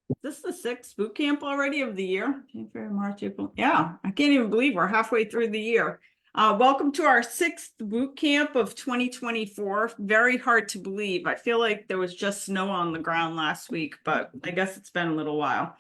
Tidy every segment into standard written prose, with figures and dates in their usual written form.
Is this the sixth boot camp already of the year? January, March, April. Yeah, I can't even believe we're halfway through the year. Welcome to our sixth boot camp of 2024. Very hard to believe. I feel like there was just snow on the ground last week, but I guess it's been a little while.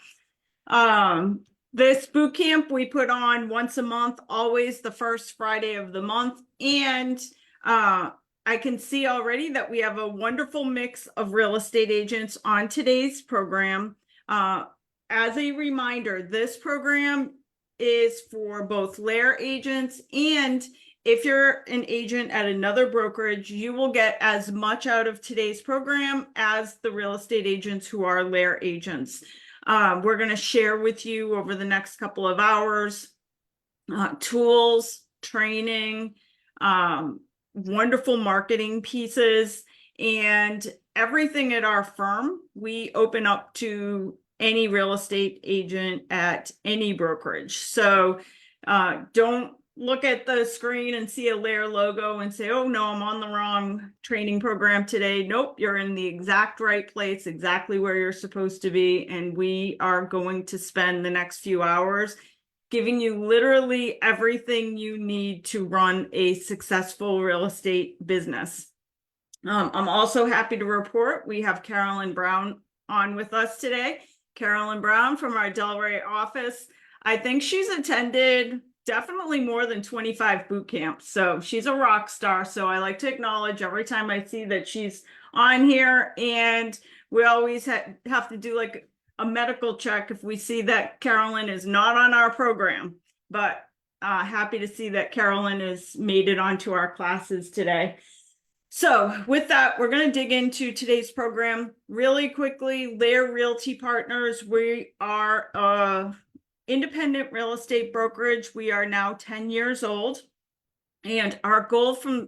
This boot camp we put on once a month, always the first Friday of the month. And I can see already that we have a wonderful mix of real estate agents on today's program. As a reminder, this program is for both LAER agents, and if you're an agent at another brokerage, you will get as much out of today's program as the real estate agents who are LAER agents. We're going to share with you over the next couple of hours tools, training, wonderful marketing pieces, and everything at our firm. We open up to any real estate agent at any brokerage. So don't look at the screen and see a LAER logo and say, oh no, I'm on the wrong training program today. Nope, you're in the exact right place, exactly where you're supposed to be. And we are going to spend the next few hours giving you literally everything you need to run a successful real estate business. I'm also happy to report we have Carolyn Brown on with us today. Carolyn Brown from our Delray office. I think she's attended definitely more than 25 boot camps. So she's a rock star. So I like to acknowledge every time I see that she's on here. And we always have to do like a medical check if we see that Carolyn is not on our program. But happy to see that Carolyn has made it onto our classes today. So with that, we're going to dig into today's program really quickly. LAER Realty Partners, we are an independent real estate brokerage. We are now 10 years old. And our goal from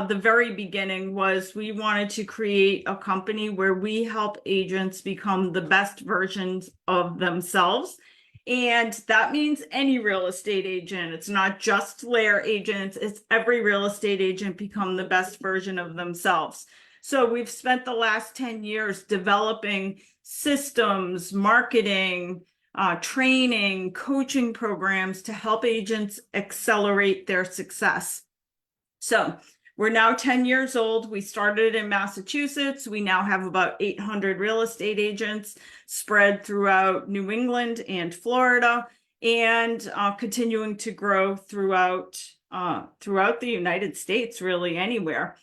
the very beginning was we wanted to create a company where we help agents become the best versions of themselves. And that means any real estate agent. It's not just LAER agents, it's every real estate agent become the best version of themselves. So we've spent the last 10 years developing systems, marketing, training, coaching programs to help agents accelerate their success. So we're now 10 years old. We started in Massachusetts. We now have about 800 real estate agents spread throughout New England and Florida, and continuing to grow throughout the United States, really anywhere.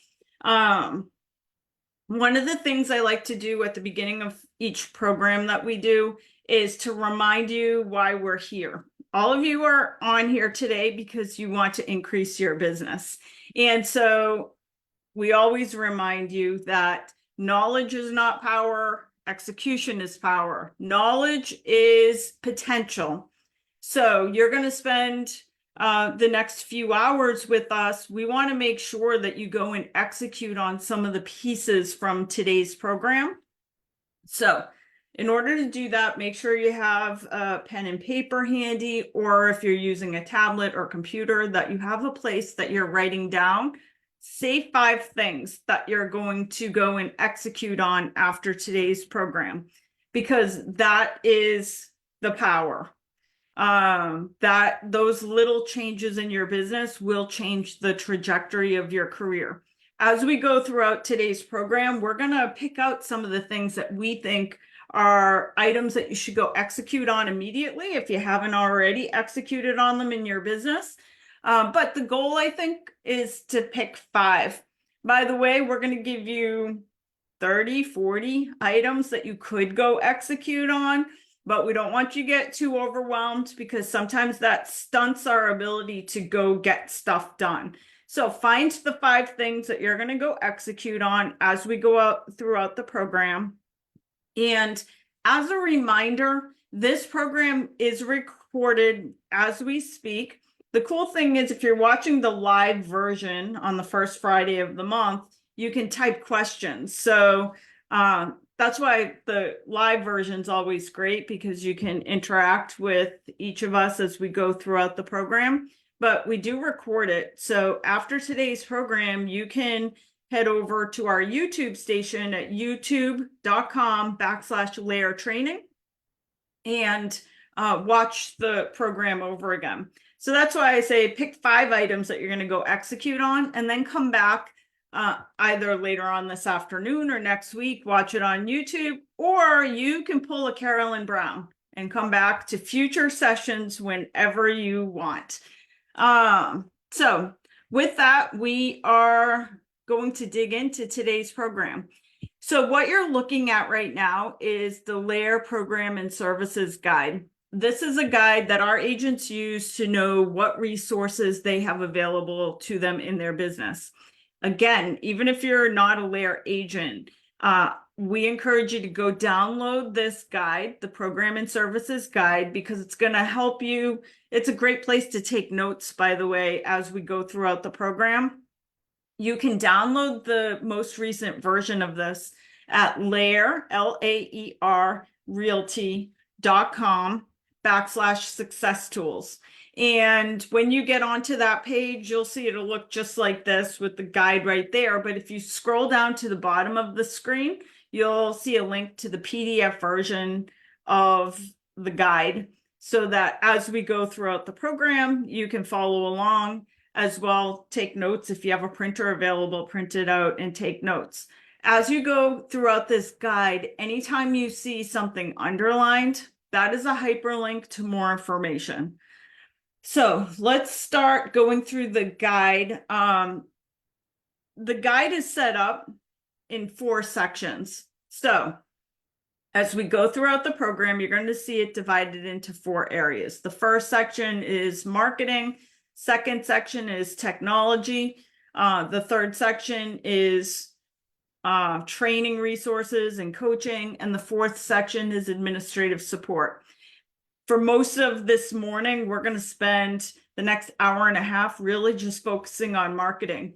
One of the things I like to do at the beginning of each program that we do is to remind you why we're here. All of you are on here today because you want to increase your business. And so we always remind you that knowledge is not power, execution is power. Knowledge is potential. So you're going to spend the next few hours with us. We want to make sure that you go and execute on some of the pieces from today's program. So in order to do that, make sure you have a pen and paper handy, or if you're using a tablet or computer, that you have a place that you're writing down. Say 5 things that you're going to go and execute on after today's program, because that is the power. That those little changes in your business will change the trajectory of your career. As we go throughout today's program, we're going to pick out some of the things that we think are items that you should go execute on immediately if you haven't already executed on them in your business. But the goal, I think, is to pick 5. By the way, we're going to give you 30, 40 items that you could go execute on, but we don't want you to get too overwhelmed, because sometimes that stunts our ability to go get stuff done. So find the 5 things that you're going to go execute on as we go out throughout the program. And as a reminder, this program is recorded as we speak. The cool thing is, if you're watching the live version on the first Friday of the month, you can type questions. So that's why the live version is always great, because you can interact with each of us as we go throughout the program. But we do record it. So after today's program, you can head over to our YouTube station at youtube.com/LAER training. and watch the program over again. So that's why I say pick 5 items that you're going to go execute on, and then come back either later on this afternoon or next week, watch it on YouTube, or you can pull a Carolyn Brown and come back to future sessions whenever you want. So with that, we are going to dig into today's program. So what you're looking at right now is the LAER Program and Services Guide. This is a guide that our agents use to know what resources they have available to them in their business. Again, even if you're not a LAER agent, we encourage you to go download this guide, the Program and Services Guide, because it's going to help you. It's a great place to take notes, by the way, as we go throughout the program. You can download the most recent version of this at LAER, LAER Realty.com/success tools. And when you get onto that page, you'll see it'll look just like this with the guide right there. But if you scroll down to the bottom of the screen, you'll see a link to the PDF version of the guide, so that as we go throughout the program, you can follow along as well. Take notes. If you have a printer available, print it out and take notes. As you go throughout this guide, anytime you see something underlined, that is a hyperlink to more information. So let's start going through the guide. The guide is set up in 4 sections. So as we go throughout the program, you're going to see it divided into 4 areas. The first section is marketing. Second section is technology. The third section is training resources and coaching. And the fourth section is administrative support. For most of this morning, we're going to spend the next hour and a half really just focusing on marketing.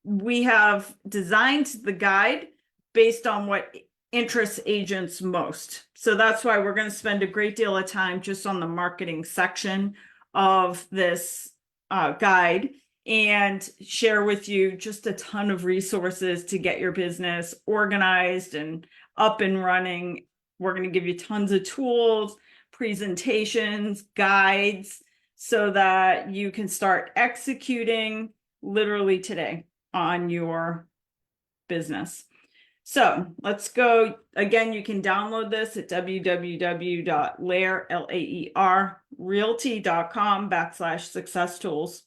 We have designed the guide based on what interests agents most. So that's why we're going to spend a great deal of time just on the marketing section of this guide, and share with you just a ton of resources to get your business organized and up and running. We're going to give you tons of tools, presentations, guides, so that you can start executing literally today on your business. So let's go. Again, you can download this at www.laerrealty.com/success tools.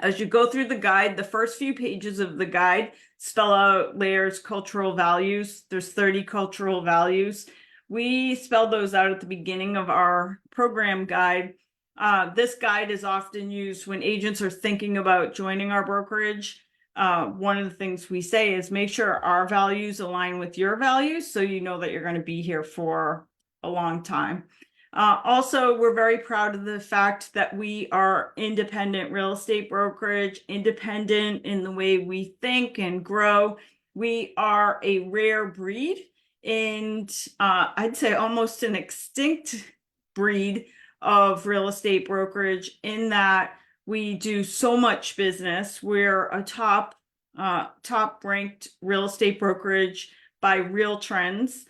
As you go through the guide, the first few pages of the guide spell out LAER's cultural values. There's 30 cultural values. We spell those out at the beginning of our program guide. This guide is often used when agents are thinking about joining our brokerage. One of the things we say is make sure our values align with your values, so you know that you're going to be here for a long time. Also, we're very proud of the fact that we are independent real estate brokerage, independent in the way we think and grow. We are a rare breed, and I'd say almost an extinct breed of real estate brokerage, in that we do so much business. We're a top ranked real estate brokerage by Real Trends,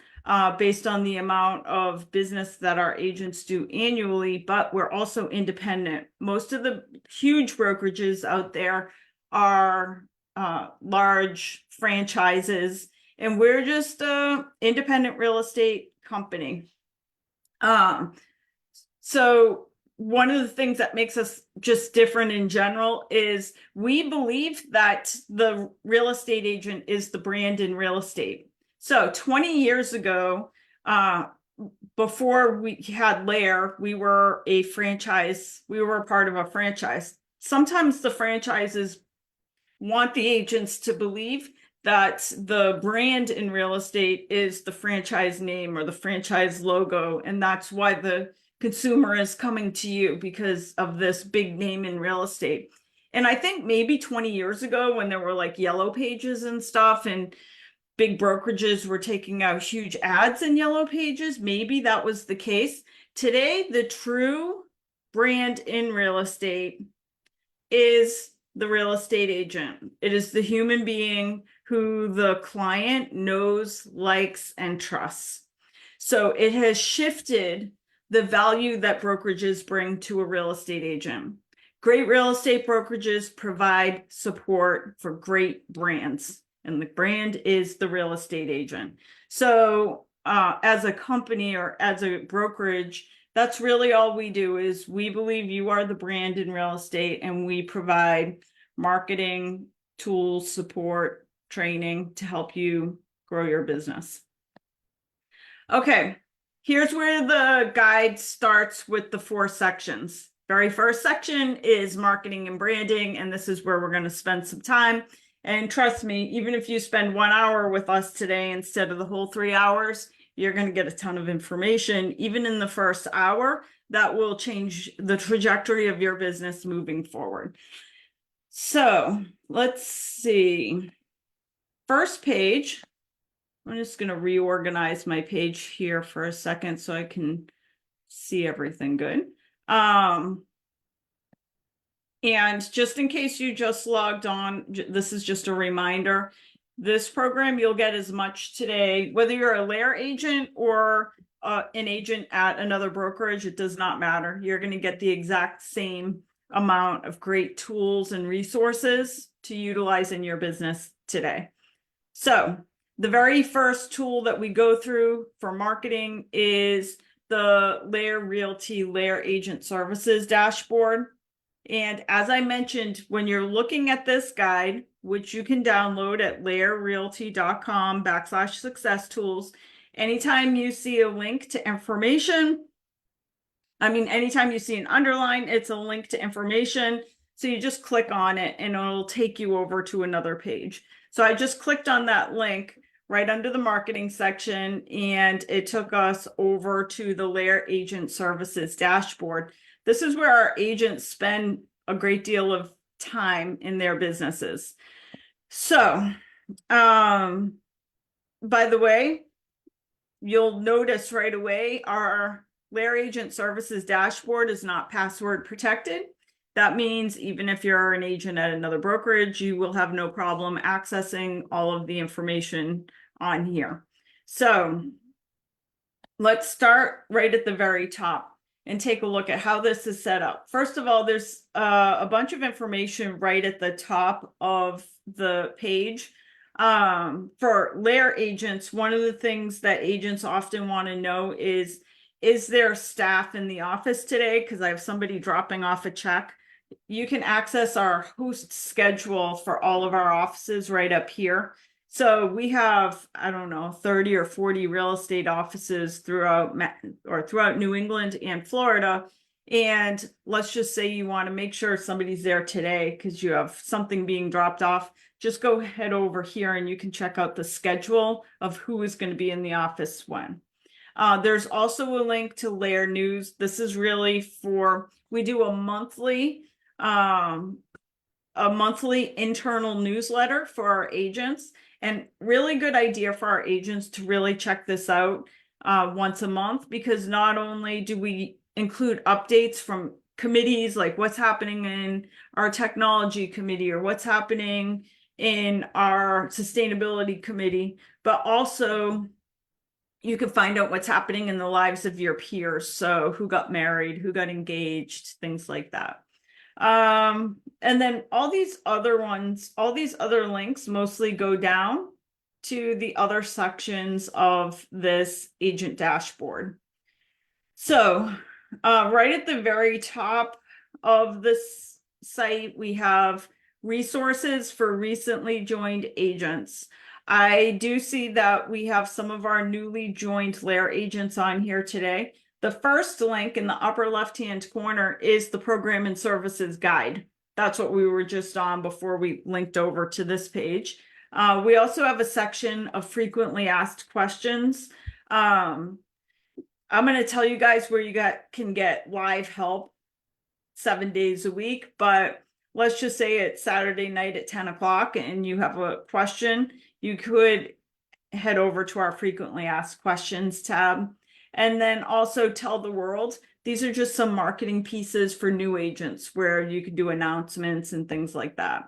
based on the amount of business that our agents do annually, but we're also independent. Most of the huge brokerages out there are large franchises, and we're just an independent real estate company. So one of the things that makes us just different in general is we believe that the real estate agent is the brand in real estate. So 20 years ago, before we had LAER, we were a franchise. We were a part of a franchise. Sometimes the franchises want the agents to believe that the brand in real estate is the franchise name or the franchise logo, and that's why the consumer is coming to you, because of this big name in real estate. And I think maybe 20 years ago, when there were like yellow pages and stuff, and big brokerages were taking out huge ads in yellow pages, maybe that was the case. Today, the true brand in real estate is the real estate agent. It is the human being who the client knows, likes, and trusts. So it has shifted the value that brokerages bring to a real estate agent. Great real estate brokerages provide support for great brands, and the brand is the real estate agent. So as a company or as a brokerage, that's really all we do. Is we believe you are the brand in real estate, and we provide marketing tools, support, training to help you grow your business. Okay, here's where the guide starts with the 4 sections. Very first section is marketing and branding, and this is where we're going to spend some time. And trust me, even if you spend 1 hour with us today instead of the whole 3 hours, you're going to get a ton of information. Even in the first hour, that will change the trajectory of your business moving forward. So let's see. First page. I'm just going to reorganize my page here for a second so I can see everything good. And just in case you just logged on, this is just a reminder. This program, you'll get as much today, whether you're a LAER agent or an agent at another brokerage, it does not matter. You're going to get the exact same amount of great tools and resources to utilize in your business today. So the very first tool that we go through for marketing is the LAER Realty LAER Agent Services dashboard. And as I mentioned, when you're looking at this guide, which you can download at laerrealty.com/success tools, anytime you see a link to information, anytime you see an underline, it's a link to information. So you just click on it and it'll take you over to another page. So I just clicked on that link right under the marketing section, and it took us over to the LAER Agent Services dashboard. This is where our agents spend a great deal of time in their businesses. So, by the way, you'll notice right away our LAER Agent Services dashboard is not password protected. That means even if you're an agent at another brokerage, you will have no problem accessing all of the information on here. So let's start right at the very top and take a look at how this is set up. First of all, there's a bunch of information right at the top of the page. For LAER agents, one of the things that agents often want to know is there staff in the office today? Because I have somebody dropping off a check. You can access our host schedule for all of our offices right up here. So we have, 30 or 40 real estate offices throughout New England and Florida. And let's just say you want to make sure somebody's there today because you have something being dropped off. Just go head over here and you can check out the schedule of who is going to be in the office when. There's also a link to LAER News. This is really we do a monthly internal newsletter for our agents, and really good idea for our agents to really check this out once a month, because not only do we include updates from committees, like what's happening in our technology committee or what's happening in our sustainability committee, but also you can find out what's happening in the lives of your peers. So who got married, who got engaged, things like that. And then all these other links mostly go down to the other sections of this agent dashboard. So right at the very top of this site, we have resources for recently joined agents. I do see that we have some of our newly joined LAER agents on here today. The first link in the upper left-hand corner is the program and services guide. That's what we were just on before we linked over to this page. We also have a section of frequently asked questions. I'm going to tell you guys where you can get live help 7 days a week, but let's just say it's Saturday night at 10 o'clock and you have a question, you could head over to our frequently asked questions tab. And then also tell the world. These are just some marketing pieces for new agents where you can do announcements and things like that.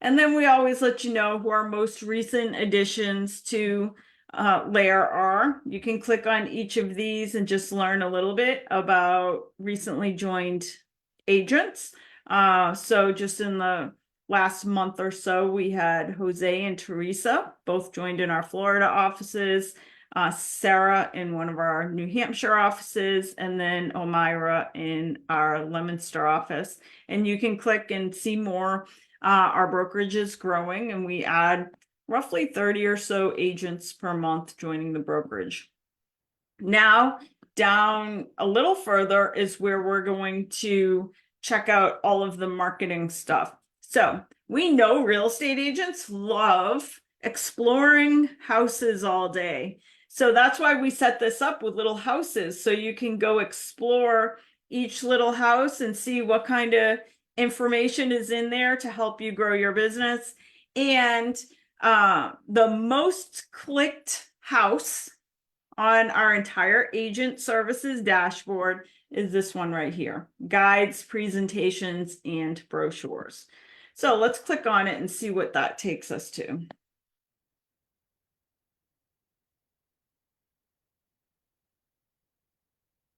And then we always let you know who our most recent additions to LAER. You can click on each of these and just learn a little bit about recently joined agents. So just in the last month or so, we had Jose and Teresa both joined in our Florida offices, Sarah in one of our New Hampshire offices, and then Omira in our Leominster office. And you can click and see more. Our brokerage is growing, and we add roughly 30 or so agents per month joining the brokerage. Now, down a little further is where we're going to check out all of the marketing stuff. So we know real estate agents love exploring houses all day. So that's why we set this up with little houses. So you can go explore each little house and see what kind of information is in there to help you grow your business. And the most clicked house on our entire agent services dashboard is this one right here: guides, presentations, and brochures. So let's click on it and see what that takes us to.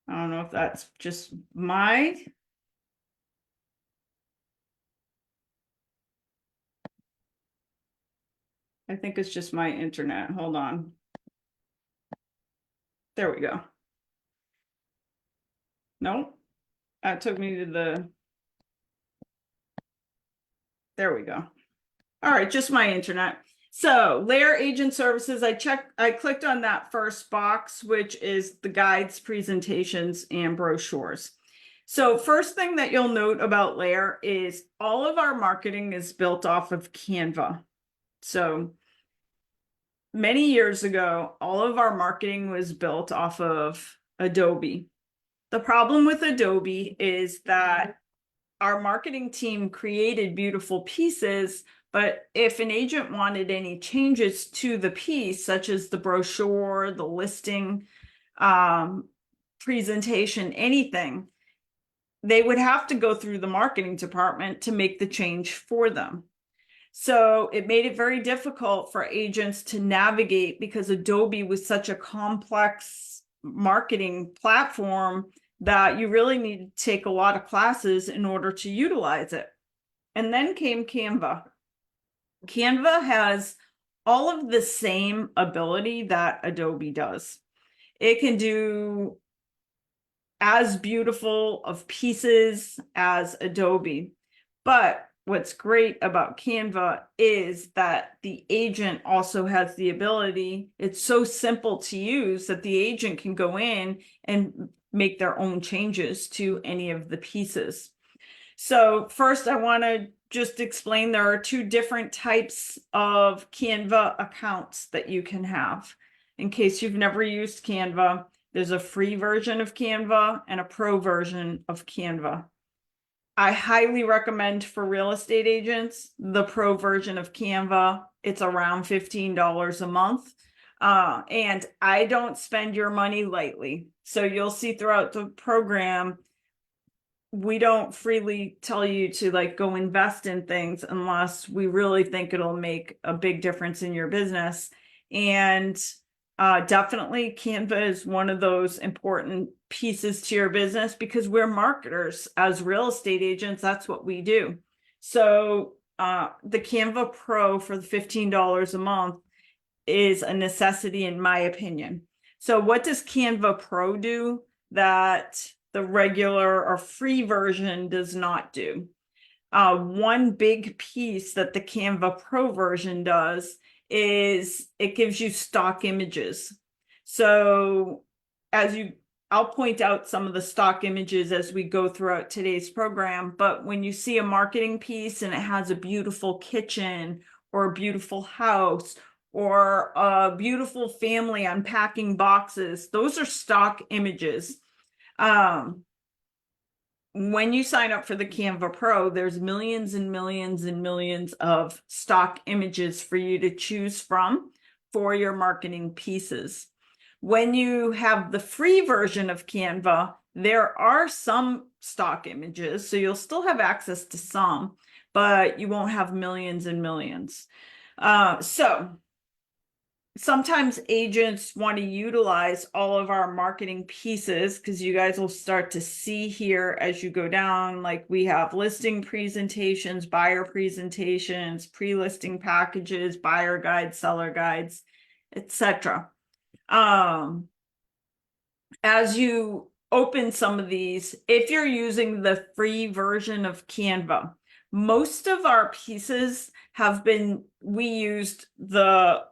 I don't know if that's just I think it's just my internet. Hold on. There we go. Nope. That took me to there we go. All right, just my internet. So LAER Agent Services, I clicked on that first box, which is the guides, presentations, and brochures. So first thing that you'll note about LAER is all of our marketing is built off of Canva. So many years ago, all of our marketing was built off of Adobe. The problem with Adobe is that our marketing team created beautiful pieces, but if an agent wanted any changes to the piece, such as the brochure, the listing, presentation, anything, they would have to go through the marketing department to make the change for them. So it made it very difficult for agents to navigate because Adobe was such a complex marketing platform that you really need to take a lot of classes in order to utilize it. And then came Canva. Canva has all of the same ability that Adobe does. It can do as beautiful of pieces as Adobe. But what's great about Canva is that the agent also has the ability, it's so simple to use that the agent can go in and make their own changes to any of the pieces. So first I want to just explain there are two different types of Canva accounts that you can have. In case you've never used Canva, there's a free version of Canva and a pro version of Canva. I highly recommend for real estate agents the pro version of Canva. It's around $15 a month. And I don't spend your money lightly. So you'll see throughout the program, we don't freely tell you to like go invest in things unless we really think it'll make a big difference in your business. And definitely Canva is one of those important pieces to your business because we're marketers as real estate agents. That's what we do. So the Canva Pro for the $15 a month is a necessity in my opinion. So what does Canva Pro do that the regular or free version does not do? One big piece that the Canva Pro version does is it gives you stock images. So I'll point out some of the stock images as we go throughout today's program, but when you see a marketing piece and it has a beautiful kitchen or a beautiful house or a beautiful family unpacking boxes, those are stock images. When you sign up for the Canva Pro, there's millions and millions and millions of stock images for you to choose from for your marketing pieces. When you have the free version of Canva, there are some stock images, so you'll still have access to some, but you won't have millions and millions. So sometimes agents want to utilize all of our marketing pieces, because you guys will start to see here as you go down, like we have listing presentations, buyer presentations, pre-listing packages, buyer guides, seller guides, etc. As you open some of these, if you're using the free version of Canva, most of our pieces we used the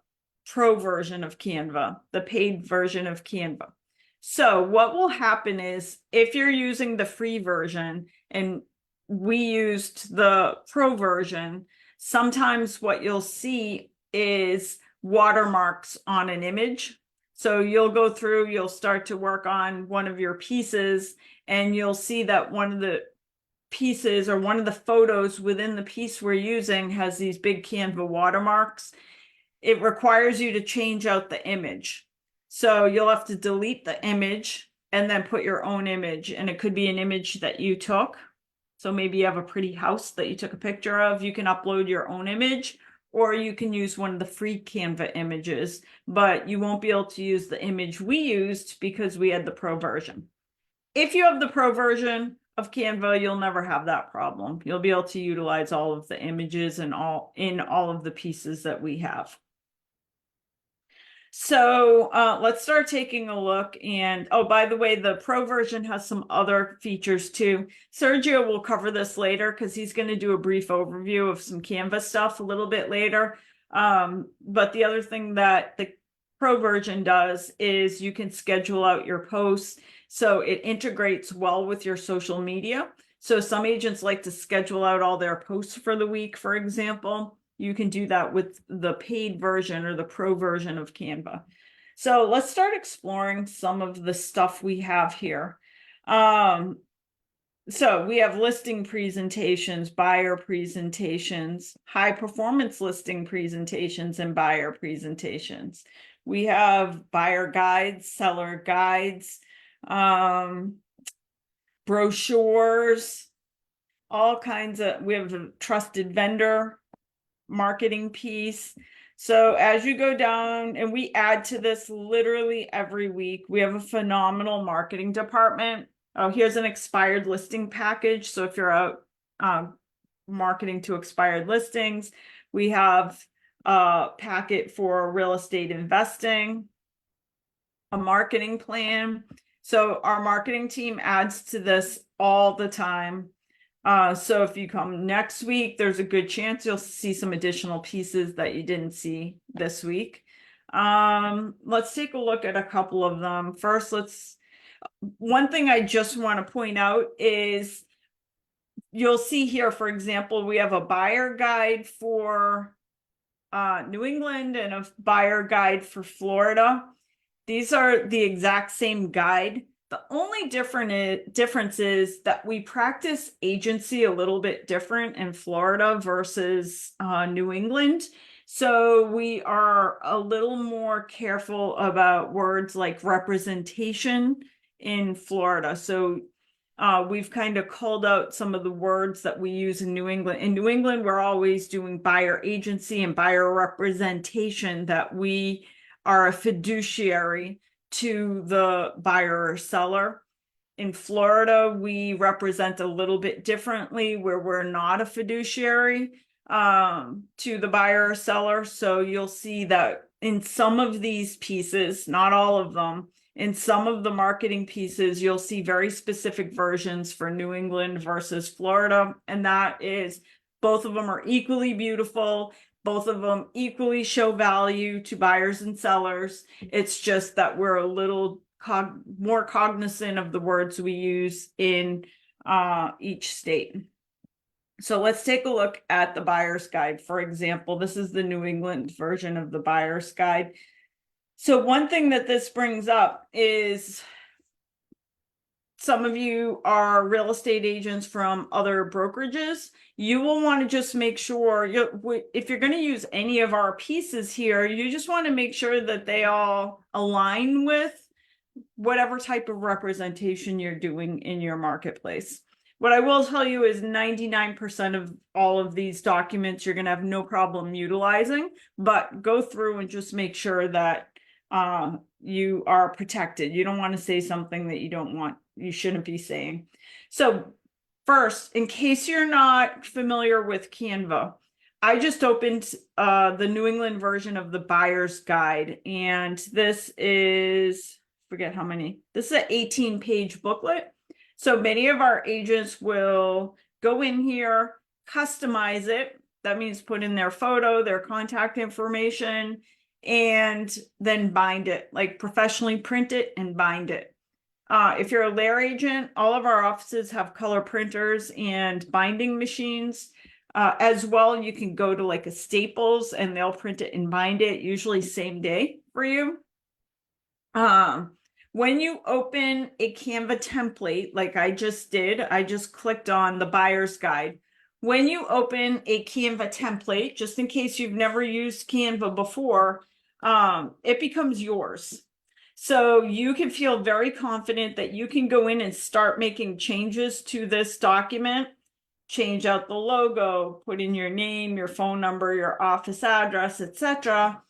pro version of Canva, the paid version of Canva. So what will happen is if you're using the free version and we used the pro version, sometimes what you'll see is watermarks on an image. So you'll go through, you'll start to work on one of your pieces, and you'll see that one of the pieces or one of the photos within the piece we're using has these big Canva watermarks. It requires you to change out the image. So you'll have to delete the image and then put your own image. And it could be an image that you took. So maybe you have a pretty house that you took a picture of. You can upload your own image, or you can use one of the free Canva images, but you won't be able to use the image we used because we had the pro version. If you have the pro version of Canva, you'll never have that problem. You'll be able to utilize all of the images and all of the pieces that we have. So let's start taking a look. And oh, by the way, the pro version has some other features too. Sergio will cover this later because he's going to do a brief overview of some Canva stuff a little bit later. But the other thing that the pro version does is you can schedule out your posts. So it integrates well with your social media. So some agents like to schedule out all their posts for the week, for example. You can do that with the paid version or the pro version of Canva. So let's start exploring some of the stuff we have here. So we have listing presentations, buyer presentations, high performance listing presentations, and buyer presentations. We have buyer guides, seller guides, brochures, all kinds of, we have a trusted vendor marketing piece. So as you go down, and we add to this literally every week, we have a phenomenal marketing department. Oh, here's an expired listing package. So if you're out marketing to expired listings, we have a packet for real estate investing, a marketing plan. So our marketing team adds to this all the time. So if you come next week, there's a good chance you'll see some additional pieces that you didn't see this week. Let's take a look at a couple of them. First, one thing I just want to point out is you'll see here, for example, we have a buyer guide for New England and a buyer guide for Florida. These are the exact same guide. The only difference is that we practice agency a little bit different in Florida versus New England. So we are a little more careful about words like representation in Florida. So we've kind of called out some of the words that we use in New England. In New England, we're always doing buyer agency and buyer representation, that we are a fiduciary to the buyer or seller. In Florida, we represent a little bit differently, where we're not a fiduciary to the buyer or seller. So you'll see that in some of these pieces, not all of them, in some of the marketing pieces, you'll see very specific versions for New England versus Florida. And that is, both of them are equally beautiful. Both of them equally show value to buyers and sellers. It's just that we're a little more cognizant of the words we use in each state. So let's take a look at the buyer's guide. For example, this is the New England version of the buyer's guide. So one thing that this brings up is, some of you are real estate agents from other brokerages. You will want to just make sure, if you're going to use any of our pieces here, you just want to make sure that they all align with whatever type of representation you're doing in your marketplace. What I will tell you is 99% of all of these documents you're going to have no problem utilizing, but go through and just make sure that you are protected. You don't want to say something that you shouldn't be saying. So first, in case you're not familiar with Canva, I just opened the New England version of the buyer's guide, and this is, forget how many, this is an 18-page booklet. So many of our agents will go in here, customize it. That means put in their photo, their contact information, and then bind it, like professionally print it and bind it. If you're a LAER agent, all of our offices have color printers and binding machines. As well, you can go to like a Staples and they'll print it and bind it, usually same day for you. When you open a Canva template, like I just did, I just clicked on the buyer's guide. When you open a Canva template, just in case you've never used Canva before, it becomes yours. So you can feel very confident that you can go in and start making changes to this document, change out the logo, put in your name, your phone number, your office address, etc.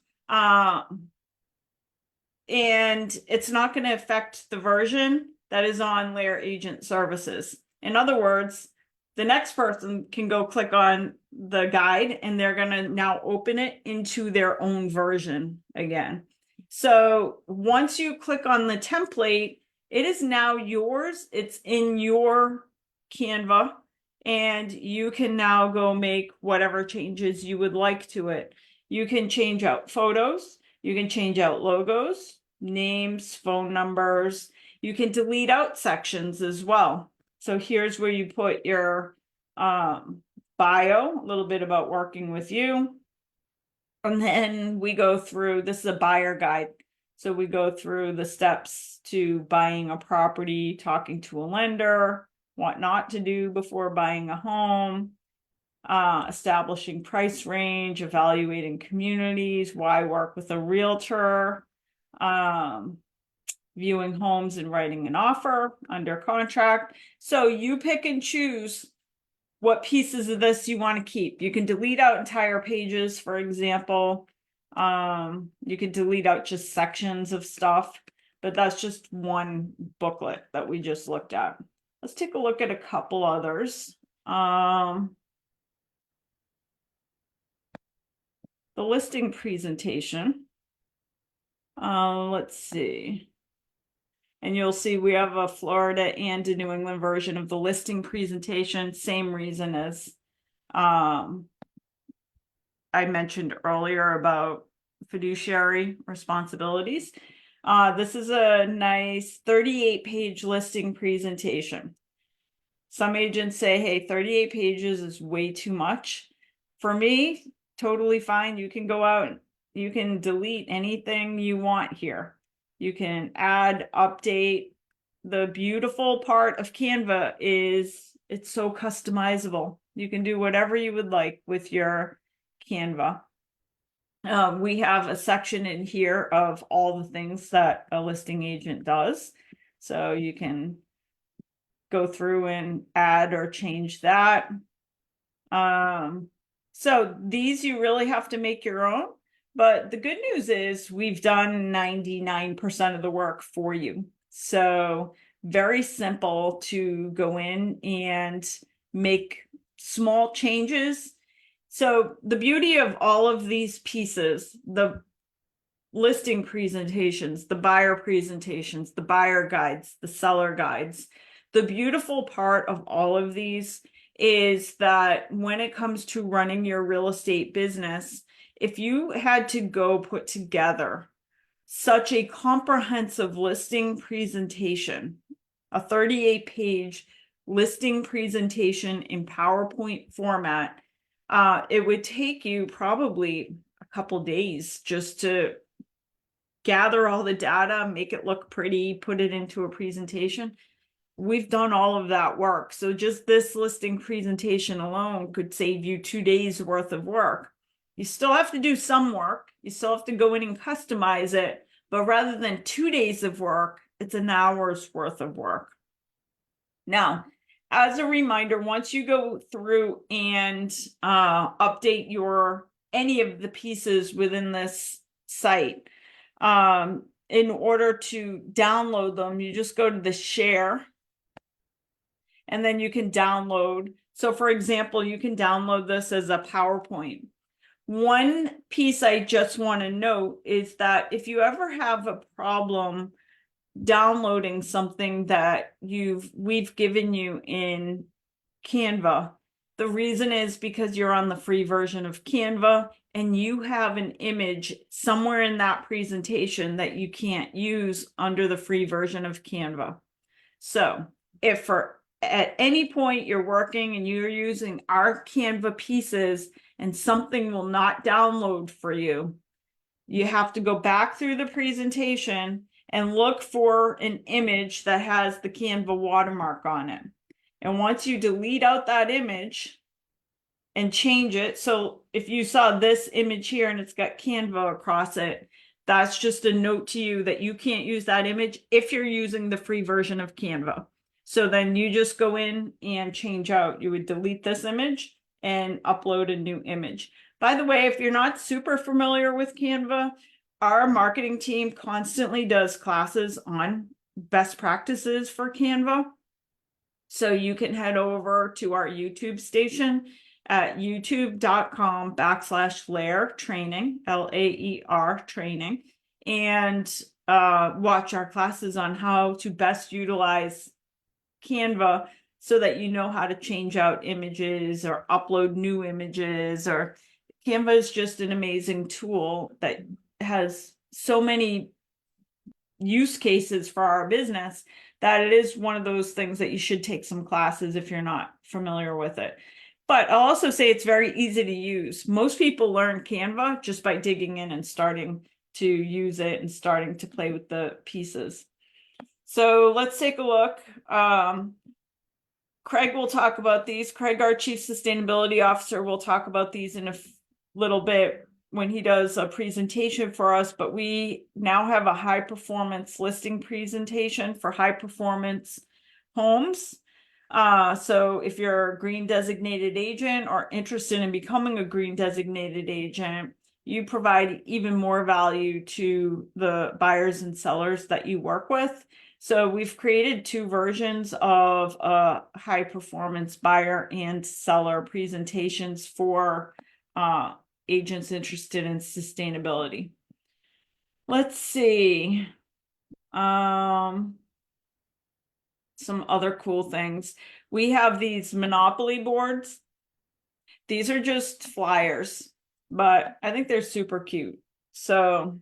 And it's not going to affect the version that is on LAER Agent Services. In other words, the next person can go click on the guide and they're going to now open it into their own version again. So once you click on the template, it is now yours. It's in your Canva, and you can now go make whatever changes you would like to it. You can change out photos. You can change out logos, names, phone numbers. You can delete out sections as well. So here's where you put your bio, a little bit about working with you. And then we go through, this is a buyer guide. So we go through the steps to buying a property, talking to a lender, what not to do before buying a home, establishing price range, evaluating communities, why work with a realtor, viewing homes and writing an offer, under contract. So you pick and choose what pieces of this you want to keep. You can delete out entire pages, for example. You can delete out just sections of stuff, but that's just one booklet that we just looked at. Let's take a look at a couple others. The listing presentation. Let's see. And you'll see we have a Florida and a New England version of the listing presentation. Same reason as I mentioned earlier about fiduciary responsibilities. This is a nice 38-page listing presentation. Some agents say, hey, 38 pages is way too much. For me, totally fine. You can go out, you can delete anything you want here. You can add, update. The beautiful part of Canva is it's so customizable. You can do whatever you would like with your Canva. We have a section in here of all the things that a listing agent does. So you can go through and add or change that. So these you really have to make your own. But the good news is we've done 99% of the work for you. So very simple to go in and make small changes. So the beauty of all of these pieces, the listing presentations, the buyer presentations, the buyer guides, the seller guides, the beautiful part of all of these is that when it comes to running your real estate business, if you had to go put together such a comprehensive listing presentation, a 38-page listing presentation in PowerPoint format, it would take you probably a couple days just to gather all the data, make it look pretty, put it into a presentation. We've done all of that work. So just this listing presentation alone could save you 2 days worth of work. You still have to do some work. You still have to go in and customize it. But rather than 2 days of work, it's an hour's worth of work. Now, as a reminder, once you go through and update any of the pieces within this site, in order to download them, you just go to the share, and then you can download. So for example, you can download this as a PowerPoint. One piece I just want to note is that if you ever have a problem downloading something that we've given you in Canva, the reason is because you're on the free version of Canva and you have an image somewhere in that presentation that you can't use under the free version of Canva. So if at any point you're working and you're using our Canva pieces and something will not download for you, you have to go back through the presentation and look for an image that has the Canva watermark on it. And once you delete out that image and change it, so if you saw this image here and it's got Canva across it, that's just a note to you that you can't use that image if you're using the free version of Canva. So then you just go in and change out. You would delete this image and upload a new image. By the way, if you're not super familiar with Canva, our marketing team constantly does classes on best practices for Canva. So you can head over to our YouTube station at youtube.com/LAER training, LAER training, and watch our classes on how to best utilize Canva so that you know how to change out images or upload new images. Or Canva is just an amazing tool that has so many use cases for our business that it is one of those things that you should take some classes if you're not familiar with it. But I'll also say it's very easy to use. Most people learn Canva just by digging in and starting to use it and starting to play with the pieces. So let's take a look. Craig will talk about these. Craig, our Chief Sustainability Officer, will talk about these in a little bit when he does a presentation for us, but we now have a high performance listing presentation for high performance homes. So if you're a green designated agent or interested in becoming a green designated agent, you provide even more value to the buyers and sellers that you work with. So we've created two versions of high performance buyer and seller presentations for agents interested in sustainability. Let's see. Some other cool things. We have these Monopoly boards. These are just flyers, but I think they're super cute. So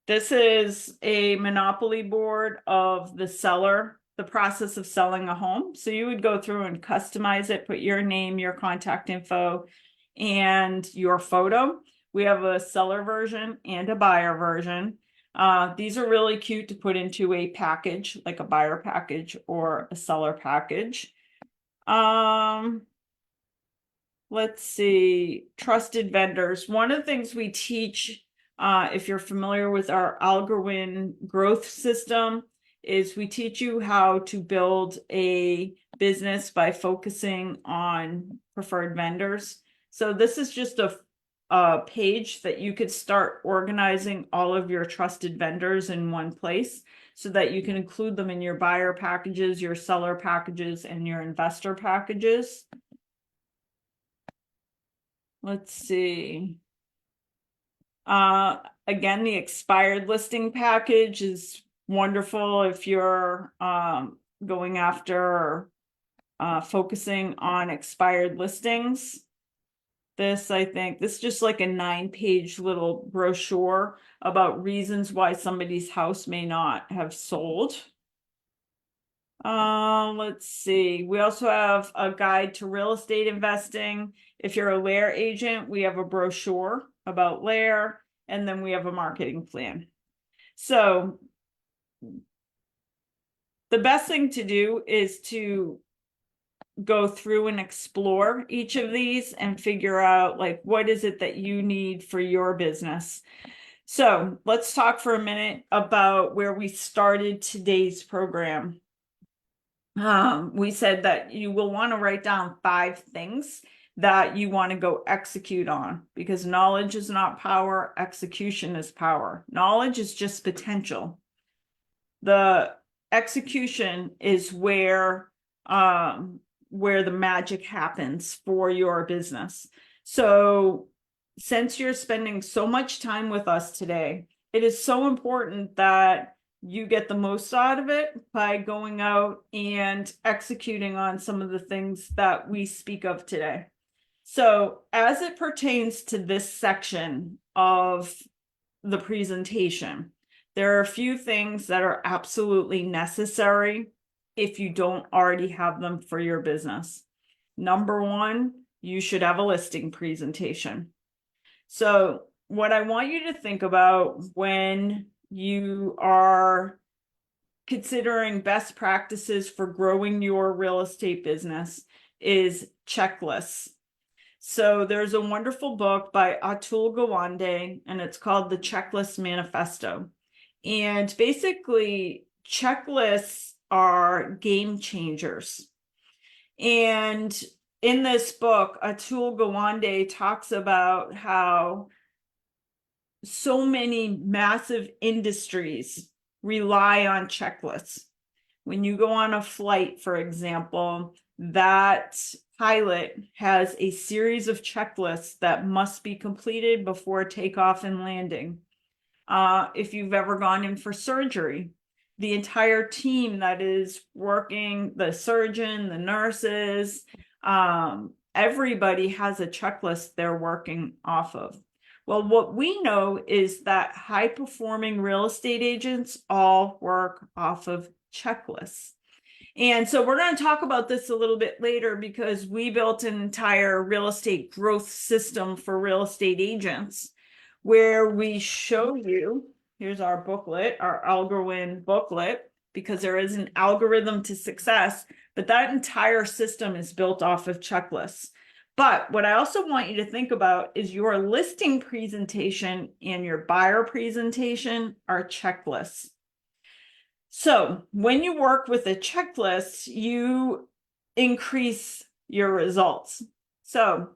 this is a Monopoly board of the seller, the process of selling a home. So you would go through and customize it, put your name, your contact info, and your photo. We have a seller version and a buyer version. These are really cute to put into a package, like a buyer package or a seller package. Let's see, trusted vendors. One of the things we teach, if you're familiar with our Alcorn growth system, is we teach you how to build a business by focusing on preferred vendors. So this is just a page that you could start organizing all of your trusted vendors in one place so that you can include them in your buyer packages, your seller packages, and your investor packages. Let's see. Again, the expired listing package is wonderful if you're going after focusing on expired listings. This is just like a 9-page little brochure about reasons why somebody's house may not have sold. Let's see. We also have a guide to real estate investing. If you're a LAER agent, we have a brochure about LAER, and then we have a marketing plan. So the best thing to do is to go through and explore each of these and figure out, like, what is it that you need for your business. So let's talk for a minute about where we started today's program. we said that you will want to write down 5 things that you want to go execute on, because knowledge is not power, execution is power. Knowledge is just potential. The execution is where the magic happens for your business. So since you're spending so much time with us today, it is so important that you get the most out of it by going out and executing on some of the things that we speak of today. So as it pertains to this section of the presentation, there are a few things that are absolutely necessary if you don't already have them for your business. Number 1, you should have a listing presentation. So what I want you to think about when you are considering best practices for growing your real estate business is checklists. So there's a wonderful book by Atul Gawande, and it's called The Checklist Manifesto. And basically, checklists are game changers. And in this book, Atul Gawande talks about how so many massive industries rely on checklists. When you go on a flight, for example, that pilot has a series of checklists that must be completed before takeoff and landing. If you've ever gone in for surgery, the entire team that is working, the surgeon, the nurses, everybody has a checklist they're working off of. Well, what we know is that high-performing real estate agents all work off of checklists. And so we're going to talk about this a little bit later, because we built an entire real estate growth system for real estate agents where we show you, here's our booklet, our Algorithm booklet, because there is an algorithm to success, but that entire system is built off of checklists. But what I also want you to think about is your listing presentation and your buyer presentation are checklists. So when you work with a checklist, you increase your results. So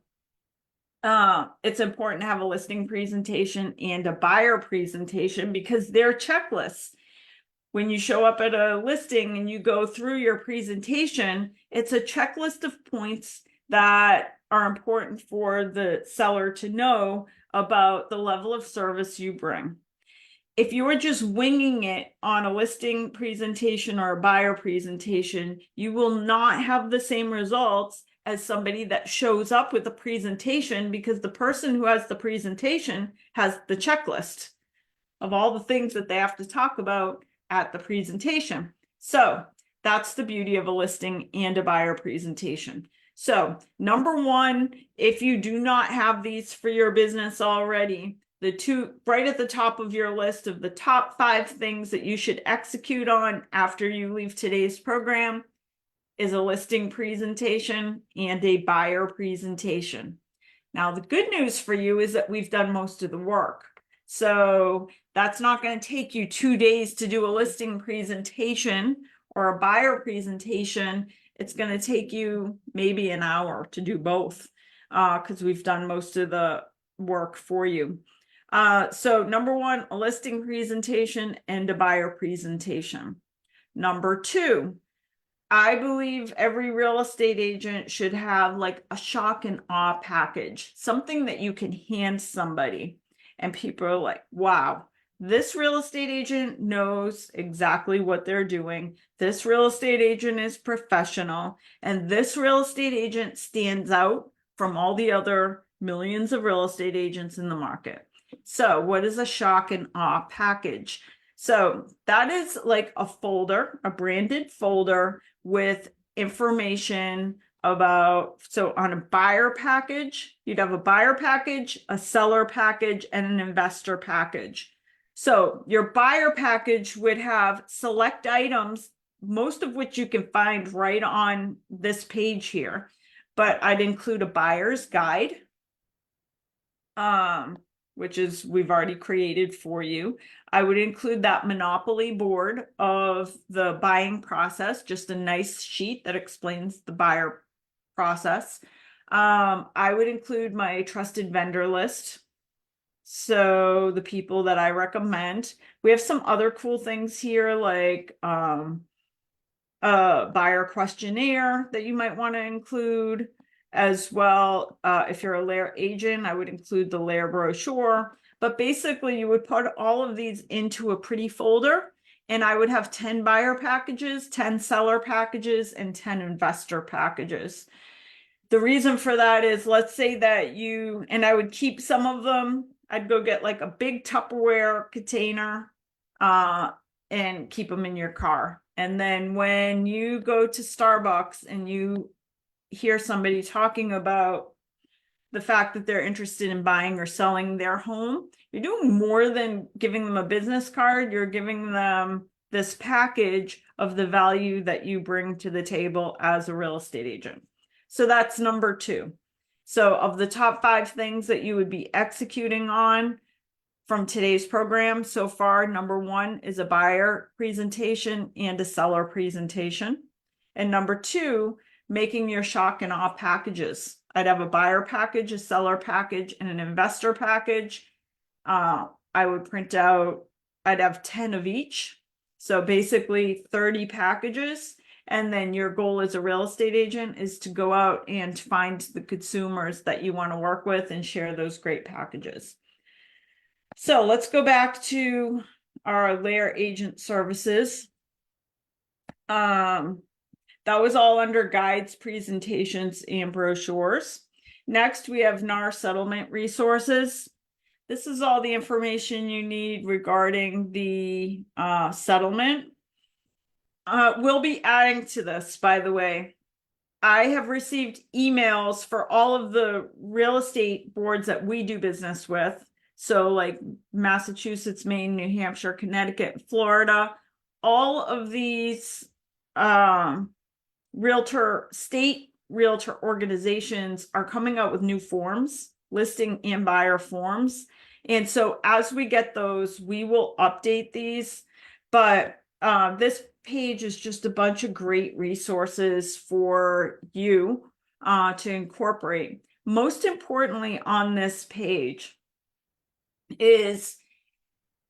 it's important to have a listing presentation and a buyer presentation because they're checklists. When you show up at a listing and you go through your presentation, it's a checklist of points that are important for the seller to know about the level of service you bring. If you are just winging it on a listing presentation or a buyer presentation, you will not have the same results as somebody that shows up with a presentation, because the person who has the presentation has the checklist of all the things that they have to talk about at the presentation. So that's the beauty of a listing and a buyer presentation. So number 1, if you do not have these for your business already, the 2 right at the top of your list of the top 5 things that you should execute on after you leave today's program is a listing presentation and a buyer presentation. Now, the good news for you is that we've done most of the work. So that's not going to take you 2 days to do a listing presentation or a buyer presentation. It's going to take you maybe an hour to do both, because we've done most of the work for you. So number 1, a listing presentation and a buyer presentation. Number 2, I believe every real estate agent should have like a shock and awe package, something that you can hand somebody and people are like, wow, this real estate agent knows exactly what they're doing. This real estate agent is professional, and this real estate agent stands out from all the other millions of real estate agents in the market. So what is a shock and awe package? So that is like a folder, a branded folder with information about, so on a buyer package, you'd have a buyer package, a seller package, and an investor package. So your buyer package would have select items, most of which you can find right on this page here, but I'd include a buyer's guide, which is we've already created for you. I would include that monopoly board of the buying process, just a nice sheet that explains the buyer process. I would include my trusted vendor list. So the people that I recommend. We have some other cool things here, like a buyer questionnaire that you might want to include as well. If you're a LAER agent, I would include the LAER brochure. But basically, you would put all of these into a pretty folder, and I would have 10 buyer packages, 10 seller packages, and 10 investor packages. The reason for that is, let's say that you, and I would keep some of them, I'd go get like a big Tupperware container and keep them in your car. And then when you go to Starbucks and you hear somebody talking about the fact that they're interested in buying or selling their home, you're doing more than giving them a business card. You're giving them this package of the value that you bring to the table as a real estate agent. So that's number 2. So of the top 5 things that you would be executing on from today's program so far, number 1 is a buyer presentation and a seller presentation. And number 2, making your shock and awe packages. I'd have a buyer package, a seller package, and an investor package. I would print out, I'd have 10 of each. So basically 30 packages. And then your goal as a real estate agent is to go out and find the consumers that you want to work with and share those great packages. So let's go back to our LAER agent services. That was all under guides, presentations, and brochures. Next, we have NAR settlement resources. This is all the information you need regarding the settlement. We'll be adding to this, by the way. I have received emails for all of the real estate boards that we do business with. So like Massachusetts, Maine, New Hampshire, Connecticut, Florida, all of these state realtor organizations are coming out with new forms, listing and buyer forms. And so as we get those, we will update these. But this page is just a bunch of great resources for you to incorporate. Most importantly on this page is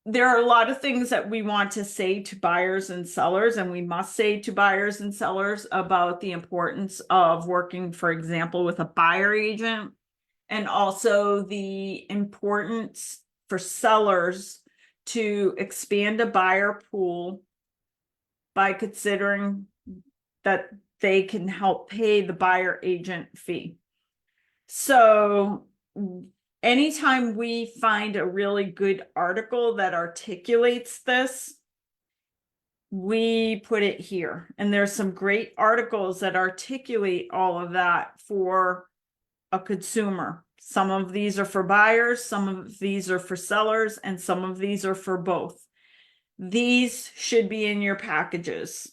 there are a lot of things that we want to say to buyers and sellers, and we must say to buyers and sellers about the importance of working, for example, with a buyer agent, and also the importance for sellers to expand a buyer pool by considering that they can help pay the buyer agent fee. So anytime we find a really good article that articulates this, we put it here. And there's some great articles that articulate all of that for a consumer. Some of these are for buyers, some of these are for sellers, and some of these are for both. These should be in your packages.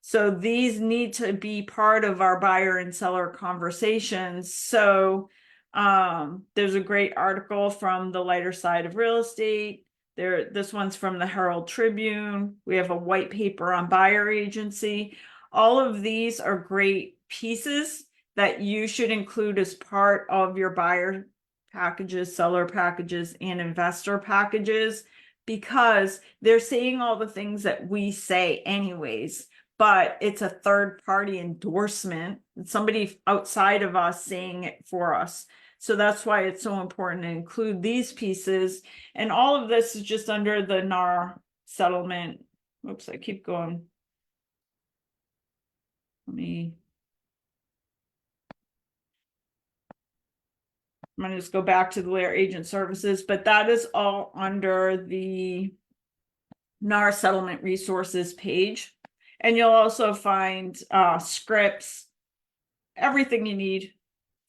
So these need to be part of our buyer and seller conversations. So there's a great article from the Lighter Side of Real Estate. This one's from the Herald Tribune. We have a white paper on buyer agency. All of these are great pieces that you should include as part of your buyer packages, seller packages, and investor packages, because they're saying all the things that we say anyways, but it's a third-party endorsement. It's somebody outside of us saying it for us. So that's why it's so important to include these pieces. And all of this is just under the NAR settlement. Oops, I keep going. I'm going to just go back to the LAER agent services, but that is all under the NAR settlement resources page. And you'll also find scripts, everything you need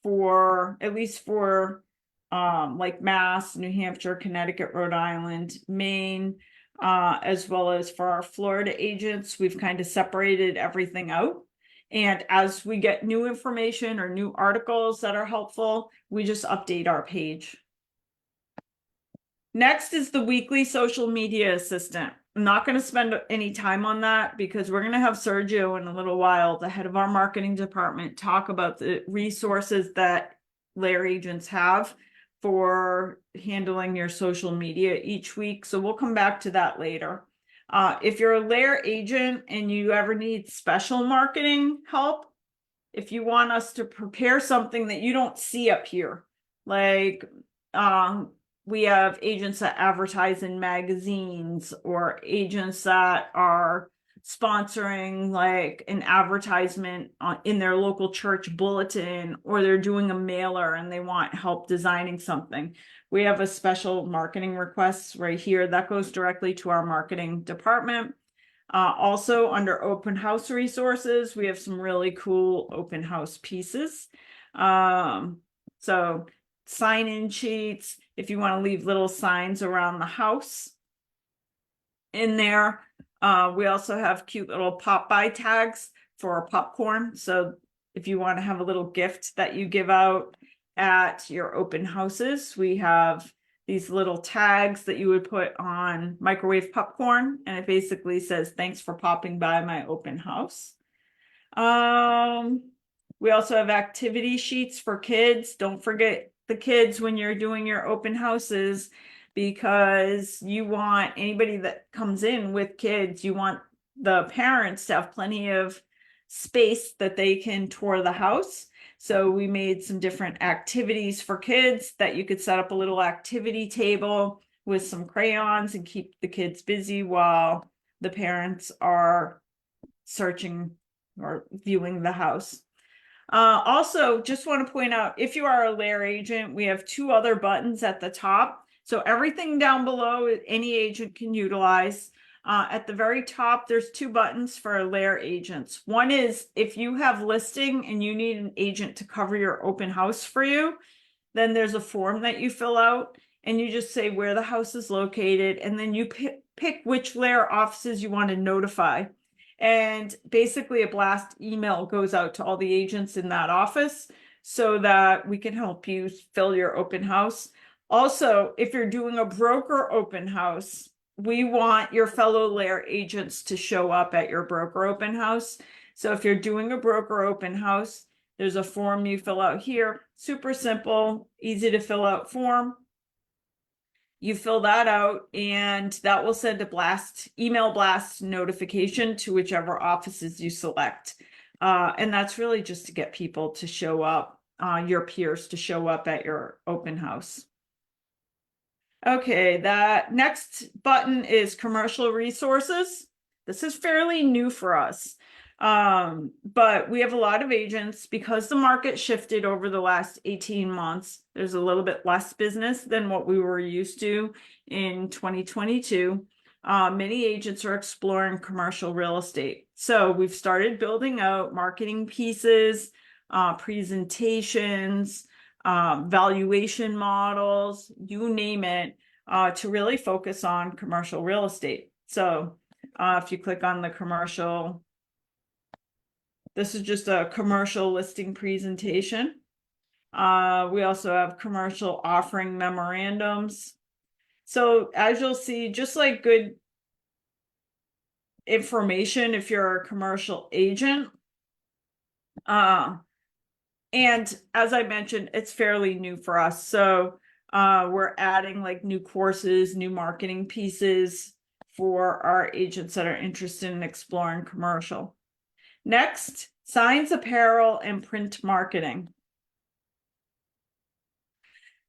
for, at least for like Mass, New Hampshire, Connecticut, Rhode Island, Maine, as well as for our Florida agents. We've kind of separated everything out. And as we get new information or new articles that are helpful, we just update our page. Next is the weekly social media assistant. I'm not going to spend any time on that because we're going to have Sergio in a little while, the head of our marketing department, talk about the resources that LAER agents have for handling your social media each week. So we'll come back to that later. If you're a LAER agent and you ever need special marketing help, if you want us to prepare something that you don't see up here, like we have agents that advertise in magazines or agents that are sponsoring like an advertisement in their local church bulletin, or they're doing a mailer and they want help designing something. We have a special marketing request right here that goes directly to our marketing department. Also under open house resources, we have some really cool open house pieces. So sign-in sheets, if you want to leave little signs around the house in there. We also have cute little pop-by tags for popcorn. So if you want to have a little gift that you give out at your open houses, we have these little tags that you would put on microwave popcorn, and it basically says, "Thanks for popping by my open house." We also have activity sheets for kids. Don't forget the kids when you're doing your open houses, because you want anybody that comes in with kids, you want the parents to have plenty of space that they can tour the house. So we made some different activities for kids that you could set up a little activity table with some crayons and keep the kids busy while the parents are searching or viewing the house. Also, just want to point out, if you are a LAER agent, we have 2 other buttons at the top. So everything down below, any agent can utilize. At the very top, there's 2 buttons for LAER agents. One is if you have listing and you need an agent to cover your open house for you, then there's a form that you fill out and you just say where the house is located, and then you pick which LAER offices you want to notify. And basically a blast email goes out to all the agents in that office so that we can help you fill your open house. Also, if you're doing a broker open house, we want your fellow LAER agents to show up at your broker open house. So if you're doing a broker open house, there's a form you fill out here. Super simple, easy to fill out form. You fill that out and that will send a email blast notification to whichever offices you select. And that's really just to get people to show up, your peers to show up at your open house. Okay, that next button is commercial resources. This is fairly new for us. But we have a lot of agents because the market shifted over the last 18 months. There's a little bit less business than what we were used to in 2022. Many agents are exploring commercial real estate. So we've started building out marketing pieces, presentations, valuation models, you name it, to really focus on commercial real estate. So if you click on the commercial, this is just a commercial listing presentation. We also have commercial offering memorandums. So as you'll see, just like good information if you're a commercial agent. And as I mentioned, it's fairly new for us. So we're adding like new courses, new marketing pieces for our agents that are interested in exploring commercial. Next, signs, apparel, and print marketing.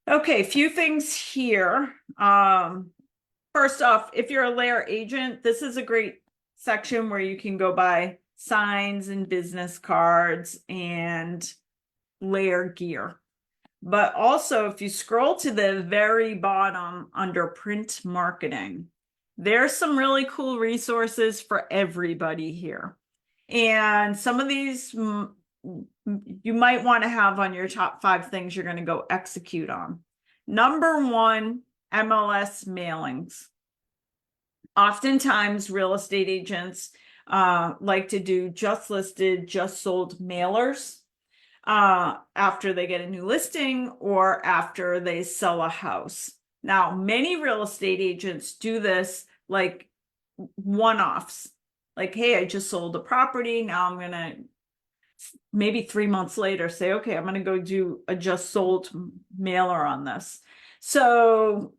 Okay, few things here. First off, if you're a LAER agent, this is a great section where you can go buy signs and business cards and LAER gear. But also, if you scroll to the very bottom under print marketing, there's some really cool resources for everybody here. And some of these you might want to have on your top 5 things you're going to go execute on. Number 1, MLS mailings. Oftentimes, real estate agents like to do just listed, just sold mailers after they get a new listing or after they sell a house. Now, many real estate agents do this like one-offs. Like, hey, I just sold a property. Now I'm going to maybe 3 months later say, okay, I'm going to go do a just sold mailer on this. So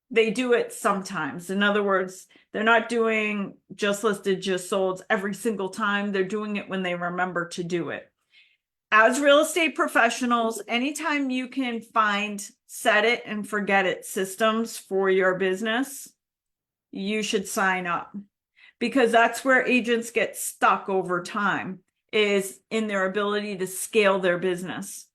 they do it sometimes. In other words, they're not doing just listed, just sold every single time. They're doing it when they remember to do it. As real estate professionals, anytime you can find set it and forget it systems for your business, you should sign up, because that's where agents get stuck over time, is in their ability to scale their business.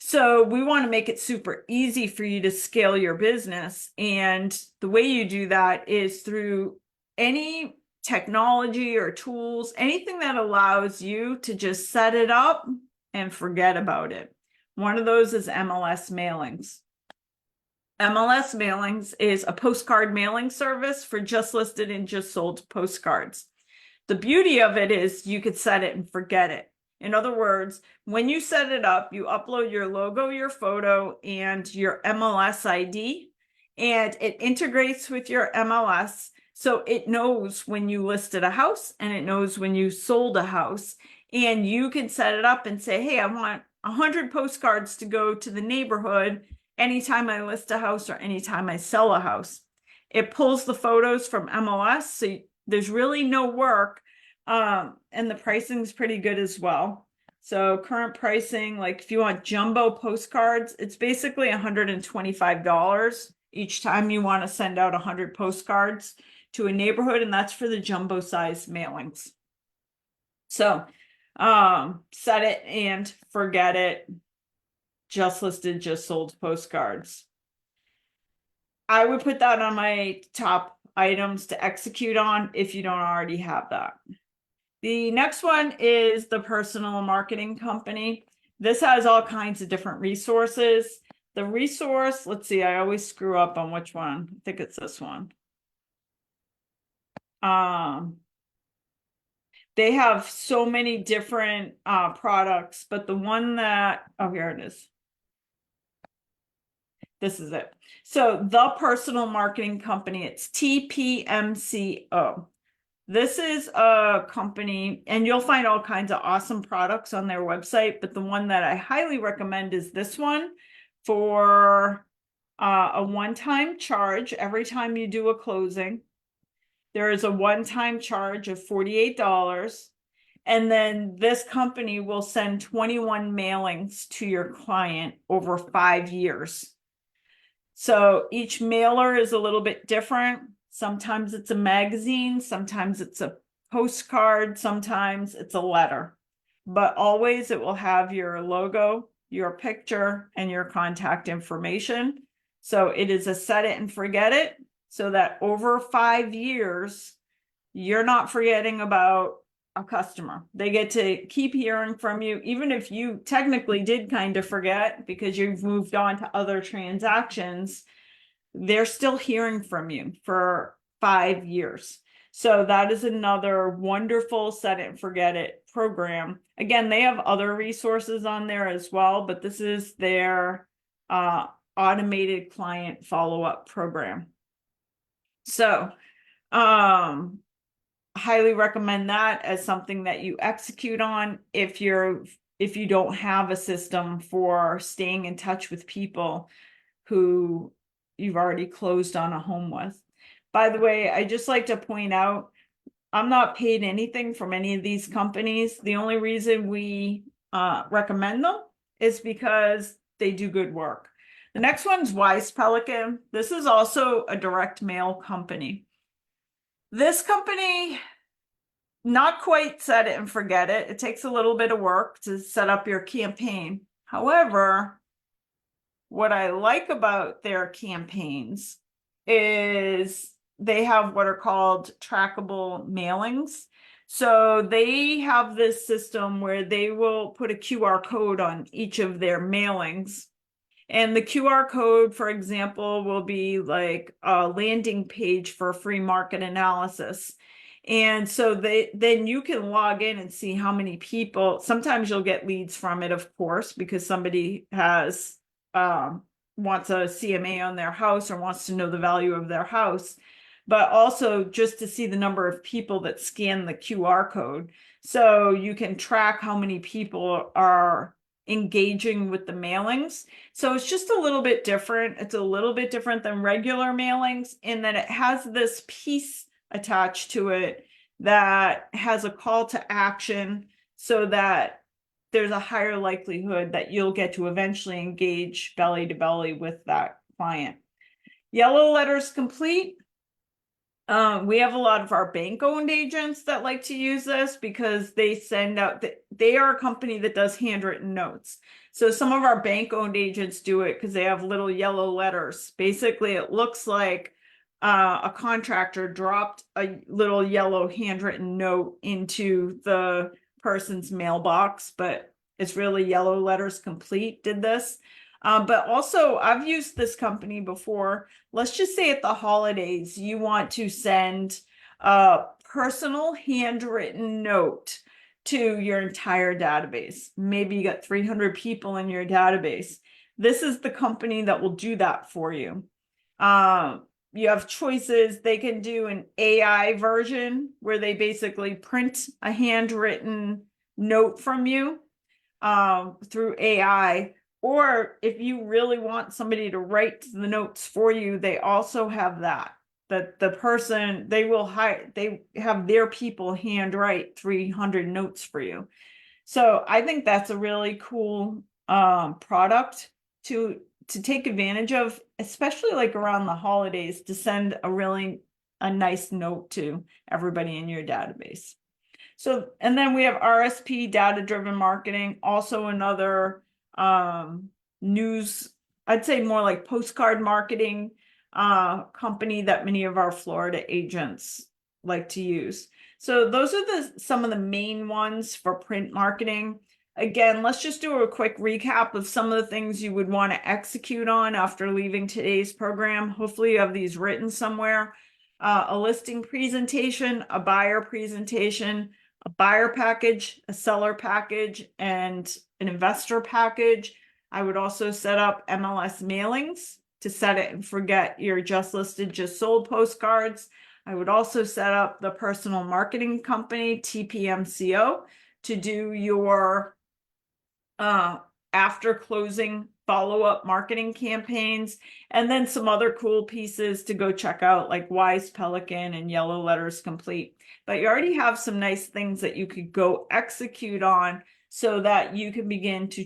So we want to make it super easy for you to scale your business. And the way you do that is through any technology or tools, anything that allows you to just set it up and forget about it. One of those is MLS mailings. MLS mailings is a postcard mailing service for just listed and just sold postcards. The beauty of it is you could set it and forget it. In other words, when you set it up, you upload your logo, your photo, and your MLS ID, and it integrates with your MLS. So it knows when you listed a house and it knows when you sold a house. And you can set it up and say, hey, I want 100 postcards to go to the neighborhood anytime I list a house or anytime I sell a house. It pulls the photos from MLS, so there's really no work. And the pricing is pretty good as well. So current pricing, like if you want jumbo postcards, it's basically $125 each time you want to send out 100 postcards to a neighborhood, and that's for the jumbo size mailings. So set it and forget it. Just listed, just sold postcards. I would put that on my top items to execute on if you don't already have that. The next one is the personal marketing company. This has all kinds of different resources. The resource, let's see, I always screw up on which one. I think it's this one. They have so many different products, but the one that, oh, here it is. This is it. So the personal marketing company, it's TPMCO. This is a company, and you'll find all kinds of awesome products on their website, but the one that I highly recommend is this one for a one-time charge every time you do a closing. There is a one-time charge of $48. And then this company will send 21 mailings to your client over 5 years. So each mailer is a little bit different. Sometimes it's a magazine, sometimes it's a postcard, sometimes it's a letter. But always it will have your logo, your picture, and your contact information. So it is a set it and forget it, so that over 5 years, you're not forgetting about a customer. They get to keep hearing from you, even if you technically did kind of forget because you've moved on to other transactions. They're still hearing from you for 5 years. So that is another wonderful set it and forget it program. Again, they have other resources on there as well, but this is their automated client follow-up program. So highly recommend that as something that you execute on if you don't have a system for staying in touch with people who you've already closed on a home with. By the way, I just like to point out, I'm not paid anything from any of these companies. The only reason we recommend them is because they do good work. The next one's Wise Pelican. This is also a direct mail company. This company, not quite set it and forget it. It takes a little bit of work to set up your campaign. However, what I like about their campaigns is they have what are called trackable mailings. So they have this system where they will put a QR code on each of their mailings. And the QR code, for example, will be like a landing page for free market analysis. And so then you can log in and see how many people, sometimes you'll get leads from it, of course, because somebody has wants a CMA on their house or wants to know the value of their house, but also just to see the number of people that scan the QR code. So you can track how many people are engaging with the mailings. So it's just a little bit different. It's a little bit different than regular mailings in that it has this piece attached to it that has a call to action so that there's a higher likelihood that you'll get to eventually engage belly to belly with that client. Yellow letters complete. We have a lot of our bank-owned agents that like to use this because they send out, they are a company that does handwritten notes. So some of our bank-owned agents do it because they have little yellow letters. Basically, it looks like a contractor dropped a little yellow handwritten note into the person's mailbox, but it's really yellow letters complete did this. But also, I've used this company before. Let's just say at the holidays, you want to send a personal handwritten note to your entire database. Maybe you got 300 people in your database. This is the company that will do that for you. You have choices. They can do an AI version where they basically print a handwritten note from you through AI. Or if you really want somebody to write the notes for you, they also have that the person they have their people handwrite 300 notes for you. So I think that's a really cool product to take advantage of, especially like around the holidays, to send a nice note to everybody in your database. So, and then we have RSP, data-driven marketing, also another news, I'd say more like postcard marketing company that many of our Florida agents like to use. So those are some of the main ones for print marketing. Again, let's just do a quick recap of some of the things you would want to execute on after leaving today's program. Hopefully you have these written somewhere. A listing presentation, a buyer presentation, a buyer package, a seller package, and an investor package. I would also set up MLS mailings to set it and forget your just listed, just sold postcards. I would also set up the personal marketing company, TPMCO, to do your after closing follow-up marketing campaigns, and then some other cool pieces to go check out like Wise Pelican and Yellow Letters Complete. But you already have some nice things that you could go execute on so that you can begin to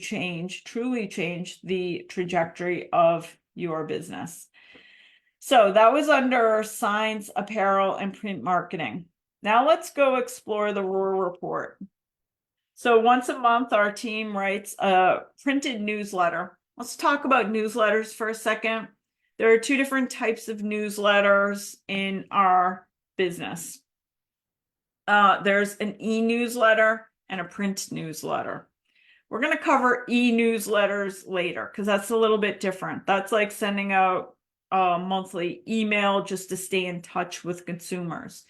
truly change the trajectory of your business. So that was under signs, apparel, and print marketing. Now let's go explore the ROAR report. So once a month, our team writes a printed newsletter. Let's talk about newsletters for a second. There are two different types of newsletters in our business. There's an e-newsletter and a print newsletter. We're going to cover e-newsletters later because that's a little bit different. That's like sending out a monthly email just to stay in touch with consumers.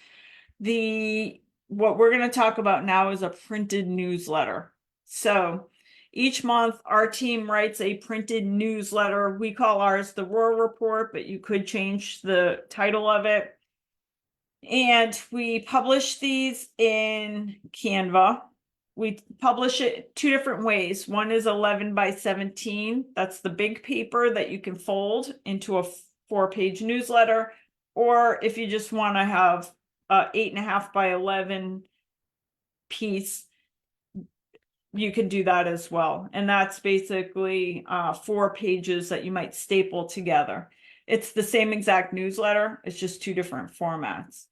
What we're going to talk about now is a printed newsletter. So each month, our team writes a printed newsletter. We call ours the ROAR report, but you could change the title of it. And we publish these in Canva. We publish it two different ways. One is 11 by 17. That's the big paper that you can fold into a 4-page newsletter. Or if you just want to have 8.5 by 11 piece, you can do that as well. And that's basically 4 pages that you might staple together. It's the same exact newsletter. It's just 2 different formats.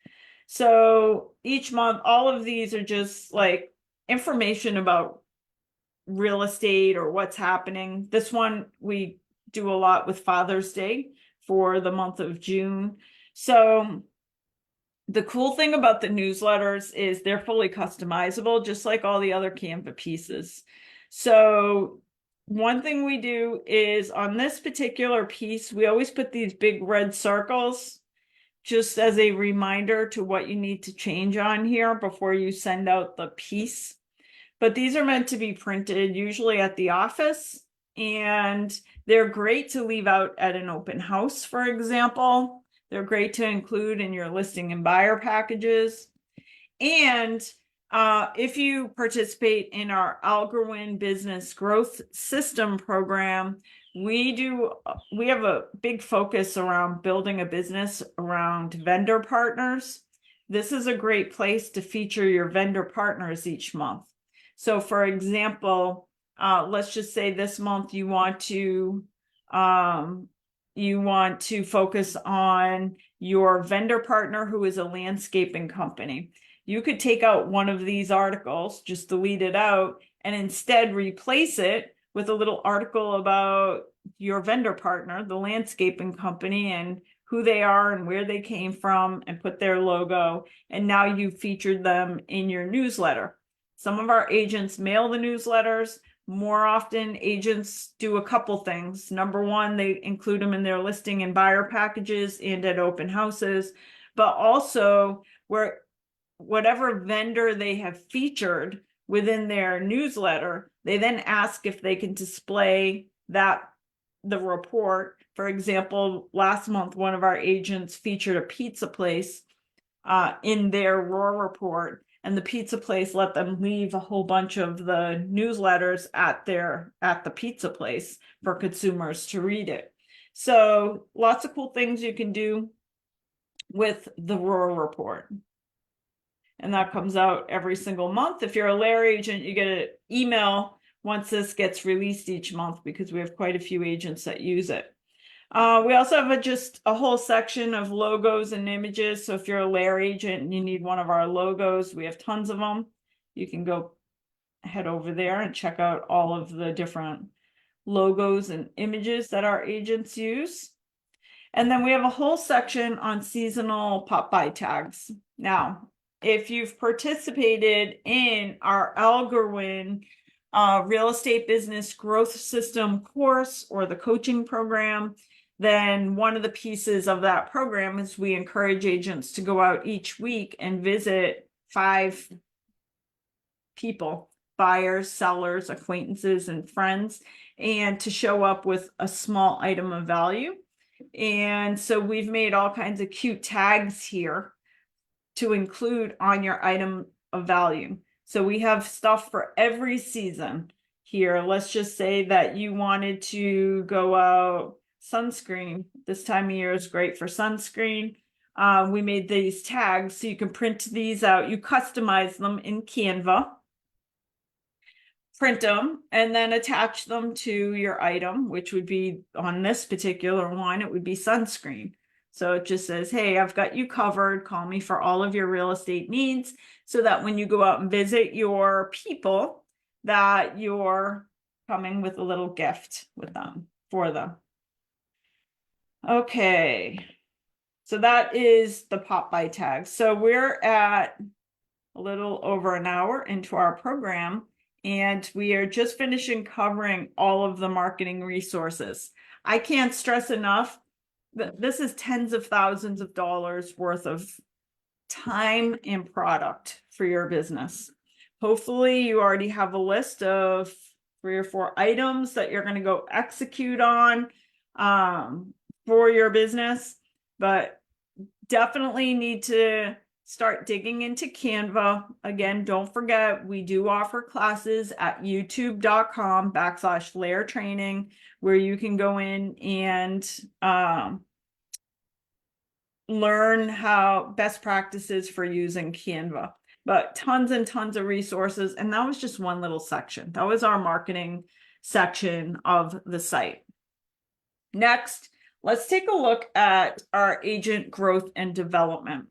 So each month, all of these are just like information about real estate or what's happening. This one we do a lot with Father's Day for the month of June. So the cool thing about the newsletters is they're fully customizable, just like all the other Canva pieces. So one thing we do is on this particular piece, we always put these big red circles just as a reminder to what you need to change on here before you send out the piece. But these are meant to be printed usually at the office and they're great to leave out at an open house, for example. They're great to include in your listing and buyer packages. And if you participate in our Alcorn Business Growth System program, we have a big focus around building a business around vendor partners. This is a great place to feature your vendor partners each month. So for example, let's just say this month you want to focus on your vendor partner who is a landscaping company. You could take out one of these articles, just delete it out, and instead replace it with a little article about your vendor partner, the landscaping company, and who they are and where they came from, and put their logo. And now you've featured them in your newsletter. Some of our agents mail the newsletters. More often, agents do a couple things. Number one, they include them in their listing and buyer packages and at open houses, but also whatever vendor they have featured within their newsletter, they then ask if they can display the report. For example, last month, one of our agents featured a pizza place in their raw report, and the pizza place let them leave a whole bunch of the newsletters at the pizza place for consumers to read it. So lots of cool things you can do with the raw report. And that comes out every single month. If you're a LAER agent, you get an email once this gets released each month, because we have quite a few agents that use it. We also have just a whole section of logos and images. So if you're a LAER agent and you need one of our logos, we have tons of them. You can head over there and check out all of the different logos and images that our agents use. And then we have a whole section on seasonal pop-by tags. Now, if you've participated in our Alcorn Real Estate Business Growth System course or the coaching program, then one of the pieces of that program is we encourage agents to go out each week and visit 5 people, buyers, sellers, acquaintances, and friends, and to show up with a small item of value. And so we've made all kinds of cute tags here to include on your item of value. So we have stuff for every season here. Let's just say that you wanted to go out sunscreen. This time of year is great for sunscreen. We made these tags so you can print these out. You customize them in Canva, print them, and then attach them to your item, which would be, on this particular one, it would be sunscreen. So it just says, hey, I've got you covered. Call me for all of your real estate needs, so that when you go out and visit your people, that you're coming with a little gift with them, for them. Okay, so that is the pop-by tag. So we're at a little over an hour into our program, and we are just finishing covering all of the marketing resources. I can't stress enough that this is tens of thousands of dollars worth of time and product for your business. Hopefully you already have a list of 3 or 4 items that you're going to go execute on for your business, but definitely need to start digging into Canva. Again, don't forget, we do offer classes at youtube.com/LAER training, where you can go in and learn how best practices for using Canva. But tons and tons of resources. And that was just one little section. That was our marketing section of the site. Next, let's take a look at our agent growth and development.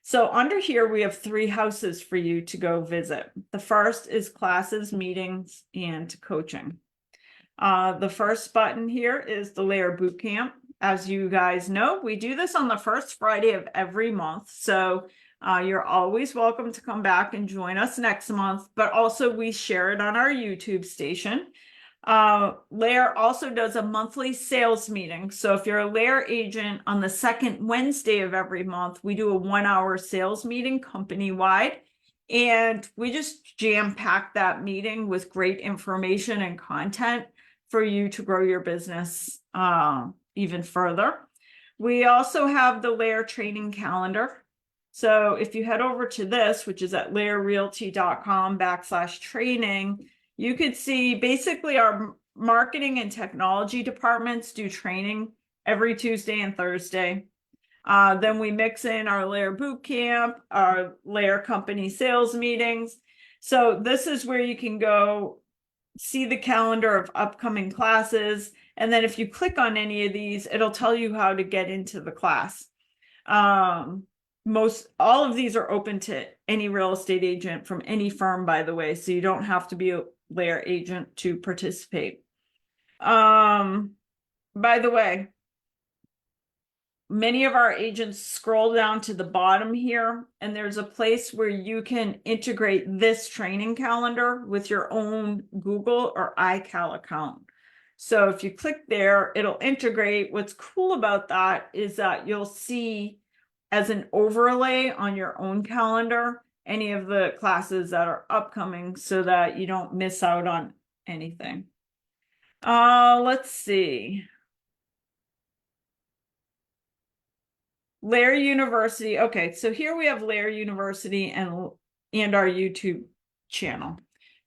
So under here, we have 3 houses for you to go visit. The first is classes, meetings, and coaching. The first button here is the LAER Bootcamp. As you guys know, we do this on the first Friday of every month. So you're always welcome to come back and join us next month, but also we share it on our YouTube station. LAER also does a monthly sales meeting. So if you're a LAER agent, on the second Wednesday of every month, we do a 1-hour sales meeting company-wide. And we just jam-pack that meeting with great information and content for you to grow your business even further. We also have the LAER training calendar. So if you head over to this, which is at laerrealty.com/training, you could see basically our marketing and technology departments do training every Tuesday and Thursday. Then we mix in our LAER boot camp, our LAER company sales meetings. So this is where you can go see the calendar of upcoming classes. And then if you click on any of these, it'll tell you how to get into the class. All of these are open to any real estate agent from any firm, by the way, so you don't have to be a LAER agent to participate. By the way, many of our agents scroll down to the bottom here, and there's a place where you can integrate this training calendar with your own Google or iCal account. So if you click there, it'll integrate. What's cool about that is that you'll see as an overlay on your own calendar any of the classes that are upcoming so that you don't miss out on anything. Let's see. LAER University. Okay, so here we have LAER University and our YouTube channel.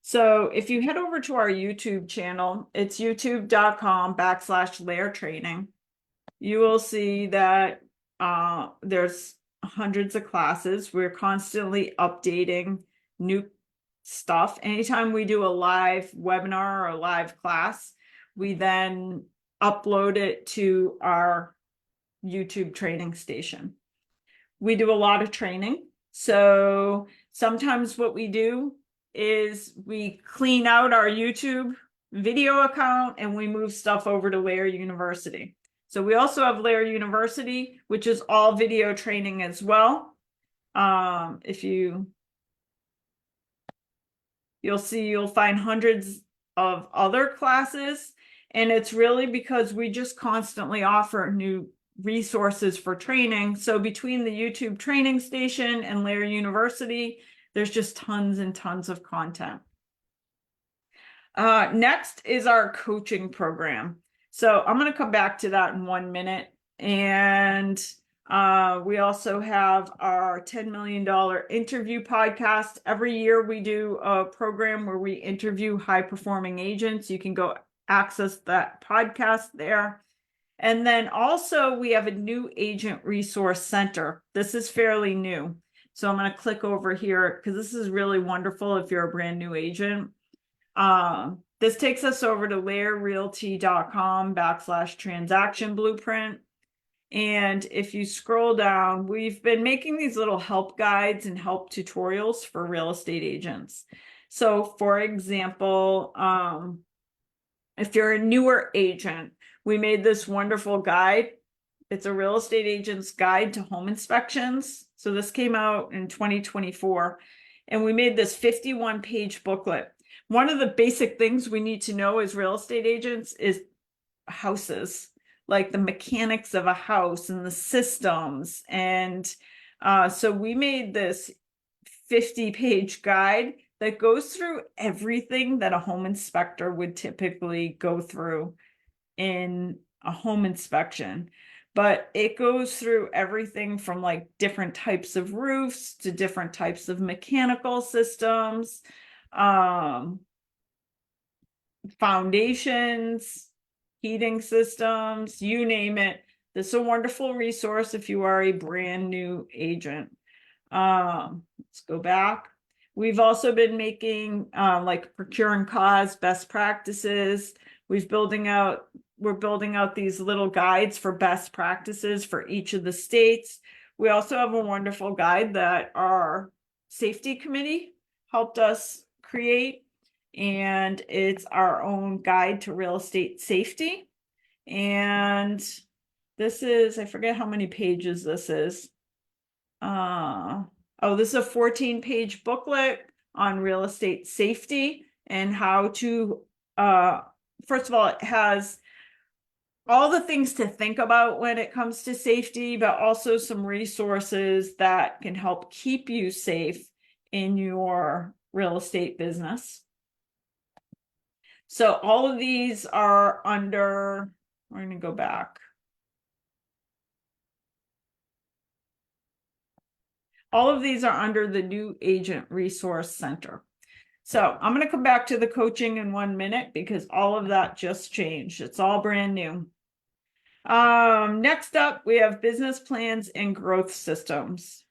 So if you head over to our YouTube channel, it's youtube.com/LAER training. You will see that there's hundreds of classes. We're constantly updating new stuff. Anytime we do a live webinar or a live class, we then upload it to our YouTube training station. We do a lot of training. So sometimes what we do is we clean out our YouTube video account and we move stuff over to LAER University. So we also have LAER University, which is all video training as well. You'll see, you'll find hundreds of other classes, and it's really because we just constantly offer new resources for training. So between the YouTube training station and LAER University, there's just tons and tons of content. Next is our coaching program. So I'm going to come back to that in 1 minute. And we also have our $10 million interview podcast. Every year we do a program where we interview high-performing agents. You can go access that podcast there. And then also we have a new agent resource center. This is fairly new. So I'm going to click over here because this is really wonderful if you're a brand new agent. This takes us over to laerrealty.com/transaction blueprint. And if you scroll down, we've been making these little help guides and help tutorials for real estate agents. So for example, if you're a newer agent, we made this wonderful guide. It's a real estate agent's guide to home inspections. So this came out in 2024, and we made this 51-page booklet. One of the basic things we need to know as real estate agents is houses, like the mechanics of a house and the systems. And so we made this 50-page guide that goes through everything that a home inspector would typically go through in a home inspection. But it goes through everything from like different types of roofs to different types of mechanical systems, foundations, heating systems, you name it. This is a wonderful resource if you are a brand new agent. Let's go back. We've also been making like procuring cause best practices. We're building out these little guides for best practices for each of the states. We also have a wonderful guide that our safety committee helped us create, and it's our own guide to real estate safety. And this is, I forget how many pages this is. This is a 14-page booklet on real estate safety and how to, first of all, it has all the things to think about when it comes to safety, but also some resources that can help keep you safe in your real estate business. So all of these are under, we're going to go back. All of these are under the new Agent Resource Center. So I'm going to come back to the coaching in 1 minute because all of that just changed. It's all brand new. Next up, we have business plans and growth systems.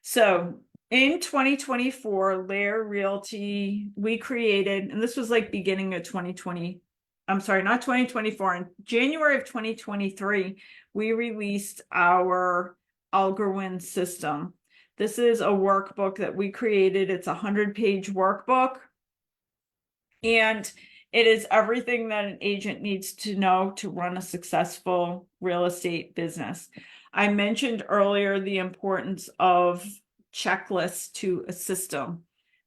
So in 2024, LAER Realty, we created, and this was like beginning of 2020. I'm sorry, not 2024. In January of 2023, we released our Algorwin system. This is a workbook that we created. It's a 100-page workbook. And it is everything that an agent needs to know to run a successful real estate business. I mentioned earlier the importance of checklists to a system,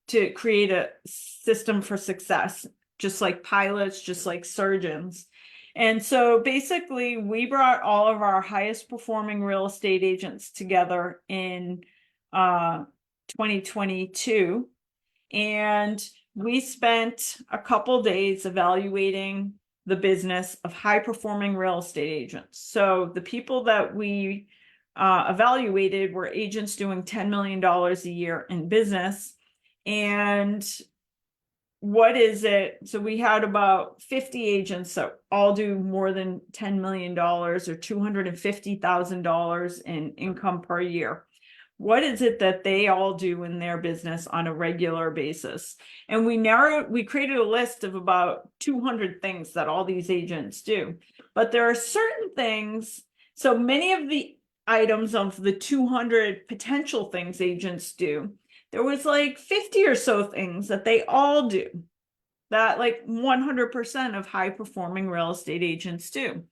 to create a system for success, just like pilots, just like surgeons. And so basically, we brought all of our highest performing real estate agents together in 2022. And we spent a couple days evaluating the business of high performing real estate agents. So the people that we evaluated were agents doing $10 million a year in business. And what is it? So we had about 50 agents that all do more than $10 million or $250,000 in income per year. What is it that they all do in their business on a regular basis? And we created a list of about 200 things that all these agents do. But there are certain things, so many of the items of the 200 potential things agents do, there was like 50 or so things that they all do, that like 100% of high performing real estate agents do.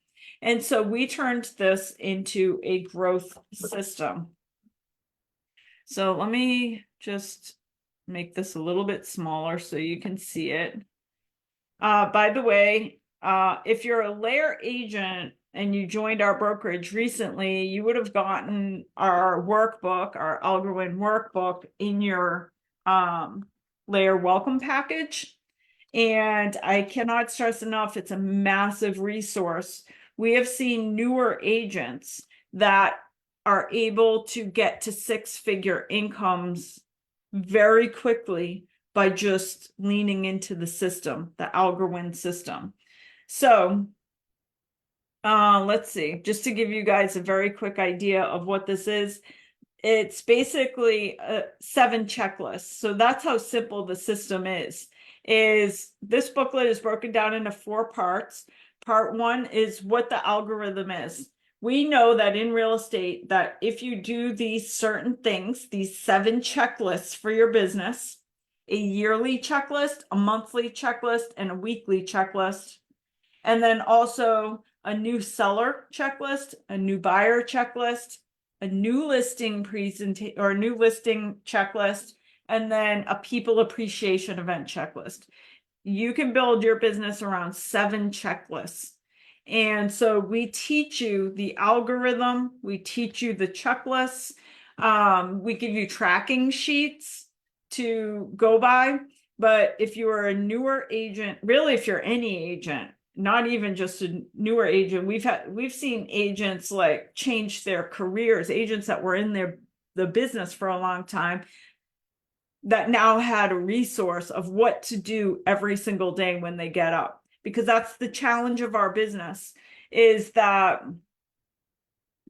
And so we turned this into a growth system. So let me just make this a little bit smaller so you can see it. By the way, if you're a LAER agent and you joined our brokerage recently, you would have gotten our workbook, our Algorwin workbook in your LAER welcome package. And I cannot stress enough, it's a massive resource. We have seen newer agents that are able to get to six-figure incomes very quickly by just leaning into the system, the Algorwin system. So let's see, just to give you guys a very quick idea of what this is. It's basically 7 checklists. So that's how simple the system is this booklet is broken down into 4 parts. Part 1 is what the algorithm is. We know that in real estate, that if you do these certain things, these 7 checklists for your business, a yearly checklist, a monthly checklist, and a weekly checklist, and then also a new seller checklist, a new buyer checklist, a new listing presentation or a new listing checklist, and then a people appreciation event checklist. You can build your business around 7 checklists. And so we teach you the algorithm, we teach you the checklists, we give you tracking sheets to go by. But if you are a newer agent, really, if you're any agent, not even just a newer agent, we've seen agents like change their careers, agents that were in the business for a long time that now had a resource of what to do every single day when they get up. Because that's the challenge of our business, is that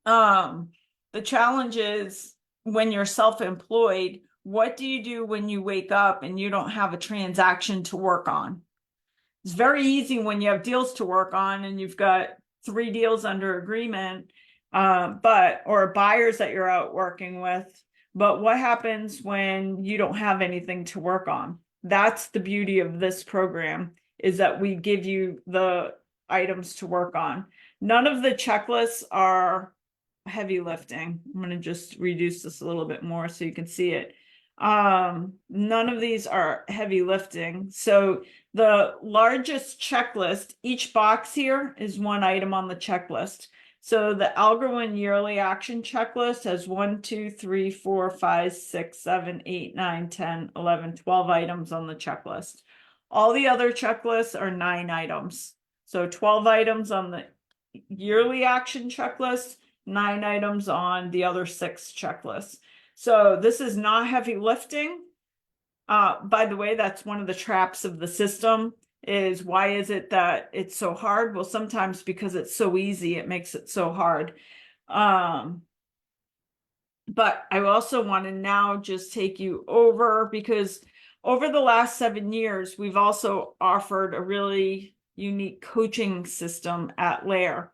the challenge is when you're self-employed, what do you do when you wake up and you don't have a transaction to work on? It's very easy when you have deals to work on and you've got 3 deals under agreement, or buyers that you're out working with. But what happens when you don't have anything to work on? That's the beauty of this program, is that we give you the items to work on. None of the checklists are heavy lifting. I'm going to just reduce this a little bit more so you can see it. None of these are heavy lifting. So the largest checklist, each box here is 1 item on the checklist. So the Algorwin yearly action checklist has 1, 2, 3, 4, 5, 6, 7, 8, 9, 10, 11, 12 items on the checklist. All the other checklists are 9 items. So 12 items on the yearly action checklist, 9 items on the other 6 checklists. So this is not heavy lifting. By the way, that's one of the traps of the system, is why is it that it's so hard? Well, sometimes because it's so easy, it makes it so hard. But I also want to now just take you over, because over the last 7 years, we've also offered a really unique coaching system at LAER.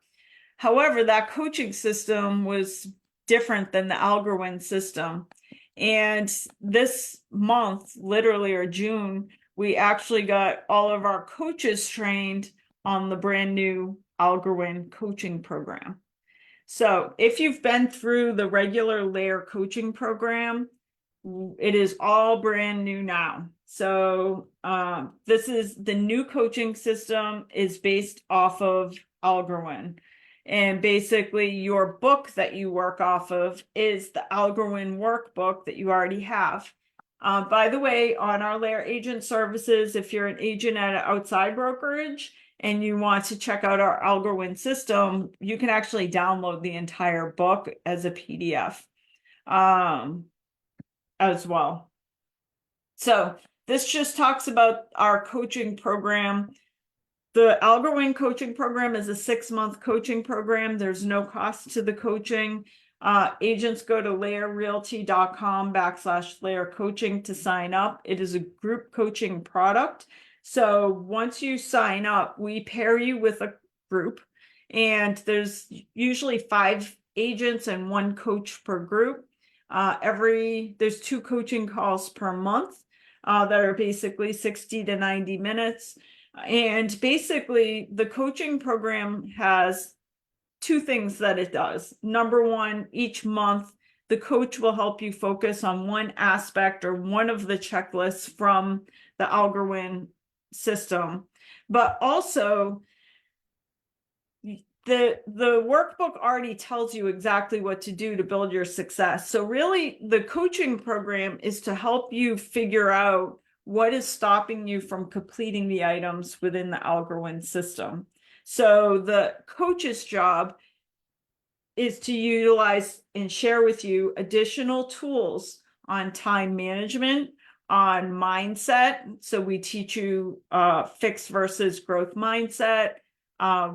However, that coaching system was different than the Algorand system. And this month, literally, or June, we actually got all of our coaches trained on the brand new Algorand coaching program. So if you've been through the regular LAER coaching program, it is all brand new now. So this is the new coaching system, is based off of Algorand. And basically your book that you work off of is the Algorand workbook that you already have. By the way, on our LAER agent services, if you're an agent at an outside brokerage and you want to check out our Algorand system, you can actually download the entire book as a PDF as well. So this just talks about our coaching program. The Algorand coaching program is a 6-month coaching program. There's no cost to the coaching. Agents go to laerrealty.com/LAER coaching to sign up. It is a group coaching product. So once you sign up, we pair you with a group, and there's usually 5 agents and 1 coach per group. There's 2 coaching calls per month that are basically 60 to 90 minutes. And basically, the coaching program has 2 things that it does. Number one, each month, the coach will help you focus on one aspect or one of the checklists from the Algorand system. But also, the workbook already tells you exactly what to do to build your success. So really, the coaching program is to help you figure out what is stopping you from completing the items within the Algorand system. So the coach's job is to utilize and share with you additional tools on time management, on mindset. So we teach you fixed versus growth mindset.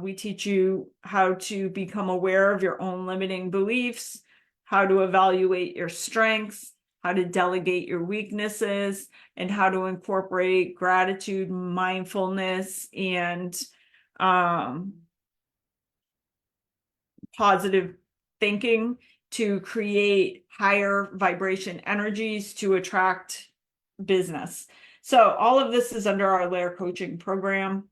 We teach you how to become aware of your own limiting beliefs, how to evaluate your strengths, how to delegate your weaknesses, and how to incorporate gratitude, mindfulness, and positive thinking to create higher vibration energies to attract business. So all of this is under our LAER coaching program,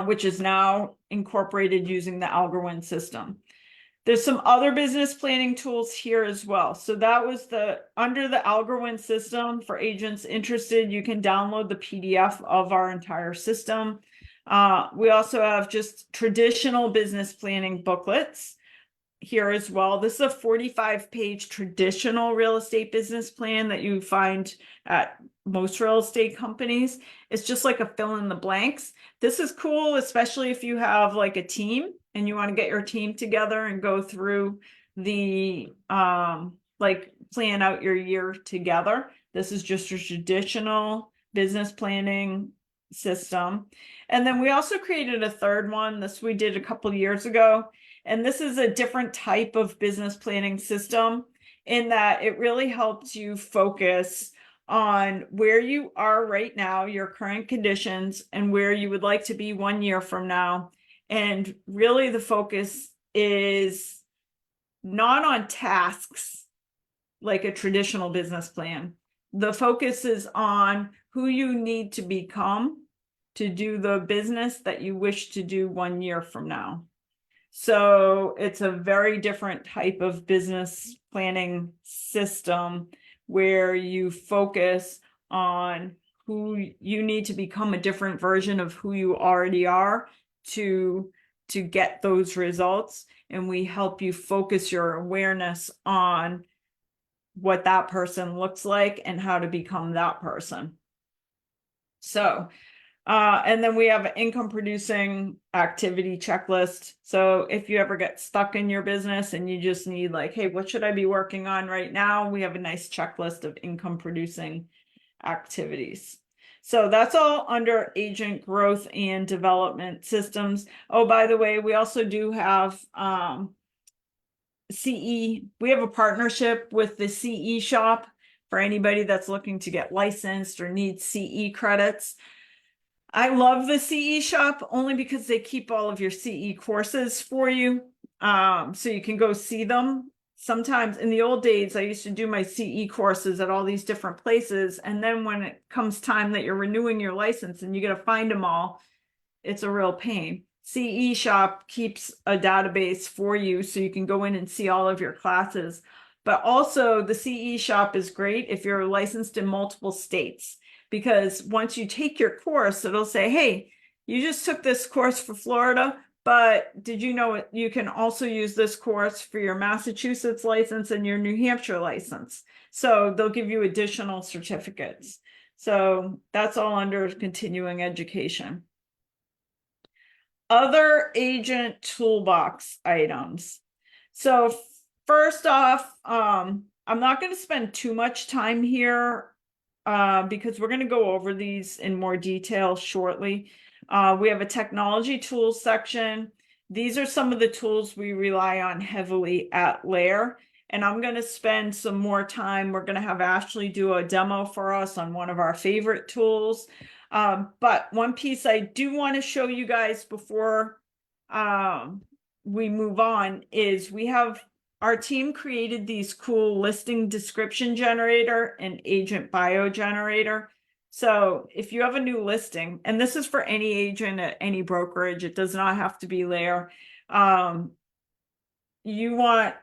which is now incorporated using the Algorand system. There's some other business planning tools here as well. So that was under the Algorand system. For agents interested, you can download the PDF of our entire system. We also have just traditional business planning booklets here as well. This is a 45-page traditional real estate business plan that you find at most real estate companies. It's just like a fill in the blanks. This is cool, especially if you have like a team and you want to get your team together and go through the like plan out your year together. This is just a traditional business planning system. And then we also created a third one. This we did a couple years ago. And this is a different type of business planning system in that it really helps you focus on where you are right now, your current conditions, and where you would like to be 1 year from now. And really the focus is not on tasks like a traditional business plan. The focus is on who you need to become to do the business that you wish to do 1 year from now. So it's a very different type of business planning system where you focus on who you need to become, a different version of who you already are to get those results. And we help you focus your awareness on what that person looks like and how to become that person. So, and then we have an income producing activity checklist. So if you ever get stuck in your business and you just need like, hey, what should I be working on right now? We have a nice checklist of income producing activities. So that's all under agent growth and development systems. Oh, by the way, we also do have CE. We have a partnership with the CE shop for anybody that's looking to get licensed or needs CE credits. I love the CE shop only because they keep all of your CE courses for you. So you can go see them. Sometimes in the old days, I used to do my CE courses at all these different places. And then when it comes time that you're renewing your license and you got to find them all, it's a real pain. CE shop keeps a database for you so you can go in and see all of your classes. But also the CE shop is great if you're licensed in multiple states, because once you take your course, it'll say, hey, you just took this course for Florida, but did you know you can also use this course for your Massachusetts license and your New Hampshire license? So they'll give you additional certificates. So that's all under continuing education. Other agent toolbox items. So first off, I'm not going to spend too much time here because we're going to go over these in more detail shortly. We have a technology tools section. These are some of the tools we rely on heavily at LAER. And I'm going to spend some more time. We're going to have Ashley do a demo for us on one of our favorite tools. But one piece I do want to show you guys before we move on is we have our team created these cool listing description generator and agent bio generator. So if you have a new listing, and this is for any agent at any brokerage, it does not have to be LAER. You want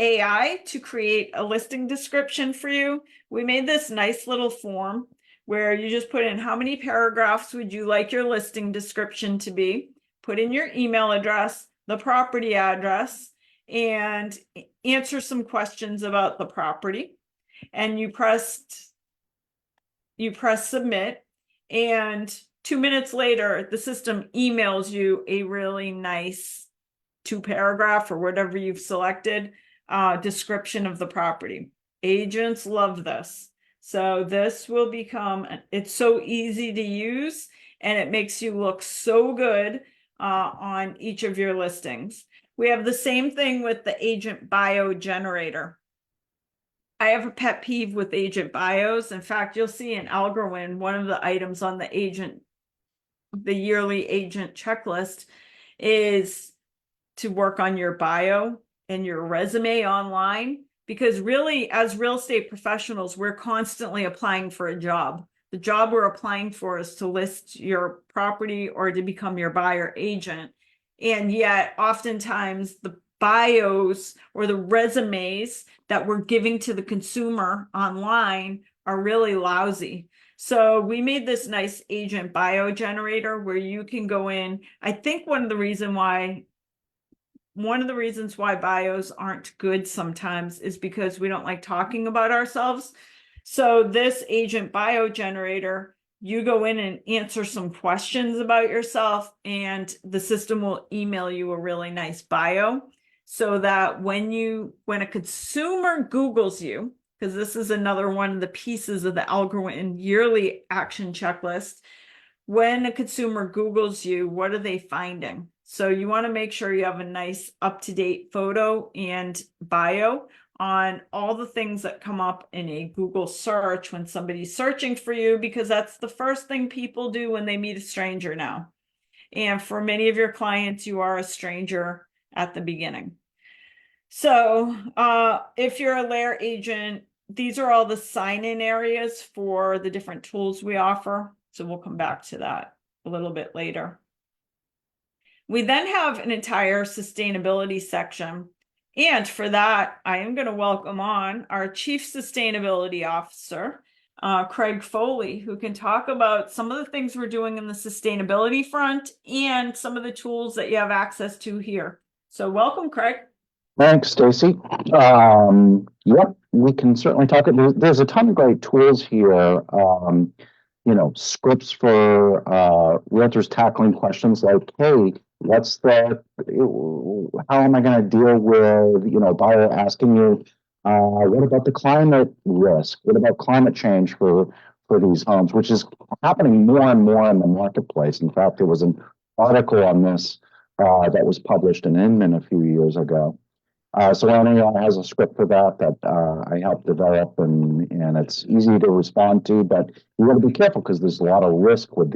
AI to create a listing description for you. We made this nice little form where you just put in how many paragraphs would you like your listing description to be, put in your email address, the property address, and answer some questions about the property. And you press submit, and 2 minutes later, the system emails you a really nice 2-paragraph or whatever you've selected description of the property. Agents love this. So this will become, it's so easy to use and it makes you look so good on each of your listings. We have the same thing with the agent bio generator. I have a pet peeve with agent bios. In fact, you'll see in Algorand, one of the items on the yearly agent checklist is to work on your bio and your resume online, because really as real estate professionals, we're constantly applying for a job. The job we're applying for is to list your property or to become your buyer agent. And yet oftentimes the bios or the resumes that we're giving to the consumer online are really lousy. So we made this nice agent bio generator where you can go in. I think one of the reasons why bios aren't good sometimes is because we don't like talking about ourselves. So this agent bio generator, you go in and answer some questions about yourself and the system will email you a really nice bio, so that when a consumer Googles you, because this is another one of the pieces of the Algorand yearly action checklist, when a consumer Googles you, what are they finding? So you want to make sure you have a nice up-to-date photo and bio on all the things that come up in a Google search when somebody's searching for you, because that's the first thing people do when they meet a stranger now. And for many of your clients, you are a stranger at the beginning. So if you're a LAER agent, these are all the sign-in areas for the different tools we offer. So we'll come back to that a little bit later. We then have an entire sustainability section. And for that, I am going to welcome on our Chief Sustainability Officer, Craig Foley, who can talk about some of the things we're doing in the sustainability front and some of the tools that you have access to here. So welcome, Craig. Thanks, Stacey. Yep, we can certainly talk. There's a ton of great tools here. scripts for realtors tackling questions like, hey, how am I going to deal with, a buyer asking you, what about the climate risk? What about climate change for these homes, which is happening more and more in the marketplace. In fact, there was an article on this that was published in Inman a few years ago. So Annie has a script for that I helped develop, and it's easy to respond to, but you got to be careful because there's a lot of risk with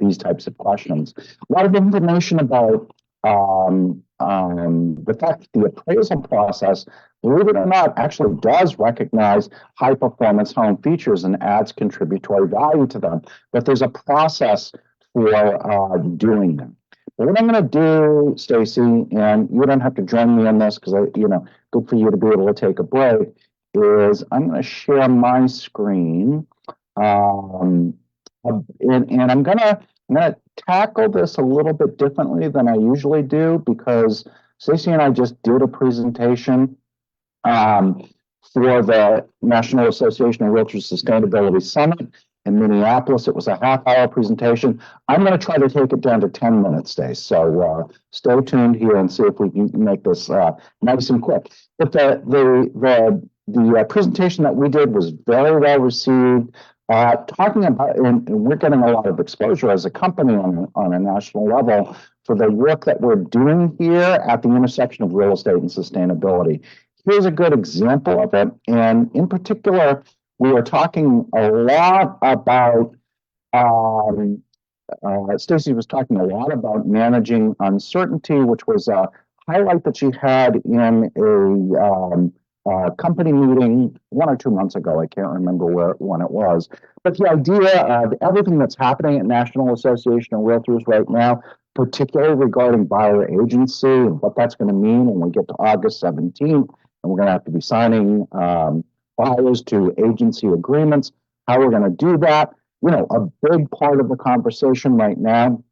these types of questions. A lot of information about the fact that the appraisal process, believe it or not, actually does recognize high performance home features and adds contributory value to them. But there's a process for doing them. But what I'm going to do, Stacey, and you don't have to join me in this because good for you to be able to take a break, is I'm going to share my screen, and I'm going to tackle this a little bit differently than I usually do because Stacey and I just did a presentation for the National Association of Realtors Sustainability Summit in Minneapolis. It was a half-hour presentation. I'm going to try to take it down to 10 minutes, Stace. So stay tuned here and see if we can make this nice and quick. But the presentation that we did was very well received. Talking about, and we're getting a lot of exposure as a company on a national level for the work that we're doing here at the intersection of real estate and sustainability. Here's a good example of it. And in particular, we were talking a lot about, Stacey was talking a lot about managing uncertainty, which was a highlight that she had in a company meeting 1 or 2 months ago. I can't remember when it was. But the idea of everything that's happening at National Association of Realtors right now, particularly regarding buyer agency and what that's going to mean when we get to August 17th, and we're going to have to be signing buyers to agency agreements, how we're going to do that. A big part of the conversation right now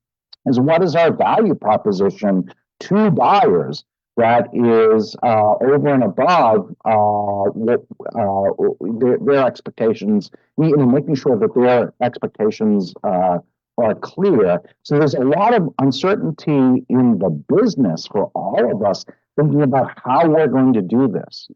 is what is our value proposition to buyers that is over and above their expectations, making sure that their expectations are clear. So there's a lot of uncertainty in the business for all of us thinking about how we're going to do this.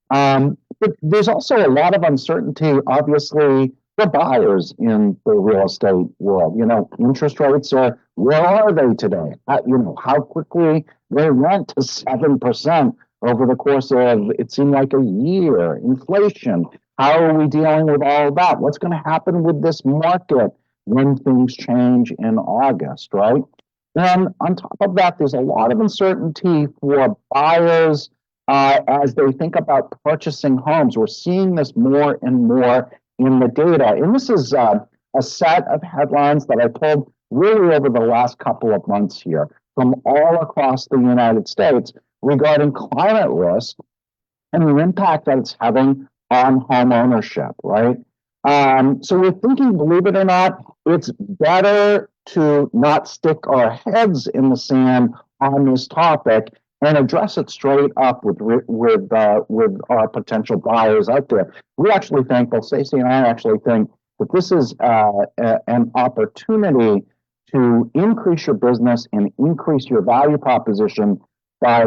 But there's also a lot of uncertainty, obviously, for buyers in the real estate world. Interest rates where are they today? How quickly they went to 7% over the course of, it seemed like a year. Inflation, how are we dealing with all of that? What's going to happen with this market when things change in August, right? And on top of that, there's a lot of uncertainty for buyers as they think about purchasing homes. We're seeing this more and more in the data. And this is a set of headlines that I pulled really over the last couple of months here from all across the United States regarding climate risk and the impact that it's having on home ownership, right? So we're thinking, believe it or not, it's better to not stick our heads in the sand on this topic and address it straight up with our potential buyers out there. We actually think, both Stacey and I actually think that this is an opportunity to increase your business and increase your value proposition by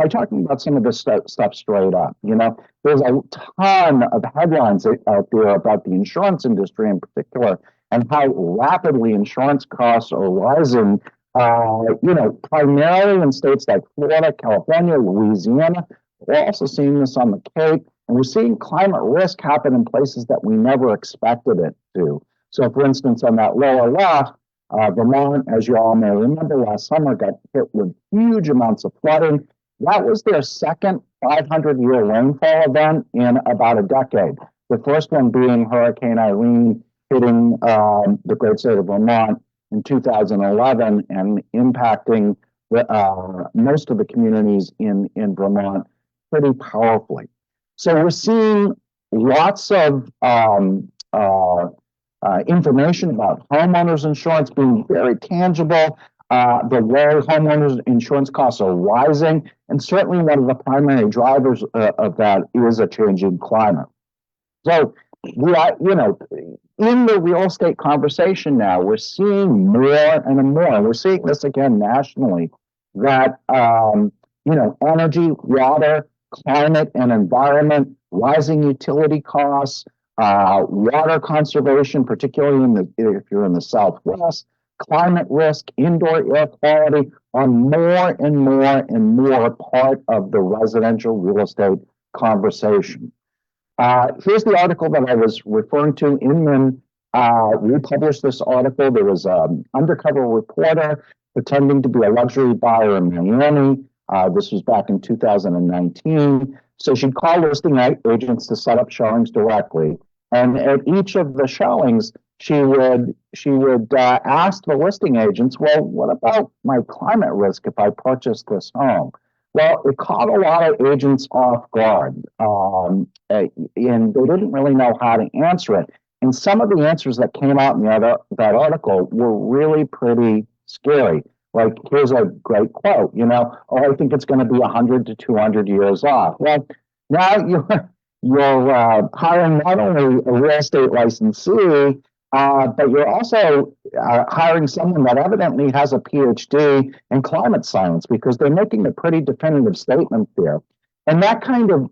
talking about some of this stuff straight up. There's a ton of headlines out there about the insurance industry in particular and how rapidly insurance costs are rising. Primarily in states like Florida, California, Louisiana. We're also seeing this on the Cape, and we're seeing climate risk happen in places that we never expected it to. So, for instance, on that lower left, Vermont, as you all may remember, last summer got hit with huge amounts of flooding. That was their second 500-year rainfall event in about a decade. The first one being Hurricane Irene hitting the great state of Vermont in 2011 and impacting most of the communities in Vermont pretty powerfully. So we're seeing lots of information about homeowners insurance being very tangible. The way homeowners insurance costs are rising, and certainly one of the primary drivers of that is a changing climate. So we are, in the real estate conversation now, we're seeing more and more, and we're seeing this again nationally, that energy, water, climate, and environment, rising utility costs, water conservation, particularly if you're in the Southwest, climate risk, indoor air quality are more and more and more part of the residential real estate conversation. Here's the article that I was referring to. Inman republished this article. There was an undercover reporter pretending to be a luxury buyer in Miami. This was back in 2019. So she'd call listing agents to set up showings directly. And at each of the showings, she would ask the listing agents, well, what about my climate risk if I purchase this home? Well, it caught a lot of agents off guard, and they didn't really know how to answer it. And some of the answers that came out in that article were really pretty scary. Like, here's a great quote, I think it's going to be 100 to 200 years off. Well, now you're hiring not only a real estate licensee, but you're also hiring someone that evidently has a PhD in climate science, because they're making a pretty definitive statement there. And that kind of,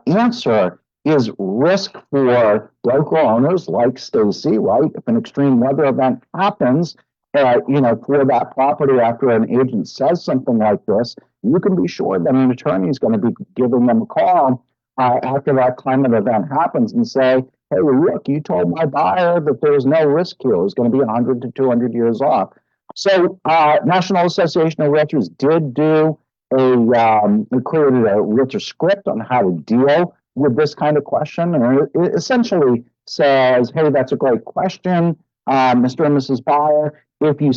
answer is risk for broker owners like Stacey, right? If an extreme weather event happens, for that property after an agent says something like this, you can be sure that an attorney is going to be giving them a call after that climate event happens and say, hey, look, you told my buyer that there was no risk here. It was going to be 100 to 200 years off. So National Association of Realtors did do created a realtor script on how to deal with this kind of question. And it essentially says, hey, that's a great question, Mr. and Mrs. Buyer. If you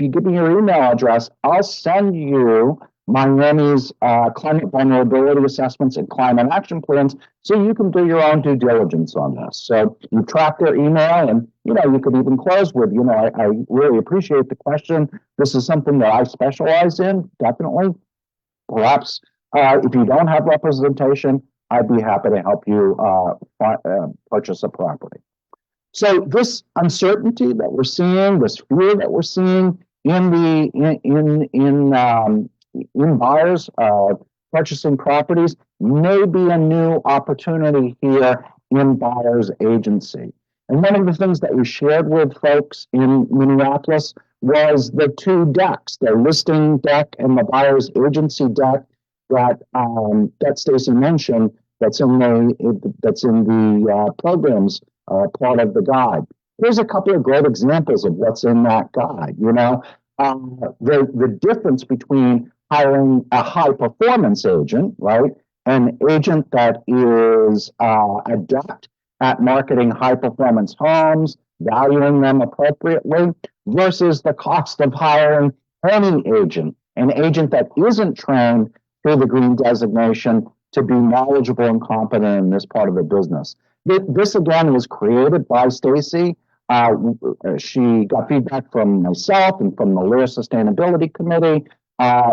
give me your email address, I'll send you Miami's climate vulnerability assessments and climate action plans, so you can do your own due diligence on this. So you track their email, and you could even close with, I really appreciate the question. This is something that I specialize in, definitely. Perhaps if you don't have representation, I'd be happy to help you purchase a property. So this uncertainty that we're seeing, this fear that we're seeing in buyers purchasing properties, may be a new opportunity here in buyer's agency. And one of the things that we shared with folks in Minneapolis was the two decks, the listing deck and the buyer's agency deck that Stacey mentioned. That's in the programs part of the guide. Here's a couple of great examples of what's in that guide. The difference between hiring a high performance agent, right, an agent that is adept at marketing high performance homes, valuing them appropriately, versus the cost of hiring any agent, an agent that isn't trained through the green designation to be knowledgeable and competent in this part of the business. This again was created by Stacey. She got feedback from myself and from the LAER Sustainability Committee.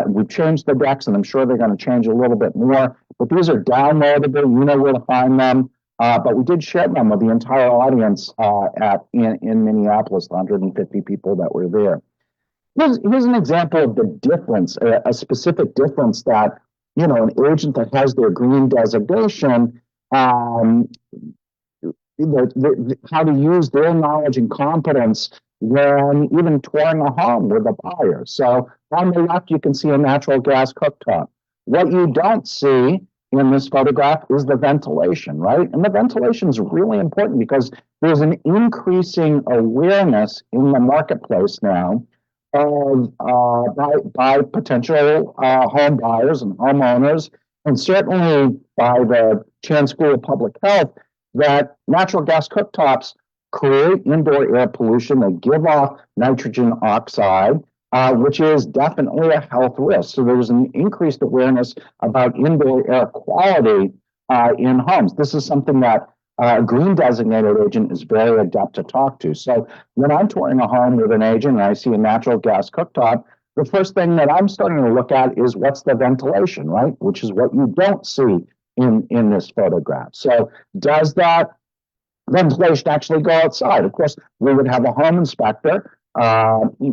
We've changed the decks, and I'm sure they're going to change a little bit more. But these are downloadable. You know where to find them. But we did share them with the entire audience in Minneapolis, the 150 people that were there. Here's an example of the difference, a specific difference that an agent that has their green designation, how to use their knowledge and competence when even touring a home with a buyer. So on the left, you can see a natural gas cooktop. What you don't see in this photograph is the ventilation, right? And the ventilation is really important because there's an increasing awareness in the marketplace now of by potential home buyers and homeowners, and certainly by the Chan School of Public Health, that natural gas cooktops create indoor air pollution. They give off nitrogen oxide, which is definitely a health risk. So there's an increased awareness about indoor air quality in homes. This is something that a green designated agent is very adept to talk to. So when I'm touring a home with an agent and I see a natural gas cooktop, the first thing that I'm starting to look at is what's the ventilation, right? Which is what you don't see in this photograph. So does that ventilation actually go outside. Of course, we would have a home inspector,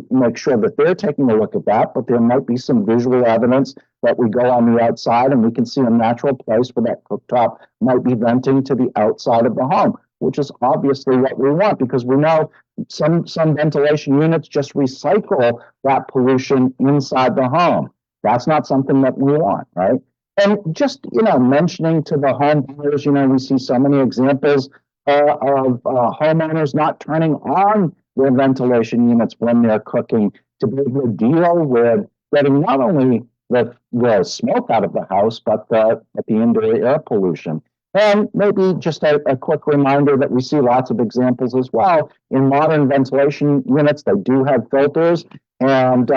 make sure that they're taking a look at that, but there might be some visual evidence that we go on the outside and we can see a natural place where that cooktop might be venting to the outside of the home, which is obviously what we want, because we know some ventilation units just recycle that pollution inside the home. That's not something that we want, right? And just, mentioning to the home buyers, we see so many examples of homeowners not turning on their ventilation units when they're cooking to be able to deal with getting not only the smoke out of the house, but the indoor air pollution. And maybe just a quick reminder that we see lots of examples as well. In modern ventilation units, they do have filters. And,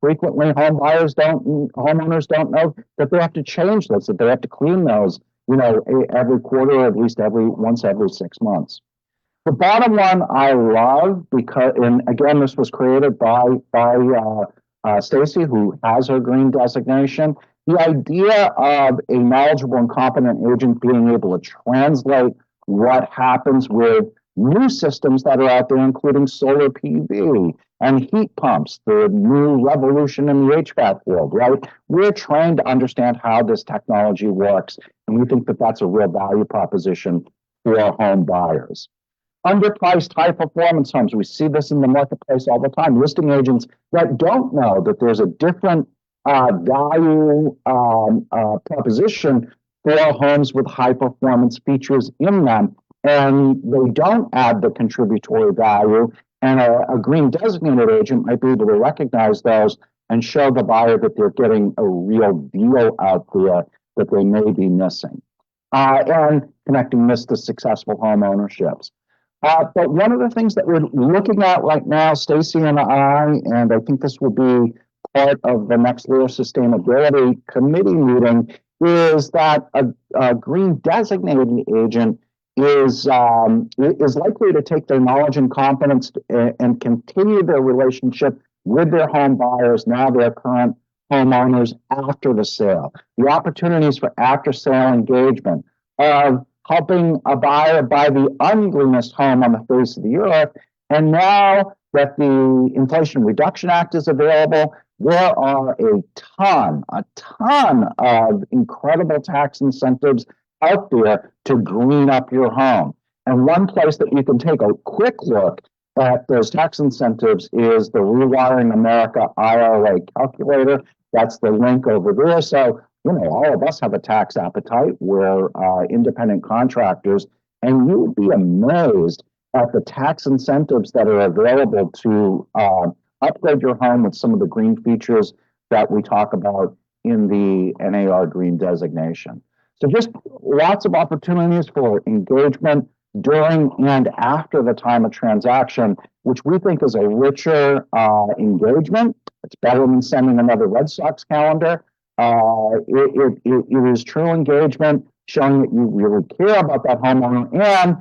frequently homeowners don't know that they have to change those, that they have to clean those, every quarter, or at least once every 6 months. The bottom one I love because, and again, this was created by Stacey, who has her green designation. The idea of a knowledgeable and competent agent being able to translate what happens with new systems that are out there, including solar PV and heat pumps, the new revolution in the HVAC world, right? We're trained to understand how this technology works, and we think that that's a real value proposition for home buyers. Underpriced high performance homes. We see this in the marketplace all the time. Listing agents that don't know that there's a different value proposition for homes with high performance features in them, and they don't add the contributory value. And a green designated agent might be able to recognize those and show the buyer that they're getting a real deal out there that they may be missing. And connecting this to successful home ownerships. But one of the things that we're looking at right now, Stacey and I think this will be part of the next LAER Sustainability Committee meeting, is that a green designated agent is likely to take their knowledge and competence and continue their relationship with their home buyers, now their current homeowners, after the sale. The opportunities for after sale engagement of helping a buyer buy the ugliest home on the face of the earth. And now that the Inflation Reduction Act is available, there are a ton of incredible tax incentives out there to green up your home. And one place that you can take a quick look at those tax incentives is the Rewiring America IRA calculator. That's the link over there. So, all of us have a tax appetite. We're independent contractors, and you would be amazed at the tax incentives that are available to upgrade your home with some of the green features that we talk about in the NAR green designation. So just lots of opportunities for engagement during and after the time of transaction, which we think is a richer engagement. It's better than sending another Red Sox calendar. It is true engagement, showing that you really care about that homeowner. And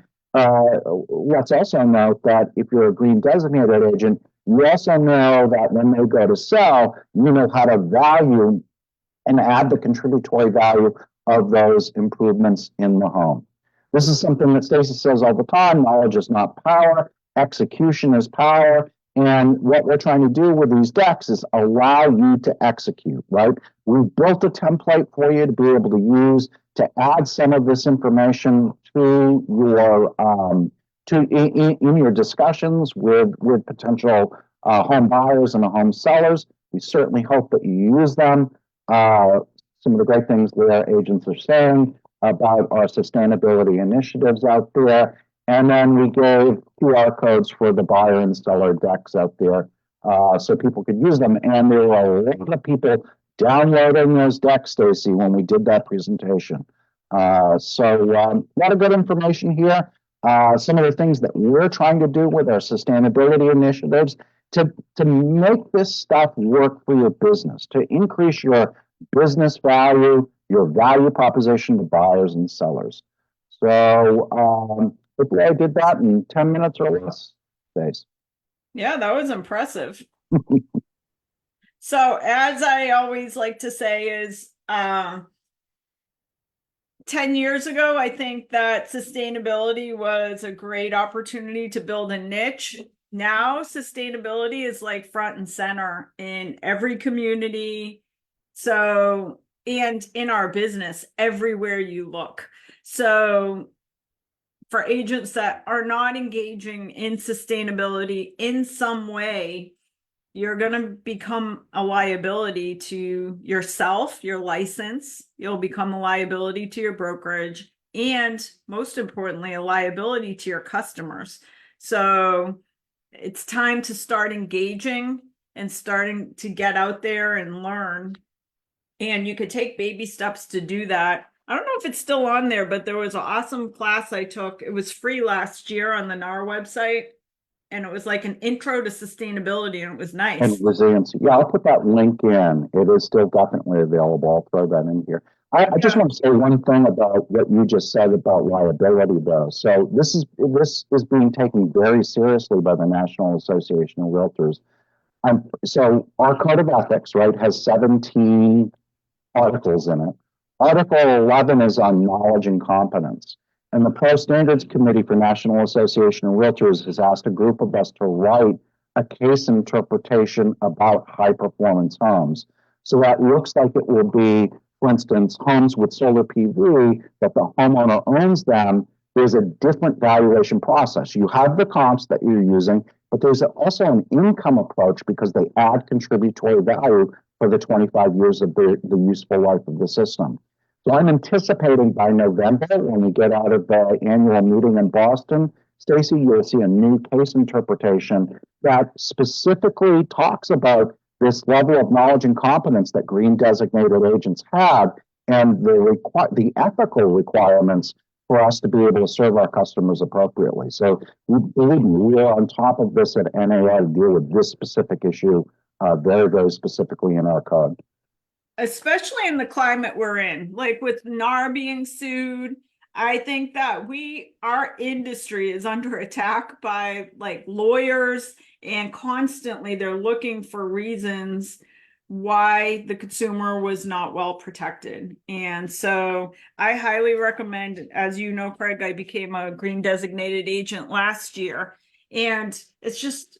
let's also note that if you're a green designated agent, you also know that when they go to sell, you know how to value and add the contributory value of those improvements in the home. This is something that Stacey says all the time: knowledge is not power, execution is power. And what we're trying to do with these decks is allow you to execute, right? We've built a template for you to be able to use to add some of this information to your in your discussions with potential home buyers and home sellers. We certainly hope that you use them. Some of the great things that our agents are saying about our sustainability initiatives out there. And then we gave QR codes for the buyer and seller decks out there so people could use them. And there were a lot of people downloading those decks, Stacey, when we did that presentation. So a lot of good information here. Some of the things that we're trying to do with our sustainability initiatives to make this stuff work for your business, to increase your business value, your value proposition to buyers and sellers. So hopefully I did that in 10 minutes or less, Stace. Yeah, that was impressive. So as I always like to say is, 10 years ago, I think that sustainability was a great opportunity to build a niche. Now, sustainability is like front and center in every community. So, and in our business, everywhere you look. So, for agents that are not engaging in sustainability in some way, you're going to become a liability to yourself, your license. You'll become a liability to your brokerage, and most importantly, a liability to your customers. So it's time to start engaging and starting to get out there and learn. And you could take baby steps to do that. I don't know if it's still on there, but there was an awesome class I took. It was free last year on the NAR website. And it was like an intro to sustainability, and it was And nice. resiliency. Yeah, I'll put that link in. It is still definitely available. I'll throw that in here. I just Yeah. want to say one thing about what you just said about liability, though. So this is being taken very seriously by the National Association of Realtors. So our code of ethics, right, has 17 articles in it. Article 11 is on knowledge and competence. And the Pro Standards Committee for National Association of Realtors has asked a group of us to write a case interpretation about high performance homes. So that looks like it will be, for instance, homes with solar PV that the homeowner owns them. There's a different valuation process. You have the comps that you're using, but there's also an income approach because they add contributory value for the 25 years of the useful life of the system. So I'm anticipating by November, when we get out of the annual meeting in Boston, Stacey, you'll see a new case interpretation that specifically talks about this level of knowledge and competence that green designated agents have and the ethical requirements for us to be able to serve our customers appropriately. So believe me, we are on top of this at NAR to deal with this specific issue very, very specifically in our code. Especially in the climate we're in, like with NAR being sued. I think that our industry is under attack by like lawyers, and constantly they're looking for reasons why the consumer was not well protected. And so I highly recommend, as you know, Craig, I became a green designated agent last year. And it's just,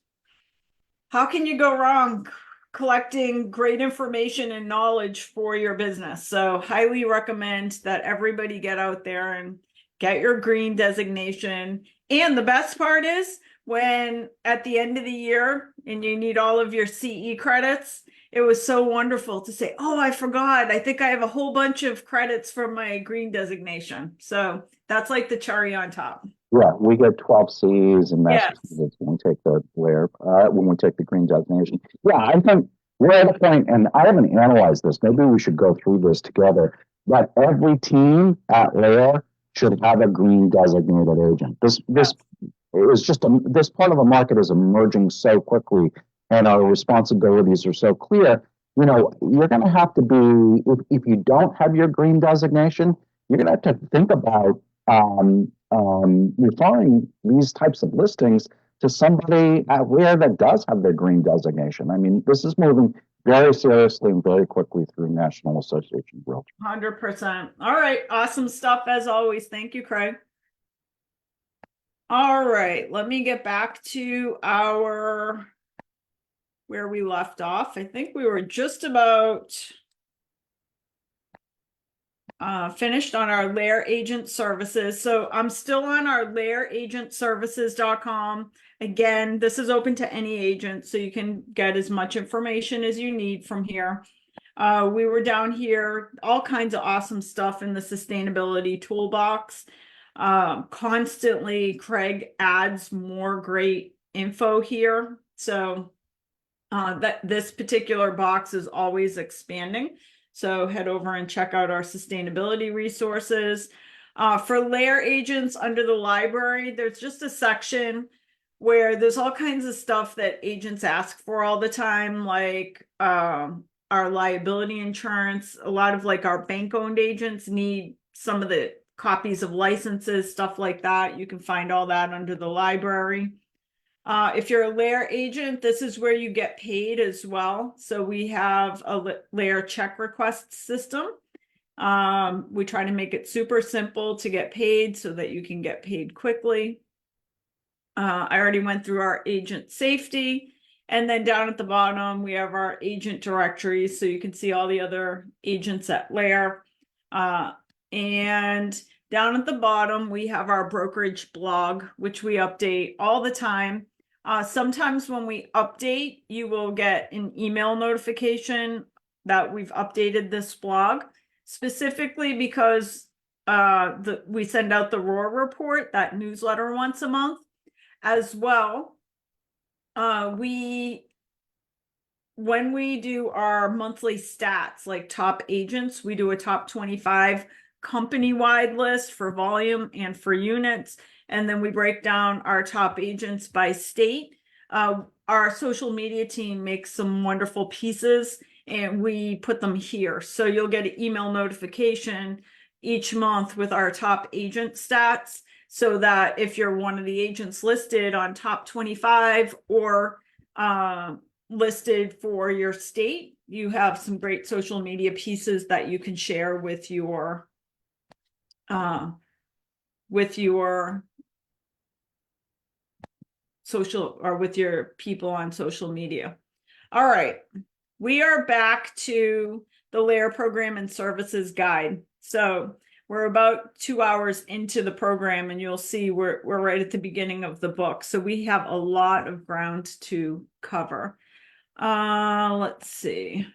how can you go wrong collecting great information and knowledge for your business? So highly recommend that everybody get out there and get your green designation. And the best part is when at the end of the year and you need all of your CE credits, it was so wonderful to say, oh, I forgot. I think I have a whole bunch of credits for my green designation. So that's like the cherry on top. Yeah, we get 12 Cs in Yes. Massachusetts when we take the LAER, when we take the green designation. Yeah, I think we're at a point, and I haven't analyzed this. Maybe we should go through this together. That every team at LAER should have a green designated agent. This is just this part of the market is emerging so quickly, and our responsibilities are so clear. You know, you're going to have to be if you don't have your green designation, you're going to have to think about referring these types of listings to somebody at where that does have their green designation. I mean, this is moving very seriously and very quickly through National Association of Realtors. 100%. All right. Awesome stuff as always. Thank you, Craig. All right. Let me get back to where we left off. I think we were just about finished on our LAER agent services. So I'm still on our laeragentservices.com. Again, this is open to any agent, so you can get as much information as you need from here. We were down here, all kinds of awesome stuff in the sustainability toolbox. Constantly, Craig adds more great info here. So that this particular box is always expanding. So head over and check out our sustainability resources. For LAER agents under the library, there's just a section where there's all kinds of stuff that agents ask for all the time, like our liability insurance. A lot of like our bank-owned agents need some of the copies of licenses, stuff like that. You can find all that under the library. If you're a LAER agent, this is where you get paid as well. So we have a LAER check request system. We try to make it super simple to get paid so that you can get paid quickly. I already went through our agent safety. And then down at the bottom, we have our agent directory. So you can see all the other agents at LAER. And down at the bottom, we have our brokerage blog, which we update all the time. Sometimes when we update, you will get an email notification that we've updated this blog, specifically because we send out the ROAR report, that newsletter, once a month as well. When we do our monthly stats, like top agents, we do a top 25 company-wide list for volume and for units. And then we break down our top agents by state. Our social media team makes some wonderful pieces and we put them here. So you'll get an email notification each month with our top agent stats, so that if you're one of the agents listed on top 25 or listed for your state, you have some great social media pieces that you can share with your social, or with your people on social media. All right, we are back to the LAER program and services guide. So we're about 2 hours into the program, and you'll see we're right at the beginning of the book. So we have a lot of ground to cover. Let's see.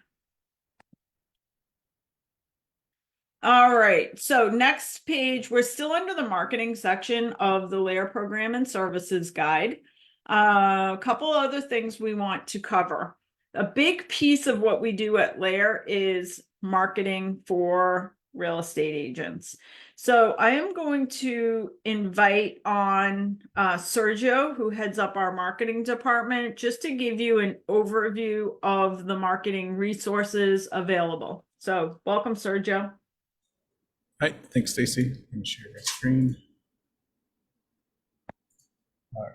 All right, so next page, we're still under the marketing section of the LAER program and services guide. A couple other things we want to cover. A big piece of what we do at LAER is marketing for real estate agents. So I am going to invite on Sergio, who heads up our marketing department, just to give you an overview of the marketing resources available. So welcome, Sergio. Hi, thanks, Stacey. Let me share my screen. All right.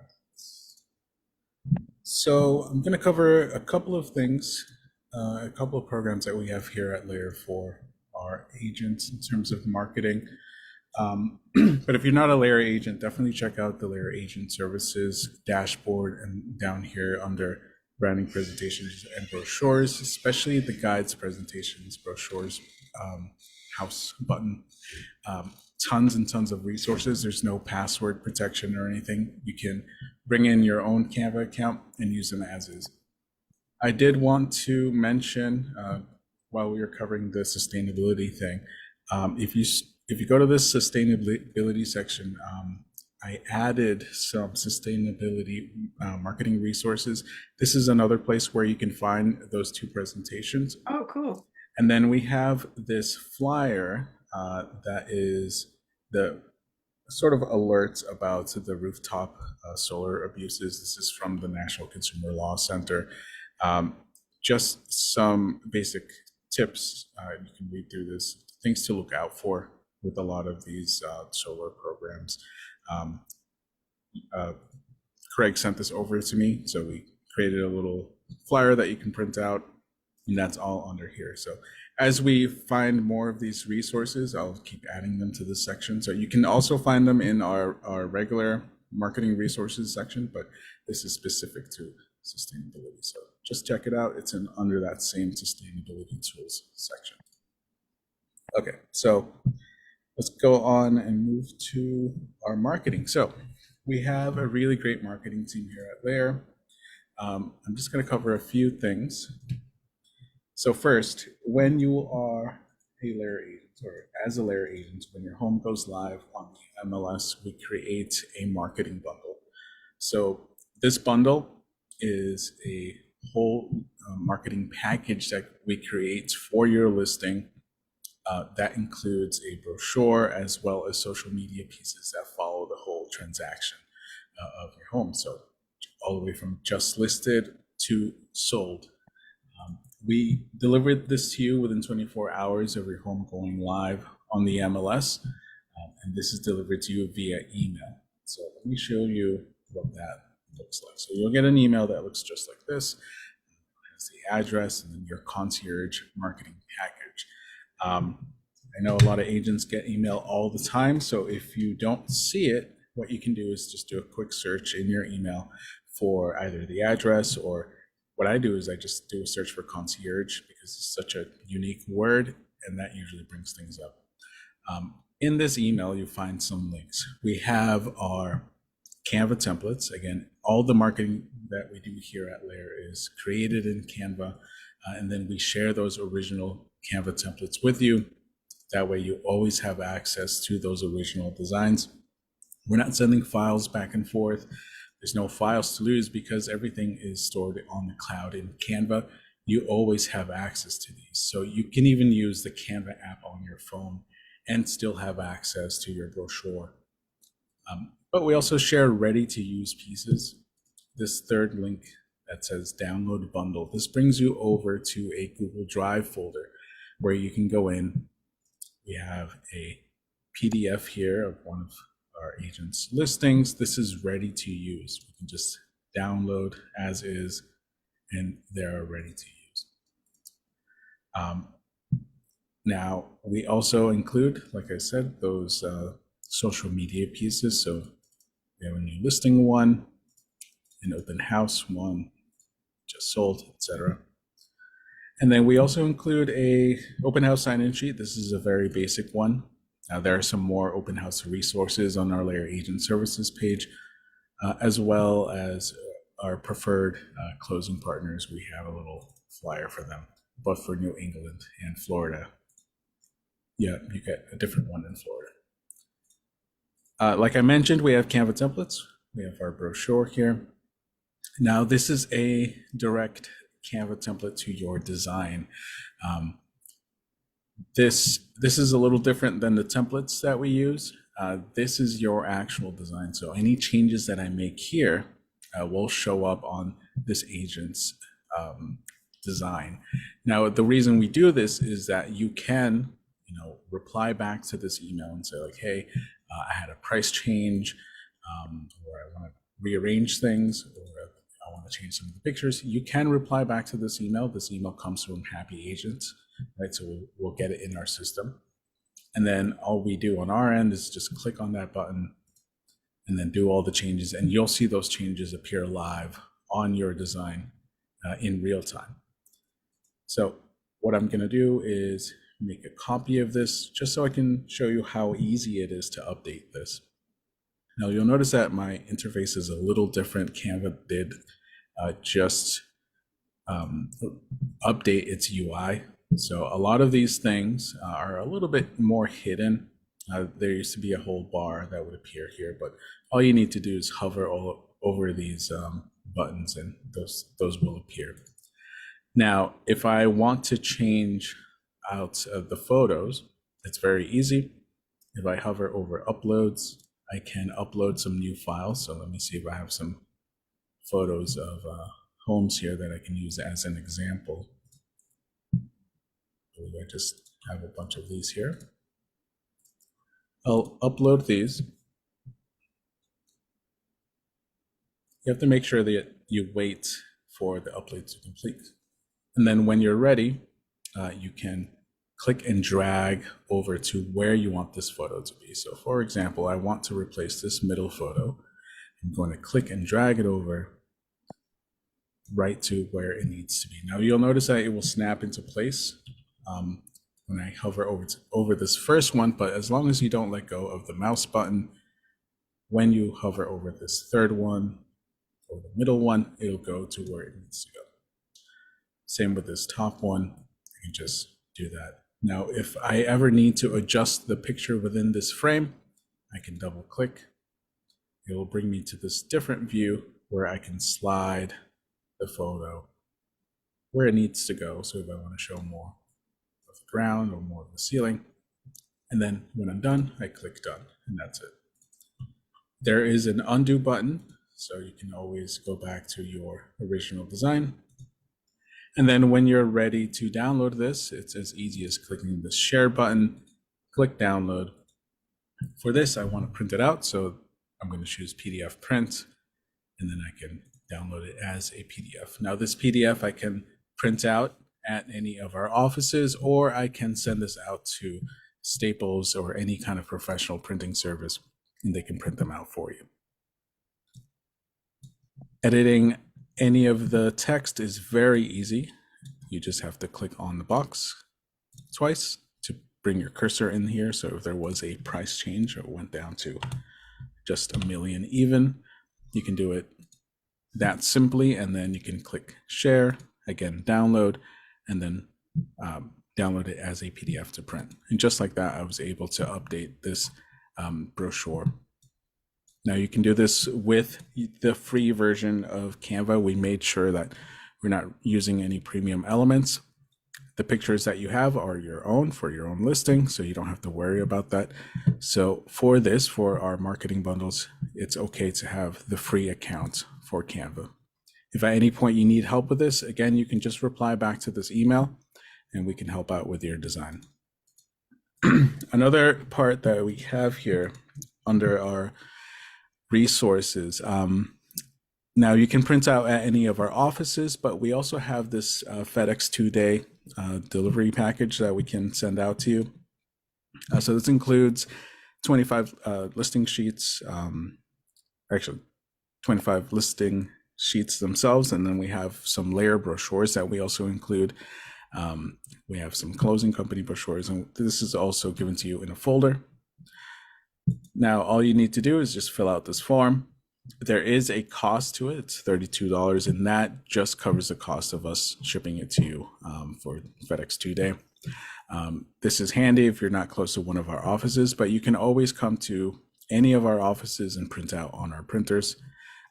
So I'm going to cover a couple of things, a couple of programs that we have here at LAER for our agents in terms of marketing. But if you're not a LAER agent, definitely check out the LAER Agent Services dashboard and down here under branding, presentations, and brochures, especially the guides, presentations, brochures, house button. Tons and tons of resources. There's no password protection or anything. You can bring in your own Canva account and use them as is. I did want to mention, while we were covering the sustainability thing, if you go to this sustainability section, I added some sustainability marketing resources. This is another place where you can find those two presentations. Oh, cool. And then we have this flyer that is the sort of alerts about the rooftop solar abuses. This is from the National Consumer Law Center. Just some basic tips. You can read through this, things to look out for with a lot of these solar programs. Craig sent this over to me, so we created a little flyer that you can print out, and that's all under here. So as we find more of these resources, I'll keep adding them to this section. So you can also find them in our regular marketing resources section, but this is specific to sustainability. So just check it out. It's under that same sustainability tools section. Okay, so let's go on and move to our marketing. So we have a really great marketing team here at LAER. I'm just going to cover a few things. So first, when you are a LAER agent, or as a LAER agent, when your home goes live on the MLS, we create a marketing bundle. So this bundle is a whole marketing package that we create for your listing. That includes a brochure as well as social media pieces that follow the whole transaction of your home. So all the way from just listed to sold. We delivered this to you within 24 hours of your home going live on the MLS, and this is delivered to you via email. So let me show you what that looks like. So you'll get an email that looks just like this. It has the address and then your concierge marketing package. I know a lot of agents get email all the time, so if you don't see it, what you can do is just do a quick search in your email for either the address, or what I do is I just do a search for concierge because it's such a unique word, and that usually brings things up. In this email, you'll find some links. We have our Canva templates. Again, all the marketing that we do here at LAER is created in Canva, and then we share those original Canva templates with you. That way you always have access to those original designs. We're not sending files back and forth. There's no files to lose because everything is stored on the cloud in Canva. You always have access to these. So you can even use the Canva app on your phone and still have access to your brochure. But we also share ready-to-use pieces. This third link that says download bundle, this brings you over to a Google Drive folder where you can go in. We have a PDF here of one of our agents' listings. This is ready to use. We can just download as is, and they're ready to use. Now, we also include, like I said, those social media pieces. So we have a new listing one, an open house one, just sold, etc. And then we also include a open house sign-in sheet. This is a very basic one. There are some more open house resources on our LAER Agent Services page, as well as our preferred closing partners. We have a little flyer for them, both for New England and Florida. Yeah, you get a different one in Florida. Like I mentioned, we have Canva templates. We have our brochure here. Now, this is a direct Canva template to your design. This is a little different than the templates that we use. This is your actual design. So any changes that I make here will show up on this agent's design. Now, the reason we do this is that you can, reply back to this email and say like, hey, I had a price change, or I want to rearrange things, or I want to change some of the pictures. You can reply back to this email. This email comes from Happy Agents, right? So we'll get it in our system. And then all we do on our end is just click on that button and then do all the changes. And you'll see those changes appear live on your design in real time. So what I'm going to do is make a copy of this just so I can show you how easy it is to update this. Now you'll notice that my interface is a little different. Canva did just update its UI. So a lot of these things are a little bit more hidden. There used to be a whole bar that would appear here, but all you need to do is hover all over these buttons and those will appear. Now, if I want to change out the photos, it's very easy. If I hover over uploads, I can upload some new files. So let me see if I have some photos of homes here that I can use as an example. I just have a bunch of these here. I'll upload these. You have to make sure that you wait for the upload to complete. And then when you're ready, you can click and drag over to where you want this photo to be. So for example, I want to replace this middle photo. I'm going to click and drag it over right to where it needs to be. Now you'll notice that it will snap into place when I hover over this first one, but as long as you don't let go of the mouse button, when you hover over this third one or the middle one, it'll go to where it needs to go. Same with this top one, I can just do that. Now, if I ever need to adjust the picture within this frame, I can double click. It will bring me to this different view where I can slide the photo where it needs to go. So if I want to show more of the ground or more of the ceiling, and then when I'm done, I click done, and that's it. There is an undo button, so you can always go back to your original design. And then when you're ready to download this, it's as easy as clicking the share button, click download. For this, I want to print it out, so I'm going to choose PDF print, and then I can download it as a PDF. Now this PDF I can print out at any of our offices, or I can send this out to Staples or any kind of professional printing service, and they can print them out for you. Editing any of the text is very easy. You just have to click on the box twice to bring your cursor in here. So if there was a price change or it went down to just $1 million even, you can do it that simply, and then you can click share, again download, and then download it as a PDF to print. And just like that, I was able to update this brochure. Now you can do this with the free version of Canva. We made sure that we're not using any premium elements. The pictures that you have are your own for your own listing, so you don't have to worry about that. So for this, for our marketing bundles, it's okay to have the free account for Canva. If at any point you need help with this, again, you can just reply back to this email and we can help out with your design. Another part that we have here under our resources, now you can print out at any of our offices, but we also have this FedEx 2-day delivery package that we can send out to you. So this includes 25 listing sheets, actually 25 listing sheets themselves, and then we have some LAER brochures that we also include. We have some closing company brochures, and this is also given to you in a folder. Now, all you need to do is just fill out this form. There is a cost to it. It's $32, and that just covers the cost of us shipping it to you for FedEx 2-day. This is handy if you're not close to one of our offices, but you can always come to any of our offices and print out on our printers.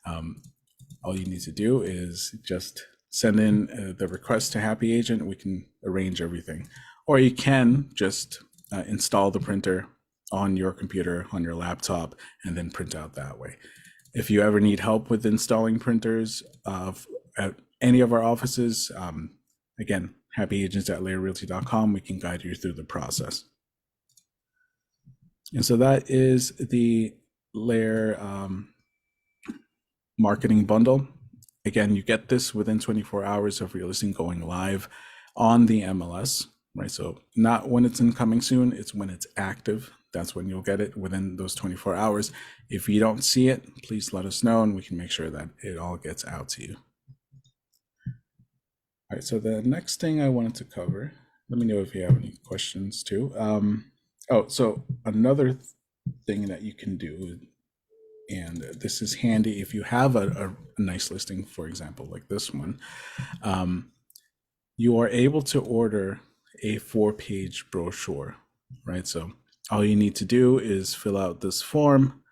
All you need to do is just send in the request to Happy Agent. We can arrange everything. Or you can just install the printer on your computer, on your laptop, and then print out that way. If you ever need help with installing printers at any of our offices, again, happyagents@laerrealty.com, we can guide you through the process. And so that is the LAER marketing bundle. Again, you get this within 24 hours of your listing going live on the MLS, right? So not when it's incoming soon, it's when it's active. That's when you'll get it within those 24 hours. If you don't see it, please let us know and we can make sure that it all gets out to you. All right, so the next thing I wanted to cover, let me know if you have any questions too. So another thing that you can do, and this is handy if you have a nice listing, for example, like this one, you are able to order a 4-page brochure, right? So all you need to do is fill out this form.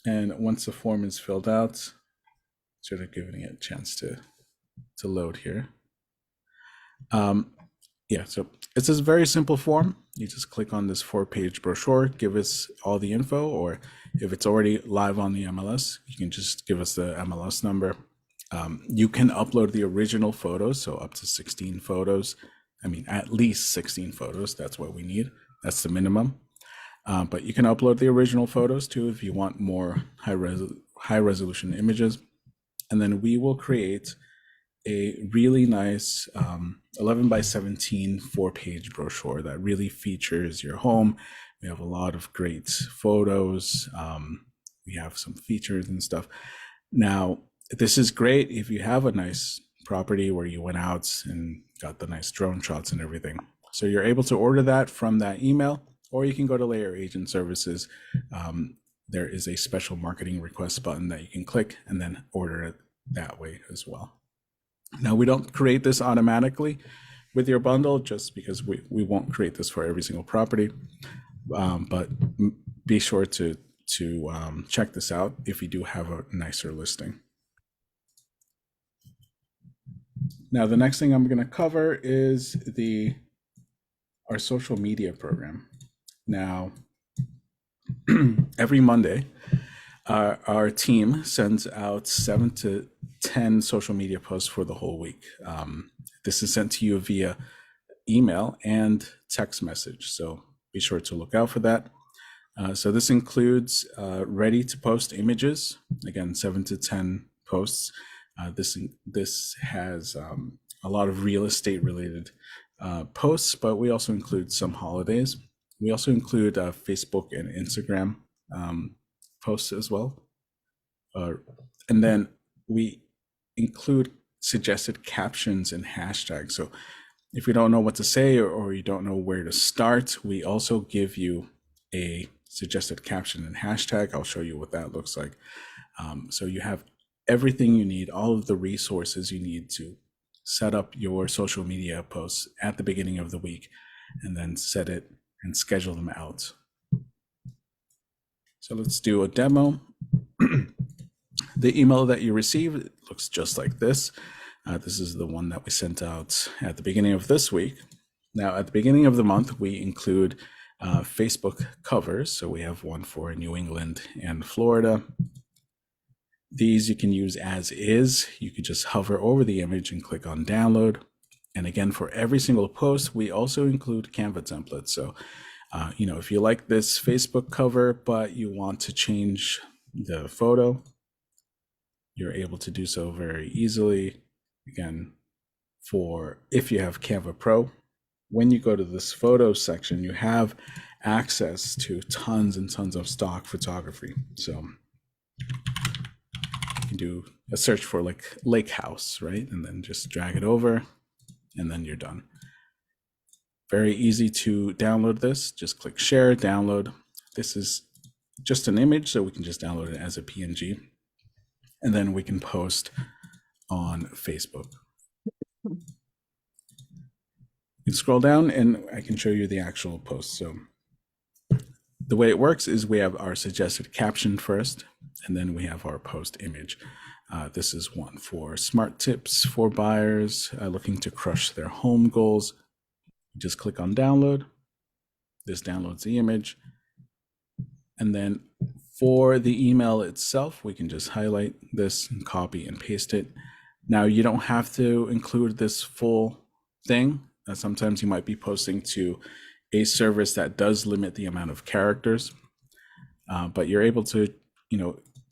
And once the form is filled out, sort of giving it a chance to load here. So it's a very simple form. You just click on this 4-page brochure, give us all the info, or if it's already live on the MLS, you can just give us the MLS number. You can upload the original photos, so up to 16 photos. I mean, at least 16 photos, that's what we need. That's the minimum. But you can upload the original photos too if you want more high resolution images. And then we will create a really nice 11 by 17 4-page brochure that really features your home. We have a lot of great photos. We have some features and stuff. Now, this is great if you have a nice property where you went out and got the nice drone shots and everything. So you're able to order that from that email, or you can go to LAER Agent Services. There is a special marketing request button that you can click and then order it that way as well. Now, we don't create this automatically with your bundle just because we won't create this for every single property, but be sure to check this out if you do have a nicer listing. Now, the next thing I'm going to cover is our social media program. Now, every Monday, our team sends out 7 to 10 social media posts for the whole week. This is sent to you via email and text message, so be sure to look out for that. So this includes ready to post images, again, 7 to 10 posts. This has a lot of real estate related posts, but we also include some holidays. We also include Facebook and Instagram posts as well. And then we include suggested captions and hashtags. So if you don't know what to say or you don't know where to start, we also give you a suggested caption and hashtag. I'll show you what that looks like. So you have everything you need, all of the resources you need to set up your social media posts at the beginning of the week, and then set it and schedule them out. So let's do a demo. The email that you receive looks just like this. This is the one that we sent out at the beginning of this week. Now, at the beginning of the month, we include Facebook covers. So we have one for New England and Florida. These you can use as is. You could just hover over the image and click on download. And again, for every single post, we also include Canva templates. So, if you like this Facebook cover, but you want to change the photo, you're able to do so very easily. Again, if you have Canva Pro, when you go to this photo section, you have access to tons and tons of stock photography. So you can do a search for like lake house, right? And then just drag it over and then you're done. Very easy to download this. Just click share, download. This is just an image, so we can just download it as a PNG. And then we can post on Facebook. You can scroll down and I can show you the actual post. So the way it works is we have our suggested caption first, and then we have our post image. This is one for smart tips for buyers looking to crush their home goals. Just click on download. This downloads the image. And then for the email itself, we can just highlight this and copy and paste it. Now, you don't have to include this full thing. Sometimes you might be posting to a service that does limit the amount of characters, but you're able to,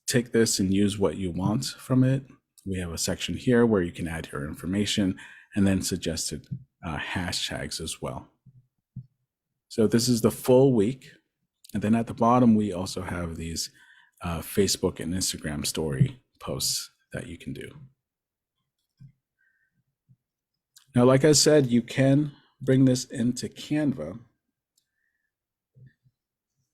take this and use what you want from it. We have a section here where you can add your information and then suggested hashtags as well. So this is the full week. And then at the bottom, we also have these Facebook and Instagram story posts that you can do. Now, like I said, you can bring this into Canva.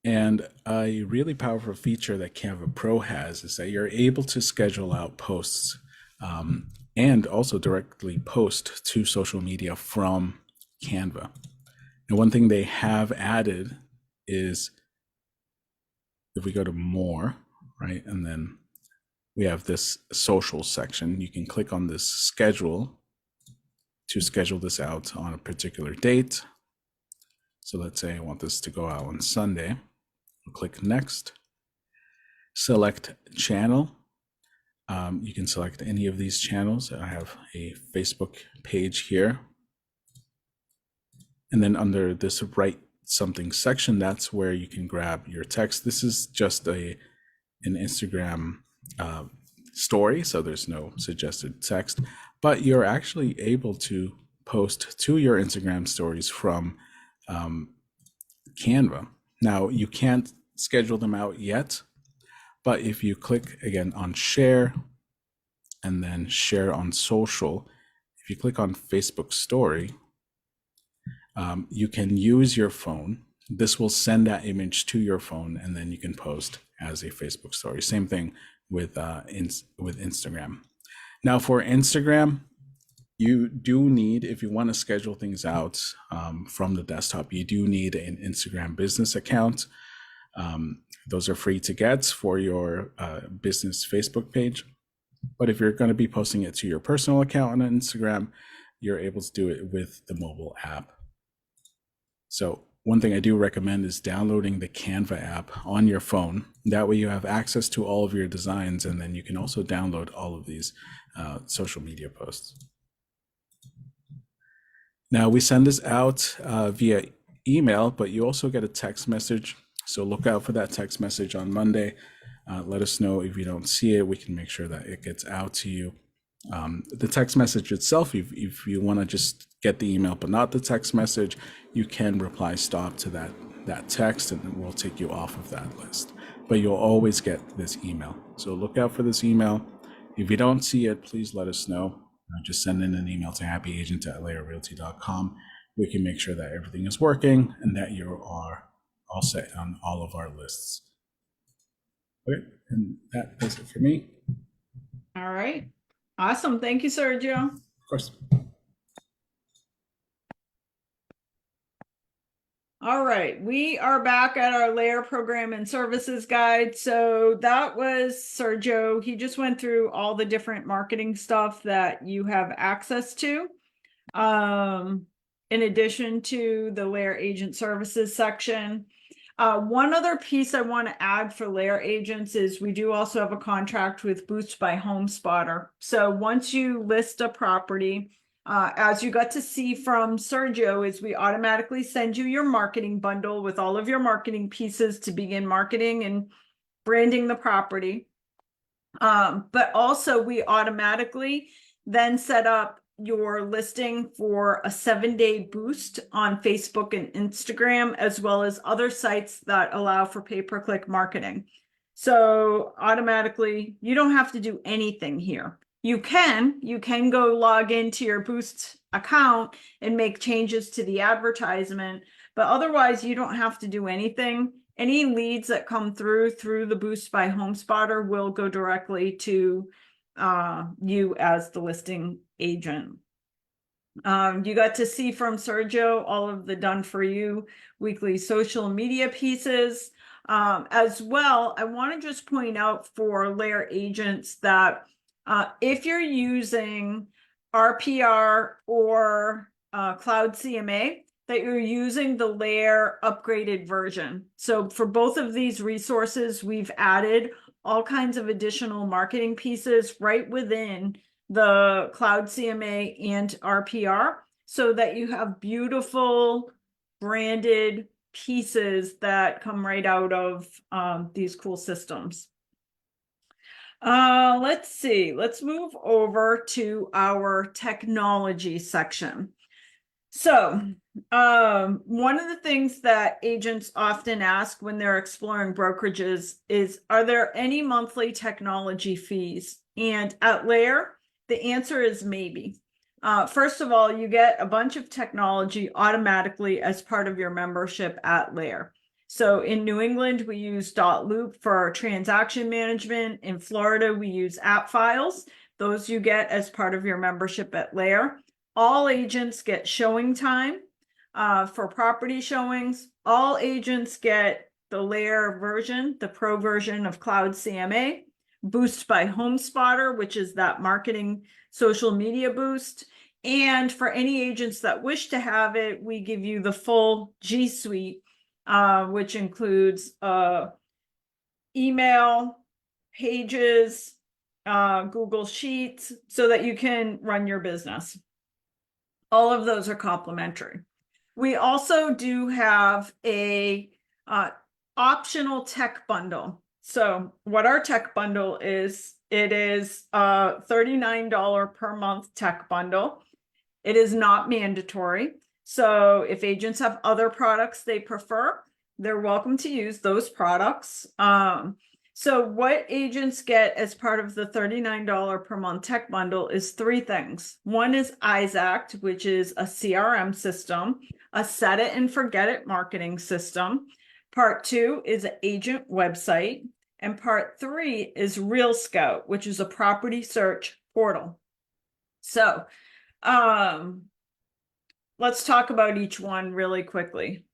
And a really powerful feature that Canva Pro has is that you're able to schedule out posts and also directly post to social media from Canva. And one thing they have added is if we go to more, right, and then we have this social section, you can click on this schedule to schedule this out on a particular date. So let's say I want this to go out on Sunday. I'll click next, select channel. You can select any of these channels. I have a Facebook page here. And then under this write something section, that's where you can grab your text. This is just an Instagram story, so there's no suggested text, but you're actually able to post to your Instagram stories from Canva. Now, you can't schedule them out yet, but if you click again on share and then share on social, if you click on Facebook story, you can use your phone. This will send that image to your phone, and then you can post as a Facebook story. Same thing with Instagram. Now, for Instagram, you do need, if you want to schedule things out from the desktop, you do need an Instagram business account. Those are free to get for your business Facebook page. But if you're going to be posting it to your personal account on Instagram, you're able to do it with the mobile app. So one thing I do recommend is downloading the Canva app on your phone. That way you have access to all of your designs, and then you can also download all of these social media posts. Now, we send this out via email, but you also get a text message. So look out for that text message on Monday. Let us know if you don't see it. We can make sure that it gets out to you. The text message itself, if you want to just get the email but not the text message, you can reply stop to that text, and it will take you off of that list. But you'll always get this email. So look out for this email. If you don't see it, please let us know. Just send in an email to happyagent@laerrealty.com. We can make sure that everything is working and that you are all set on all of our lists. Okay, and that is it for me. All right. Awesome. Thank you, Sergio. Of course. All right, we are back at our LAER program and services guide. So that was Sergio. He just went through all the different marketing stuff that you have access to. In addition to the LAER agent services section. One other piece I want to add for LAER agents is we do also have a contract with Boost by HomeSpotter. So once you list a property, as you got to see from Sergio, is we automatically send you your marketing bundle with all of your marketing pieces to begin marketing and branding the property. But also we automatically then set up your listing for a 7-day boost on Facebook and Instagram, as well as other sites that allow for pay-per-click marketing. So automatically, you don't have to do anything here. You can go log into your Boost account and make changes to the advertisement, but otherwise you don't have to do anything. Any leads that come through the Boost by HomeSpotter will go directly to you as the listing agent. You got to see from Sergio all of the done for you weekly social media pieces. As well, I want to just point out for LAER agents that if you're using RPR or Cloud CMA, that you're using the LAER upgraded version. So for both of these resources, we've added all kinds of additional marketing pieces right within the Cloud CMA and RPR, so that you have beautiful branded pieces that come right out of these cool systems. Let's see, let's move over to our technology section. So one of the things that agents often ask when they're exploring brokerages is, are there any monthly technology fees? And at LAER, the answer is maybe. First of all, you get a bunch of technology automatically as part of your membership at LAER. So in New England, we use .loop for transaction management. In Florida, we use app files. Those you get as part of your membership at LAER. All agents get showing time for property showings. All agents get the LAER version, the pro version of Cloud CMA, Boost by HomeSpotter, which is that marketing social media boost. And for any agents that wish to have it, we give you the full G Suite, which includes email, pages, Google Sheets, so that you can run your business. All of those are complimentary. We also do have a optional tech bundle. So what our tech bundle is, it is a $39 per month tech bundle. It is not mandatory. So if agents have other products they prefer, they're welcome to use those products. So what agents get as part of the $39 per month tech bundle is 3 things. One is Isact, which is a CRM system, a set it and forget it marketing system. Part 2 is an agent website. And part 3 is Real Scout, which is a property search portal. So let's talk about each one really quickly.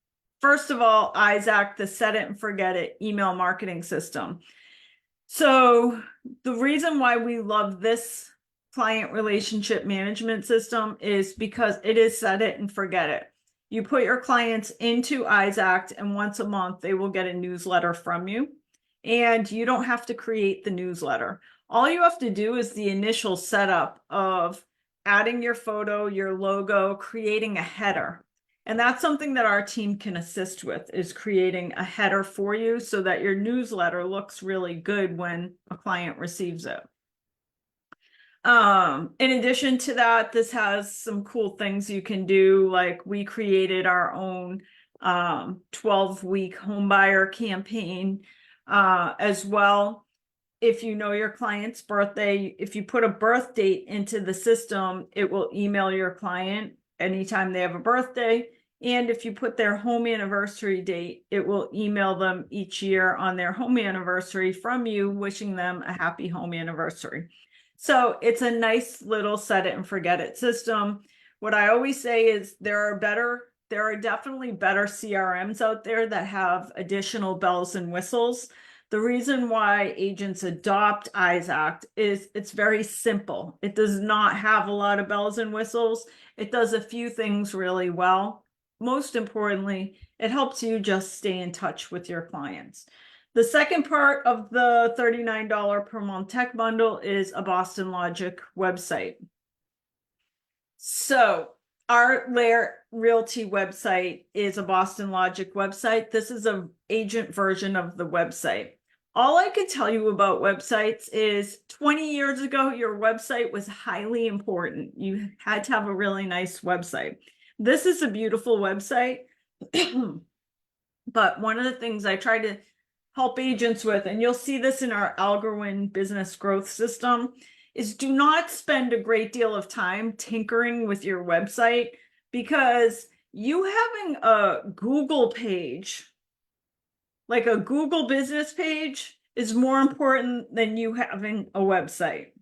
First of all, Isact, the set it and forget it email marketing system. So the reason why we love this client relationship management system is because it is set it and forget it. You put your clients into Isact, and once a month they will get a newsletter from you, and you don't have to create the newsletter. All you have to do is the initial setup of adding your photo, your logo, creating a header. And that's something that our team can assist with, is creating a header for you so that your newsletter looks really good when a client receives it. In addition to that, this has some cool things you can do. Like we created our own 12-week home buyer campaign as well. If you know your client's birthday, if you put a birth date into the system, it will email your client anytime they have a birthday. And if you put their home anniversary date, it will email them each year on their home anniversary from you, wishing them a happy home anniversary. So it's a nice little set it and forget it system. What I always say is there are definitely better CRMs out there that have additional bells and whistles. The reason why agents adopt ISAC is it's very simple. It does not have a lot of bells and whistles. It does a few things really well. Most importantly, it helps you just stay in touch with your clients. The second part of the $39 per month tech bundle is a Boston Logic website. So our LAER Realty website is a Boston Logic website. This is an agent version of the website. All I can tell you about websites is 20 years ago, your website was highly important. You had to have a really nice website. This is a beautiful website. But one of the things I try to help agents with, and you'll see this in our Algorand business growth system, is do not spend a great deal of time tinkering with your website, because you having a Google page, like a Google business page, is more important than you having a website,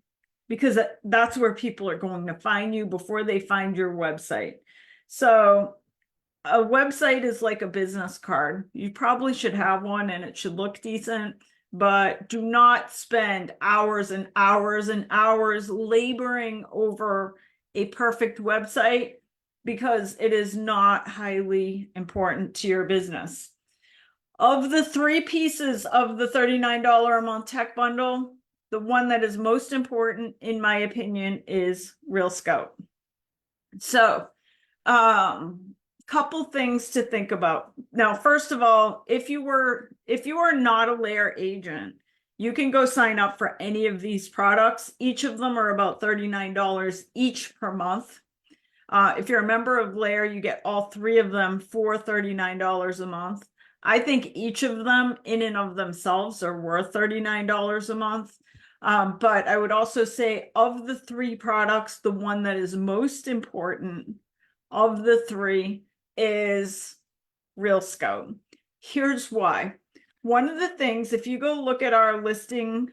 because that's where people are going to find you before they find your website. So a website is like a business card. You probably should have one and it should look decent, but do not spend hours and hours and hours laboring over a perfect website, because it is not highly important to your business. Of the three pieces of the $39 a month tech bundle, the one that is most important, in my opinion, is Real Scout. So, couple things to think about. Now, first of all, if you are not a LAER agent, you can go sign up for any of these products. Each of them are about $39 each per month. If you're a member of LAER, you get all three of them for $39 a month. I think each of them in and of themselves are worth $39 a month. But I would also say, of the three products, the one that is most important of the three is Real Scout. Here's why. One of the things, if you go look at our listing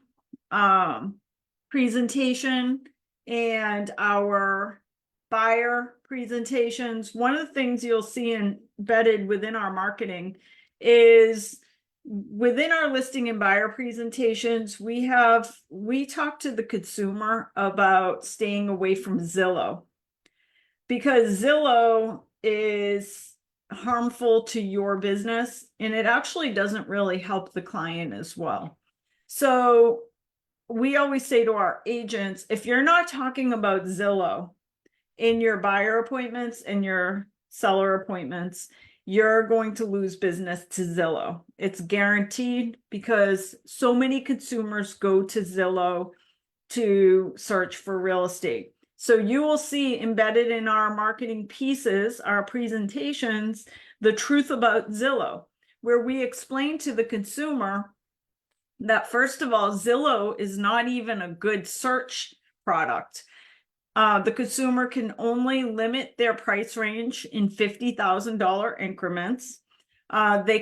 presentation and our buyer presentations, one of the things you'll see embedded within our marketing is, within our listing and buyer presentations, we talk to the consumer about staying away from Zillow, because Zillow is harmful to your business and it actually doesn't really help the client as well. So we always say to our agents, if you're not talking about Zillow in your buyer appointments and your seller appointments, you're going to lose business to Zillow. It's guaranteed, because so many consumers go to Zillow to search for real estate. So you will see embedded in our marketing pieces, our presentations, the truth about Zillow, where we explain to the consumer that, first of all, Zillow is not even a good search product. The consumer can only limit their price range in $50,000 increments. They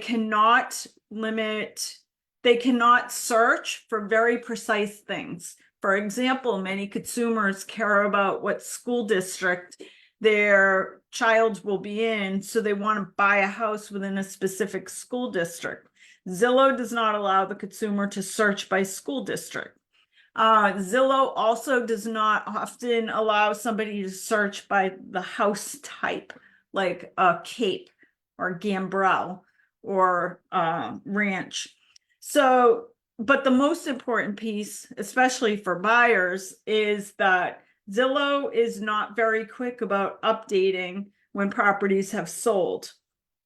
cannot search for very precise things. For example, many consumers care about what school district their child will be in, so they want to buy a house within a specific school district. Zillow does not allow the consumer to search by school district. Zillow also does not often allow somebody to search by the house type, like a Cape or Gambrel or Ranch. So, but the most important piece, especially for buyers, is that Zillow is not very quick about updating when properties have sold.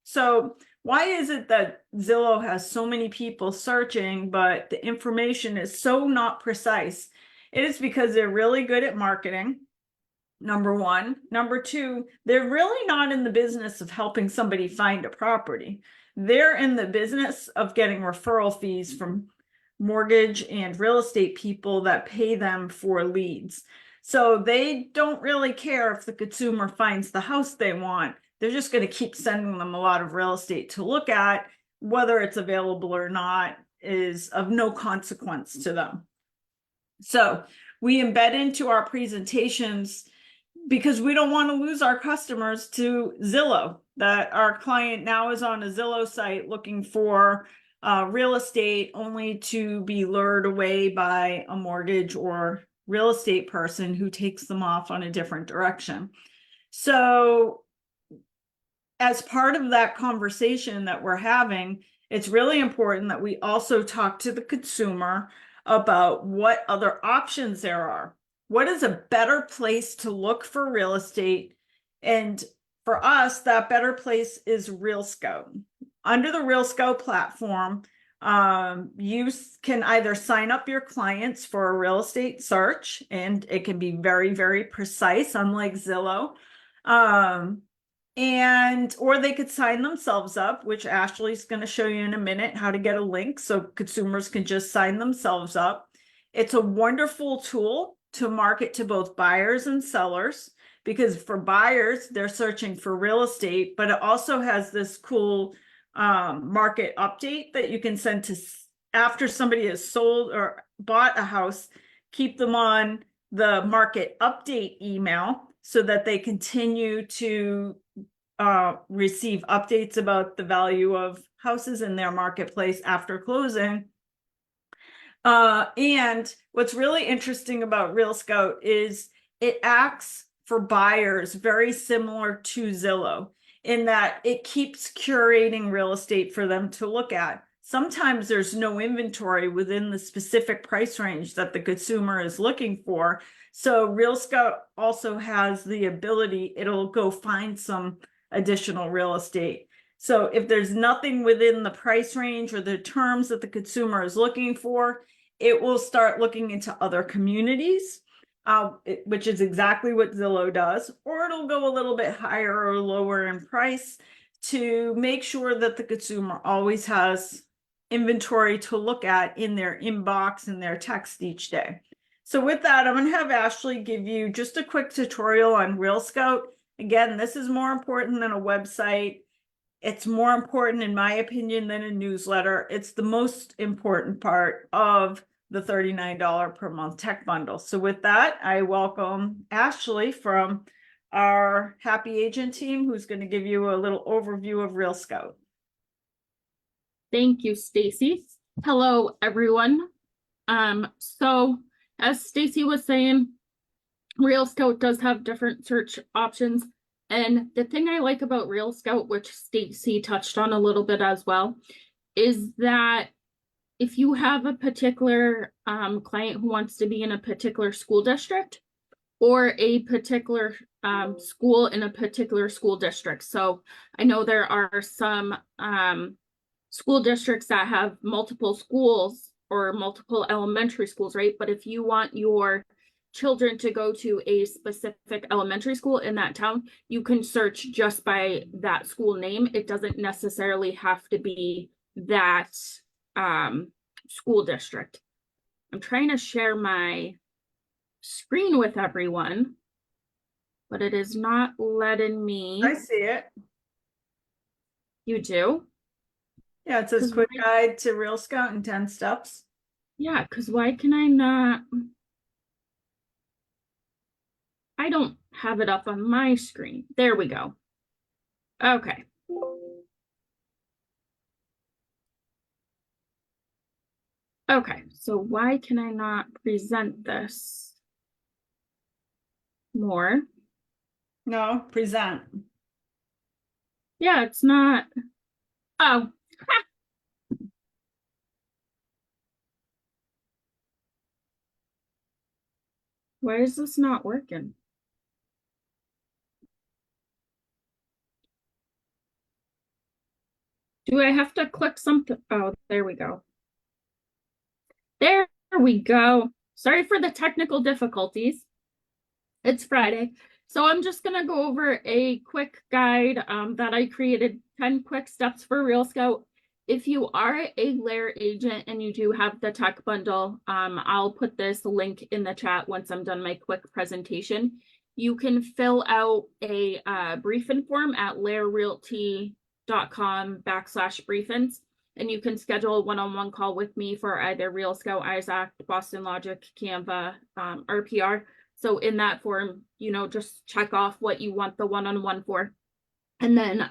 So why is it that Zillow has so many people searching, but the information is so not precise? It is because they're really good at marketing. Number one. Number two, they're really not in the business of helping somebody find a property. They're in the business of getting referral fees from mortgage and real estate people that pay them for leads. So they don't really care if the consumer finds the house they want. They're just going to keep sending them a lot of real estate to look at. Whether it's available or not is of no consequence to them. So we embed into our presentations, because we don't want to lose our customers to Zillow, that our client now is on a Zillow site looking for real estate, only to be lured away by a mortgage or real estate person who takes them off on a different direction. So as part of that conversation that we're having, it's really important that we also talk to the consumer about what other options there are. What is a better place to look for real estate? And for us, that better place is Real Scout. Under the Real Scout platform, you can either sign up your clients for a real estate search, and it can be very, very precise, unlike Zillow. Or they could sign themselves up, which Ashley's going to show you in a minute how to get a link so consumers can just sign themselves up. It's a wonderful tool to market to both buyers and sellers, because for buyers, they're searching for real estate, but it also has this cool market update that you can send to after somebody has sold or bought a house. Keep them on the market update email so that they continue to receive updates about the value of houses in their marketplace after closing. And what's really interesting about Real Scout is it acts for buyers very similar to Zillow, in that it keeps curating real estate for them to look at. Sometimes there's no inventory within the specific price range that the consumer is looking for. So Real Scout also has the ability, it'll go find some additional real estate. So if there's nothing within the price range or the terms that the consumer is looking for, it will start looking into other communities, which is exactly what Zillow does, or it'll go a little bit higher or lower in price to make sure that the consumer always has inventory to look at in their inbox and their text each day. So with that, I'm going to have Ashley give you just a quick tutorial on Real Scout. Again, this is more important than a website. It's more important, in my opinion, than a newsletter. It's the most important part of the $39 per month tech bundle. So with that, I welcome Ashley from our Happy Agent team, who's going to give you a little overview of Real Scout. Thank you, Stacey. Hello, everyone. So as Stacey was saying, Real Scout does have different search options. And the thing I like about Real Scout, which Stacey touched on a little bit as well, is that if you have a particular client who wants to be in a particular school district or a particular school in a particular school district. So I know there are some school districts that have multiple schools or multiple elementary schools, right? But if you want your children to go to a specific elementary school in that town, you can search just by that school name. It doesn't necessarily have to be that school district. I'm trying to share my screen with everyone, but it is not letting me. I see it. You do? Yeah, it says quick guide to Real Scout in 10 steps. Yeah, because why can I not? I don't have it up on my screen. There we go. Okay. Okay, so why can I not present this more? No, present. Yeah, it's not. Oh. Why is this not working? Do I have to click something? Oh, there we go. There we go. Sorry for the technical difficulties. It's Friday. So I'm just going to go over a quick guide that I created, 10 quick steps for Real Scout. If you are a LAER agent and you do have the tech bundle, I'll put this link in the chat once I'm done my quick presentation. You can fill out a briefing form at laerrealty.com/briefings, and you can schedule a one-on-one call with me for either Real Scout, ISAC, Boston Logic, Canva, RPR. So in that form, just check off what you want the one-on-one for. And then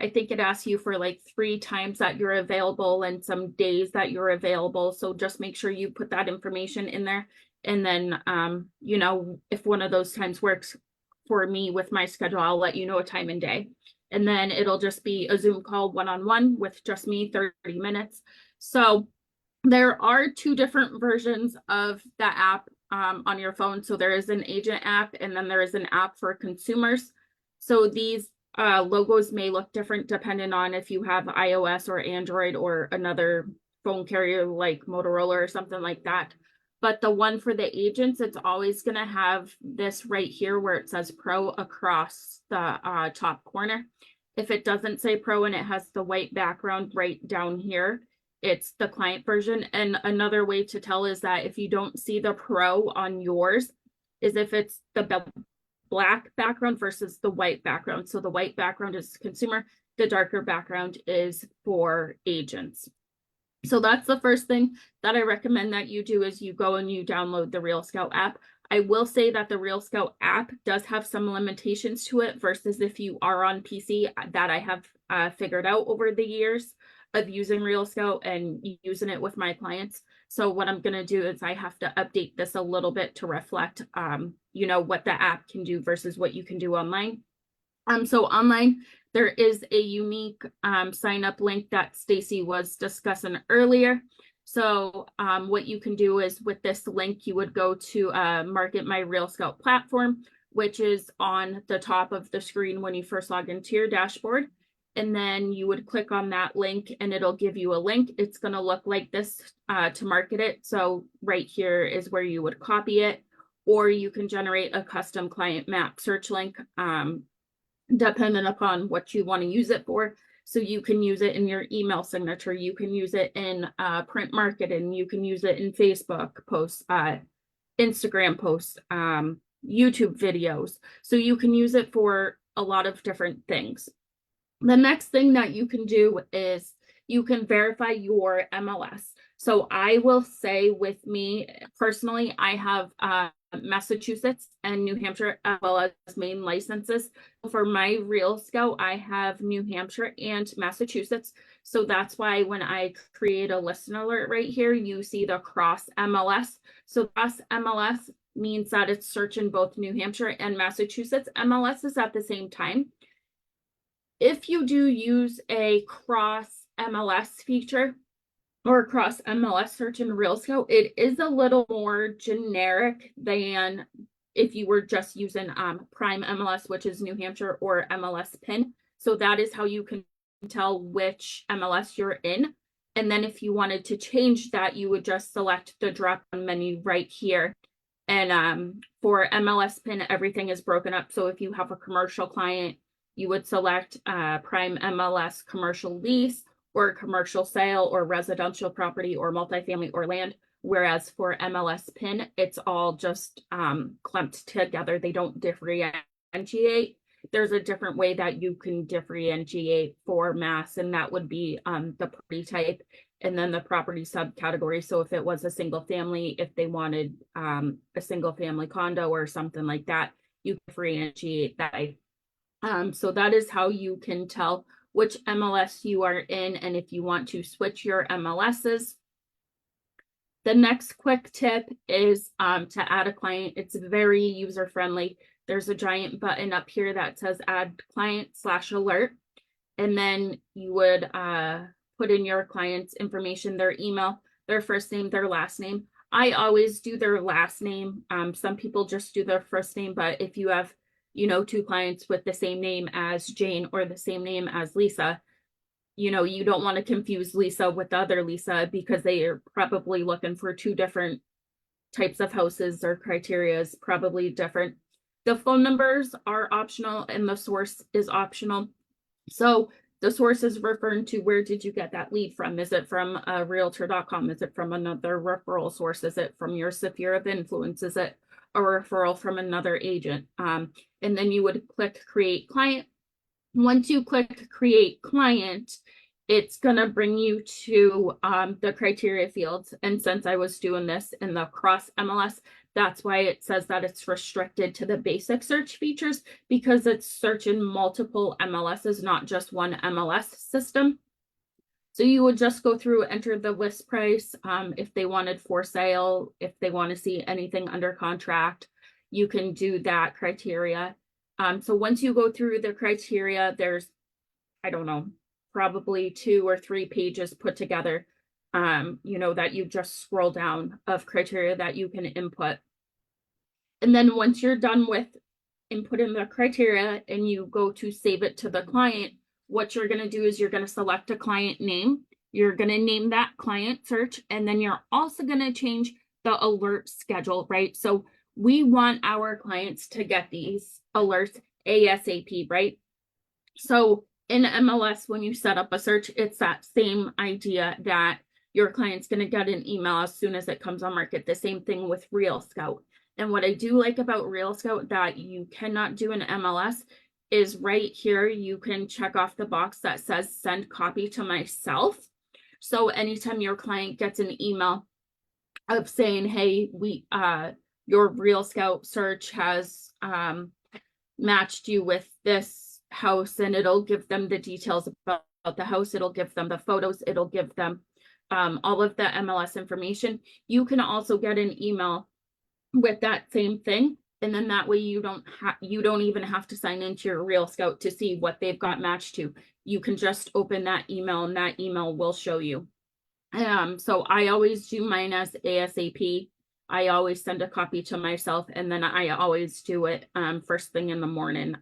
I think it asks you for like 3 times that you're available and some days that you're available. So just make sure you put that information in there. And then, if one of those times works for me with my schedule, I'll let you know a time and day. And then it'll just be a Zoom call one-on-one with just me, 30 minutes. So there are 2 different versions of the app on your phone. So there is an agent app, and then there is an app for consumers. So these logos may look different depending on if you have iOS or Android or another phone carrier like Motorola or something like that. But the one for the agents, it's always going to have this right here where it says Pro across the top corner. If it doesn't say Pro and it has the white background right down here, it's the client version. And another way to tell is that if you don't see the Pro on yours, is if it's the black background versus the white background. So the white background is consumer, the darker background is for agents. So that's the first thing that I recommend that you do is you go and you download the Real Scout app. I will say that the Real Scout app does have some limitations to it versus if you are on PC that I have figured out over the years of using Real Scout and using it with my clients. So what I'm going to do is I have to update this a little bit to reflect, what the app can do versus what you can do online. So online, there is a unique sign up link that Stacey was discussing earlier. So what you can do is with this link, you would go to Market My Real Scout platform, which is on the top of the screen when you first log into your dashboard. And then you would click on that link and it'll give you a link. It's going to look like this to market it. So right here is where you would copy it, or you can generate a custom client map search link depending upon what you want to use it for. So you can use it in your email signature. You can use it in print marketing. You can use it in Facebook posts, Instagram posts, YouTube videos. So you can use it for a lot of different things. The next thing that you can do is you can verify your MLS. So I will say with me personally, I have Massachusetts and New Hampshire as well as Maine licenses. For my Real Scout, I have New Hampshire and Massachusetts. So that's why when I create a listen alert right here, you see the cross MLS. So cross MLS means that it's searching both New Hampshire and Massachusetts MLSs at the same time. If you do use a cross MLS feature or cross MLS search in Real Scout, it is a little more generic than if you were just using Prime MLS, which is New Hampshire, or MLS PIN. So that is how you can tell which MLS you're in. And then if you wanted to change that, you would just select the drop-down menu right here. And for MLS PIN, everything is broken up. So if you have a commercial client, you would select Prime MLS commercial lease or commercial sale or residential property or multifamily or land. Whereas for MLS PIN, it's all just clumped together. They don't differentiate. There's a different way that you can differentiate for mass, and that would be the property type and then the property subcategory. So if it was a single family, if they wanted a single family condo or something like that, you differentiate that. So that is how you can tell which MLS you are in and if you want to switch your MLSs. The next quick tip is to add a client. It's very user-friendly. There's a giant button up here that says add client/alert. And then you would put in your client's information, their email, their first name, their last name. I always do their last name. Some people just do their first name, but if you have 2 clients with the same name as Jane or the same name as Lisa, you don't want to confuse Lisa with the other Lisa because they are probably looking for 2 different types of houses or criteria is probably different. The phone numbers are optional and the source is optional. So the source is referring to where did you get that lead from? Is it from realtor.com? Is it from another referral source? Is it from your sphere of influence? Is it a referral from another agent? And then you would click create client. Once you click create client, it's going to bring you to the criteria fields. And since I was doing this in the cross MLS, that's why it says that it's restricted to the basic search features, because it's searching multiple MLSs, not just one MLS system. So you would just go through, enter the list price, if they wanted for sale, if they want to see anything under contract, you can do that criteria. So once you go through the criteria, there's, I don't know, probably 2 or 3 pages put together, that you just scroll down of criteria that you can input. And then once you're done with inputting the criteria and you go to save it to the client, what you're going to do is you're going to select a client name. You're going to name that client search, and then you're also going to change the alert schedule, right? So we want our clients to get these alerts ASAP, right? So in MLS, when you set up a search, it's that same idea that your client's going to get an email as soon as it comes on market. The same thing with Real Scout. And what I do like about Real Scout that you cannot do in MLS is right here, you can check off the box that says send copy to myself. So anytime your client gets an email of saying, hey, your Real Scout search has matched you with this house, and it'll give them the details about the house, it'll give them the photos, it'll give them all of the MLS information. You can also get an email with that same thing, and then that way you don't even have to sign into your Real Scout to see what they've got matched to. You can just open that email and that email will show you. So I always do mine as ASAP. I always send a copy to myself, and then I always do it first thing in the morning.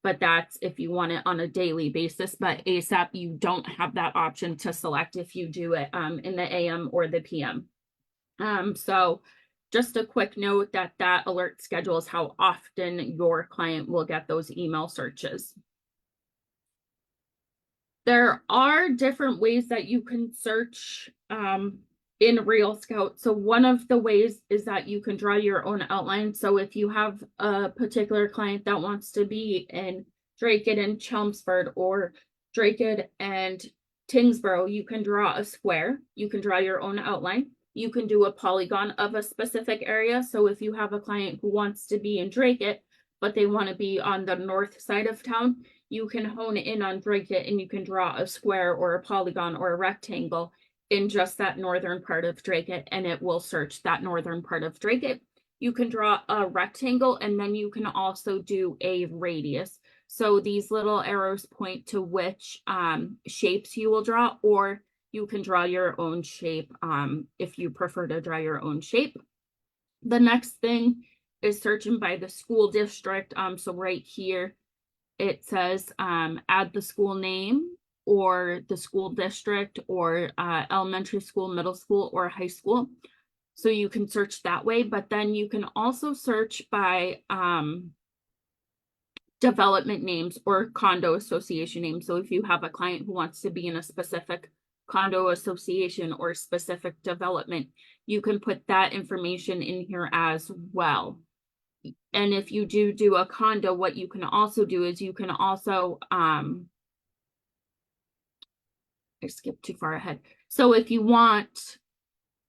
But that's if you want it on a daily basis. But ASAP, you don't have that option to select if you do it in the AM or the PM. So just a quick note that alert schedules how often your client will get those email searches. There are different ways that you can search in Real Scout. So one of the ways is that you can draw your own outline. So if you have a particular client that wants to be in Dracut and Chelmsford or Dracut and Tingsboro, you can draw a square. You can draw your own outline. You can do a polygon of a specific area. So if you have a client who wants to be in Dracut, but they want to be on the north side of town, you can hone in on Dracut and you can draw a square or a polygon or a rectangle in just that northern part of Dracut, and it will search that northern part of Dracut. You can draw a rectangle, and then you can also do a radius. So these little arrows point to which shapes you will draw, or you can draw your own shape if you prefer to draw your own shape. The next thing is searching by the school district. So right here, it says add the school name or the school district or elementary school, middle school, or high school. So you can search that way, but then you can also search by development names or condo association names. So if you have a client who wants to be in a specific condo association or specific development, you can put that information in here as well. And if you do a condo, what you can also do is you can also, I skipped too far ahead. So if you want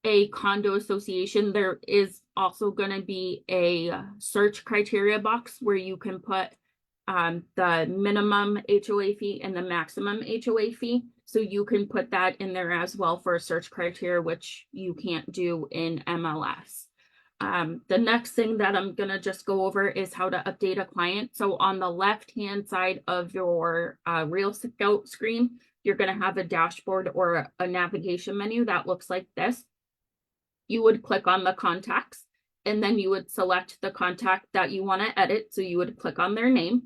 a condo association, there is also going to be a search criteria box where you can put the minimum HOA fee and the maximum HOA fee. So you can put that in there as well for a search criteria, which you can't do in MLS. The next thing that I'm going to just go over is how to update a client. So on the left-hand side of your Real Scout screen, you're going to have a dashboard or a navigation menu that looks like this. You would click on the contacts, and then you would select the contact that you want to edit. So you would click on their name.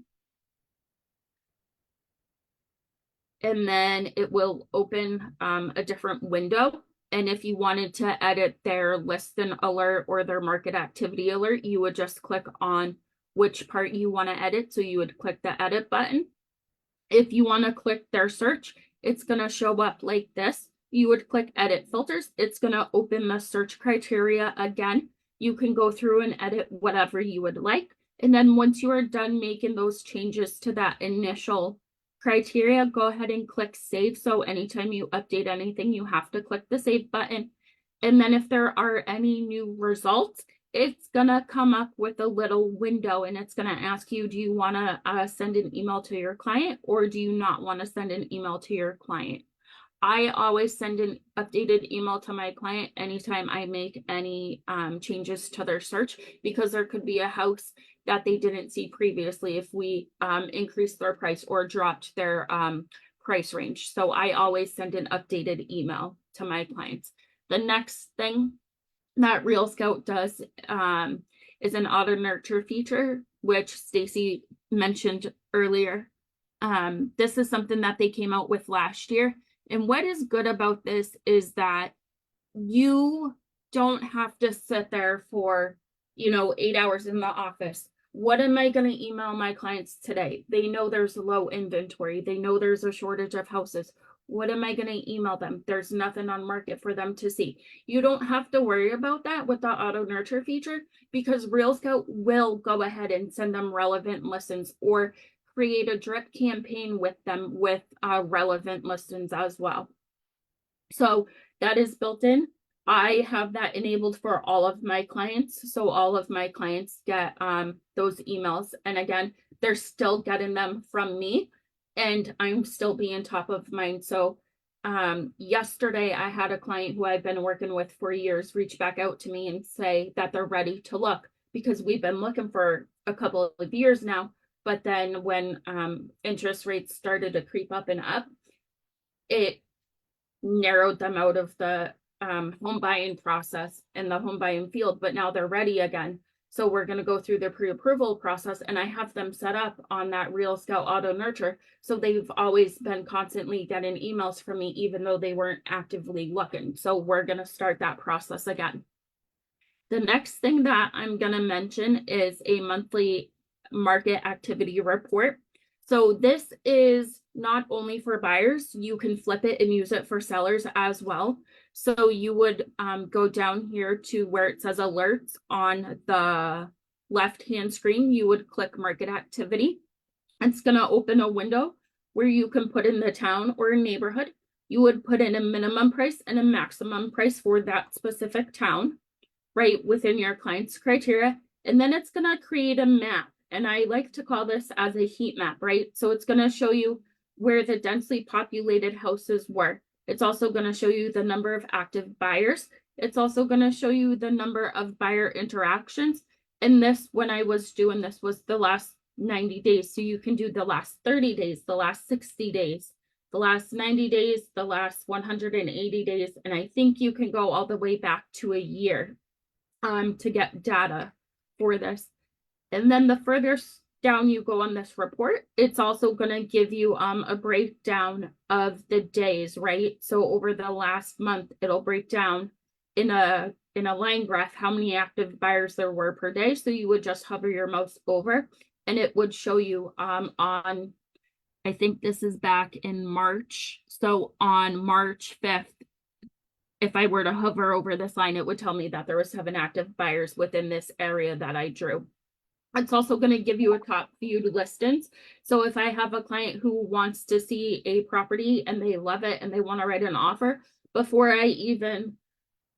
And then it will open a different window. And if you wanted to edit their listing alert or their market activity alert, you would just click on which part you want to edit. So you would click the edit button. If you want to click their search, it's going to show up like this. You would click edit filters. It's going to open the search criteria again. You can go through and edit whatever you would like. And then once you are done making those changes to that initial criteria, go ahead and click save. So anytime you update anything, you have to click the save button. And then if there are any new results, it's gonna come up with a little window and it's gonna ask you, do you wanna send an email to your client or do you not wanna send an email to your client? I always send an updated email to my client anytime I make any changes to their search, because there could be a house that they didn't see previously if we increased their price or dropped their price range. So I always send an updated email to my clients. The next thing that Real Scout does is an auto nurture feature, which Stacey mentioned earlier. This is something that they came out with last year. And what is good about this is that you don't have to sit there for, 8 hours in the office. What am I going to email my clients today? They know there's low inventory. They know there's a shortage of houses. What am I going to email them? There's nothing on market for them to see. You don't have to worry about that with the auto nurture feature, because Real Scout will go ahead and send them relevant listings or create a drip campaign with them with relevant listings as well. So that is built in. I have that enabled for all of my clients. So all of my clients get those emails. And again, they're still getting them from me and I'm still being top of mind. So yesterday I had a client who I've been working with for years reach back out to me and say that they're ready to look, because we've been looking for a couple of years now. But then when interest rates started to creep up and up, it narrowed them out of the home buying process and the home buying field, but now they're ready again. So we're going to go through the pre-approval process, and I have them set up on that Real Scout Auto Nurture. So they've always been constantly getting emails from me, even though they weren't actively looking. So we're going to start that process again. The next thing that I'm going to mention is a monthly market activity report. So this is not only for buyers, you can flip it and use it for sellers as well. So you would go down here to where it says alerts on the left-hand screen. You would click market activity. It's going to open a window where you can put in the town or neighborhood. You would put in a minimum price and a maximum price for that specific town, right within your client's criteria. And then it's going to create a map. And I like to call this as a heat map, right? So it's going to show you where the densely populated houses were. It's also going to show you the number of active buyers. It's also going to show you the number of buyer interactions. And this, when I was doing this, was the last 90 days. So you can do the last 30 days, the last 60 days, the last 90 days, the last 180 days. And I think you can go all the way back to a year to get data for this. And then the further down you go on this report, it's also going to give you a breakdown of the days, right? So over the last month, it'll break down in a line graph how many active buyers there were per day. So you would just hover your mouse over and it would show you on, I think this is back in March. So on March 5th, if I were to hover over this line, it would tell me that there were 7 active buyers within this area that I drew. It's also going to give you a top viewed listings. So if I have a client who wants to see a property and they love it and they want to write an offer, before I even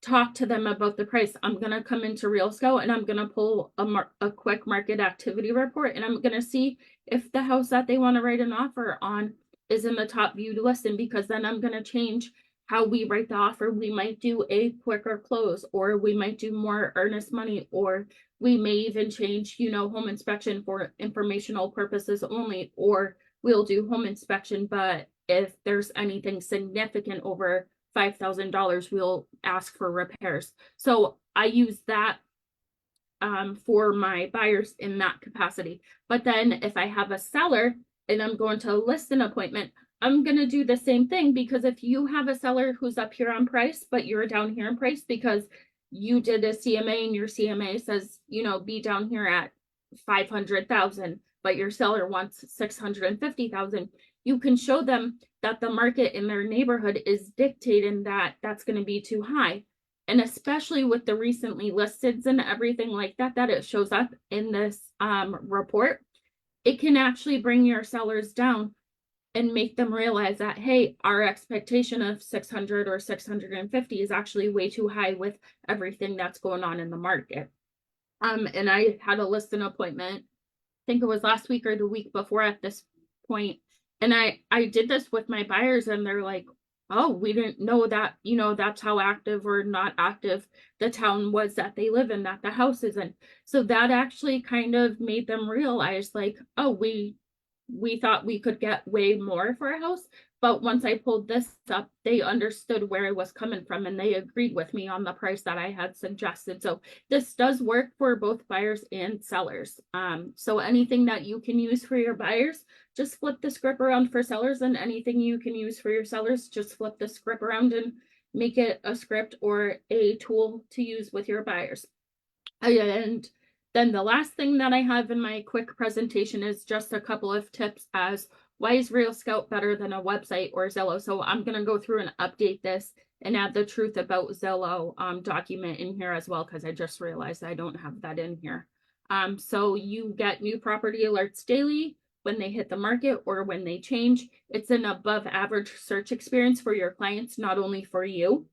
talk to them about the price, I'm going to come into Real Scout and I'm going to pull a quick market activity report, and I'm going to see if the house that they want to write an offer on is in the top viewed listing, because then I'm going to change how we write the offer. We might do a quicker close, or we might do more earnest money, or we may even change, home inspection for informational purposes only, or we'll do home inspection, but if there's anything significant over $5,000, we'll ask for repairs. So I use that for my buyers in that capacity. But then if I have a seller and I'm going to list an appointment, I'm gonna do the same thing, because if you have a seller who's up here on price, but you're down here in price because you did a CMA and your CMA says, you know, be down here at 500,000, but your seller wants 650,000, you can show them that the market in their neighborhood is dictating that that's going to be too high. And especially with the recently listeds and everything like that, that it shows up in this report, it can actually bring your sellers down and make them realize that, hey, our expectation of 600 or 650 is actually way too high with everything that's going on in the market. And I had a listing appointment, I think it was last week or the week before at this point. And I did this with my buyers, and they're like, oh, we didn't know that, you know, that's how active or not active the town was that they live in, that the house is in. So that actually kind of made them realize, like, oh, we thought we could get way more for a house. But once I pulled this up, they understood where I was coming from, and they agreed with me on the price that I had suggested. So this does work for both buyers and sellers. So anything that you can use for your buyers, just flip the script around for sellers, and anything you can use for your sellers, just flip the script around and make it a script or a tool to use with your buyers. And then the last thing that I have in my quick presentation is just a couple of tips as why is Real Scout better than a website or Zillow? So I'm going to go through and update this and add the truth about Zillow document in here as well, because I just realized I don't have that in here. So you get new property alerts daily when they hit the market or when they change. It's an above average search experience for your clients, not only for you.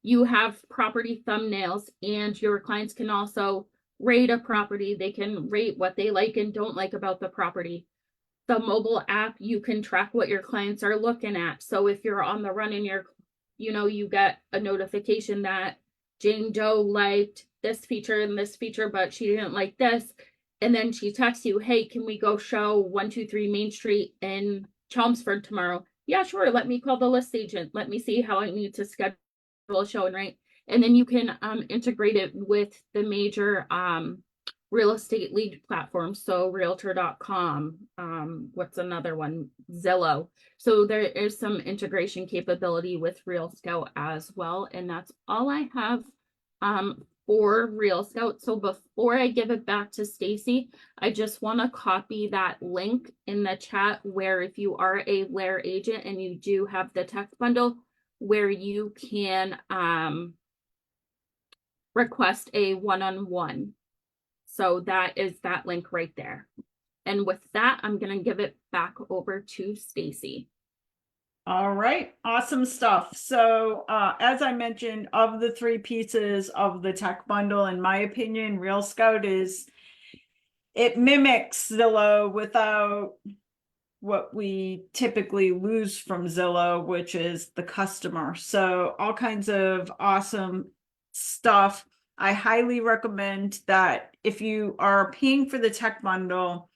You have property thumbnails, and your clients can also rate a property. They can rate what they like and don't like about the property. The mobile app, you can track what your clients are looking at. So if you're on the run and you get a notification that Jane Doe liked this feature and this feature, but she didn't like this. And then she texts you, hey, can we go show 123 Main Street in Chelmsford tomorrow? Yeah, sure. Let me call the list agent. Let me see how I need to schedule a showing, right? And then you can integrate it with the major real estate lead platforms. So realtor.com, what's another one? Zillow. So there is some integration capability with Real Scout as well. And that's all I have for Real Scout. So before I give it back to Stacey, I just want to copy that link in the chat where if you are a LAER agent and you do have the tech bundle, where you can request a one-on-one. So that is that link right there. And with that, I'm going to give it back over to Stacey. All right, awesome stuff. So as I mentioned, of the three pieces of the tech bundle, in my opinion, Real Scout it mimics Zillow without what we typically lose from Zillow, which is the customer. So all kinds of awesome stuff. I highly recommend that if you are paying for the tech bundle,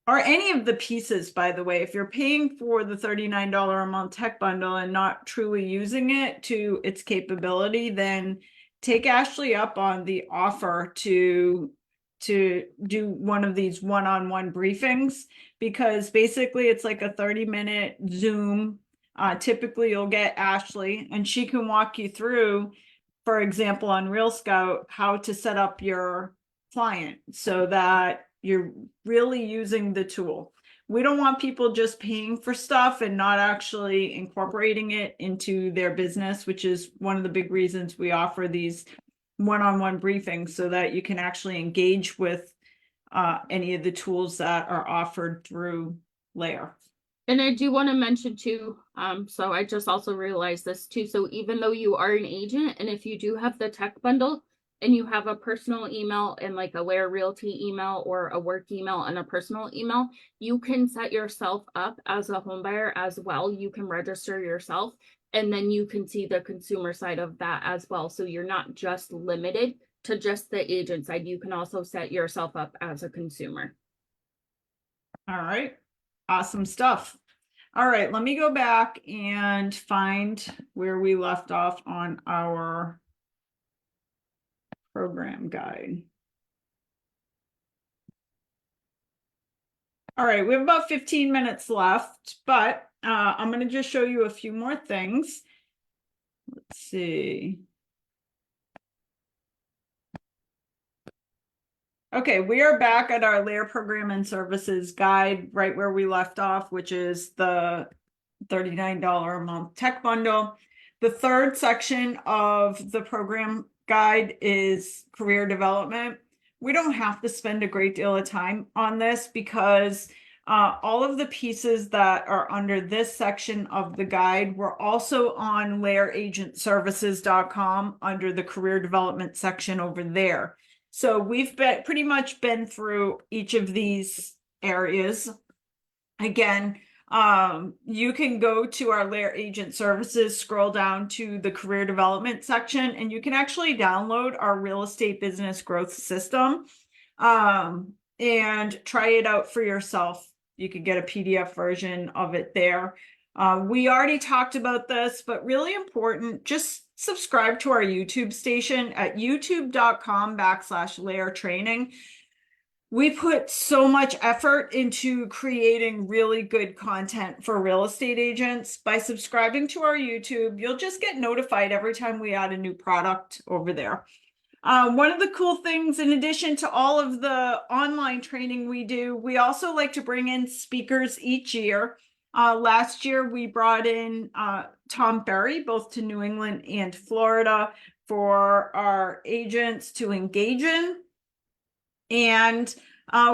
or any of the pieces, by the way, if you're paying for the $39 a month tech bundle and not truly using it to its capability, then take Ashley up on the offer to do one of these one-on-one briefings, because basically it's like a 30-minute Zoom. Typically you'll get Ashley and she can walk you through, for example, on Real Scout, how to set up your client so that you're really using the tool. We don't want people just paying for stuff and not actually incorporating it into their business, which is one of the big reasons we offer these one-on-one briefings, so that you can actually engage with any of the tools that are offered through LAER. And I do want to mention too, so I just also realized this too. So even though you are an agent, and if you do have the tech bundle and you have a personal email and like a LAER Realty email or a work email and a personal email, you can set yourself up as a home buyer as well. You can register yourself, and then you can see the consumer side of that as well. So you're not just limited to just the agent side. You can also set yourself up as a consumer. All right. Awesome stuff. All right, let me go back and find where we left off on our program guide. All right, we have about 15 minutes left, but I'm going to just show you a few more things. Let's see. Okay, we are back at our LAER program and services guide, right where we left off, which is the $39 a month tech bundle. The third section of the program guide is career development. We don't have to spend a great deal of time on this because all of the pieces that are under this section of the guide were also on laeragentservices.com under the career development section over there. So we've pretty much been through each of these areas. Again, you can go to our LAER Agent Services, scroll down to the career development section, and you can actually download our real estate business growth system and try it out for yourself. You could get a PDF version of it there. We already talked about this, but really important, just subscribe to our YouTube station at youtube.com/LAER training. We put so much effort into creating really good content for real estate agents. By subscribing to our YouTube, you'll just get notified every time we add a new product over there. One of the cool things, in addition to all of the online training we do, we also like to bring in speakers each year. Last year, we brought in Tom Ferry, both to New England and Florida, for our agents to engage in. And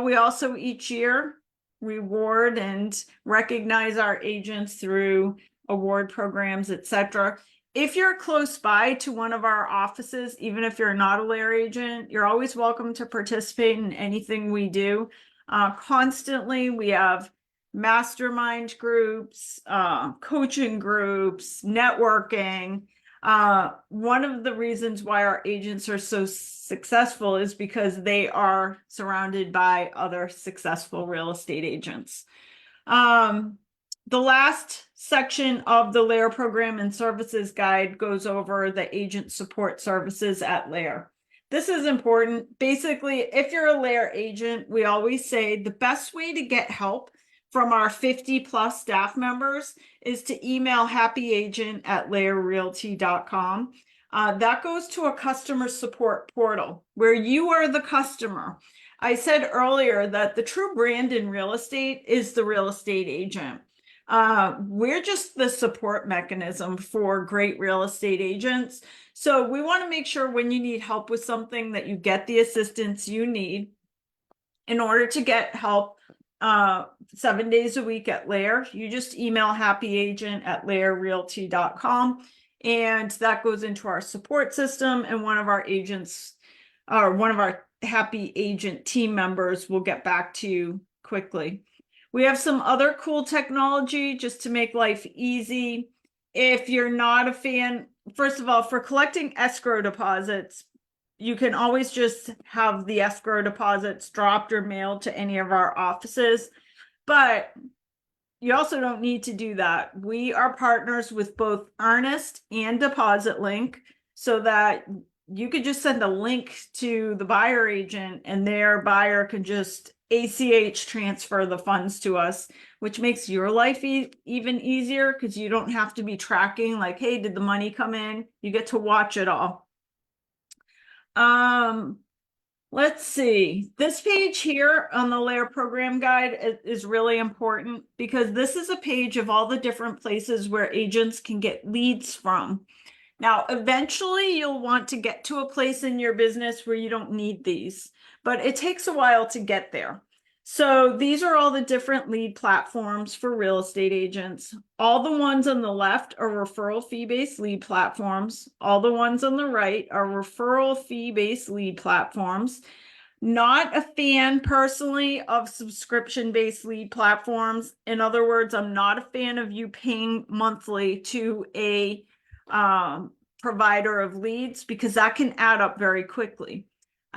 we also each year reward and recognize our agents through award programs, etc. If you're close by to one of our offices, even if you're not a LAER agent, you're always welcome to participate in anything we do. Constantly, we have mastermind groups, coaching groups, networking. One of the reasons why our agents are so successful is because they are surrounded by other successful real estate agents. The last section of the LAER program and services guide goes over the agent support services at LAER. This is important. Basically, if you're a LAER agent, we always say the best way to get help from our 50+ staff members is to email happyagent@laerrealty.com. That goes to a customer support portal where you are the customer. I said earlier that the true brand in real estate is the real estate agent. We're just the support mechanism for great real estate agents. So we want to make sure when you need help with something that you get the assistance you need. In order to get help 7 days a week at LAER, you just email happyagent@laerrealty.com, and that goes into our support system, and one of our agents or one of our happy agent team members will get back to you quickly. We have some other cool technology just to make life easy. If you're not a fan, first of all, for collecting escrow deposits, you can always just have the escrow deposits dropped or mailed to any of our offices, but you also don't need to do that. We are partners with both Earnest and Deposit Link, so that you could just send a link to the buyer agent and their buyer can just ACH transfer the funds to us, which makes your life even easier because you don't have to be tracking like, hey, did the money come in? You get to watch it all. Let's see. This page here on the LAER program guide is really important because this is a page of all the different places where agents can get leads from. Now, eventually you'll want to get to a place in your business where you don't need these, but it takes a while to get there. So these are all the different lead platforms for real estate agents. All the ones on the left are referral fee-based lead platforms. All the ones on the right are referral fee-based lead platforms. Not a fan personally of subscription-based lead platforms. In other words, I'm not a fan of you paying monthly to a provider of leads because that can add up very quickly.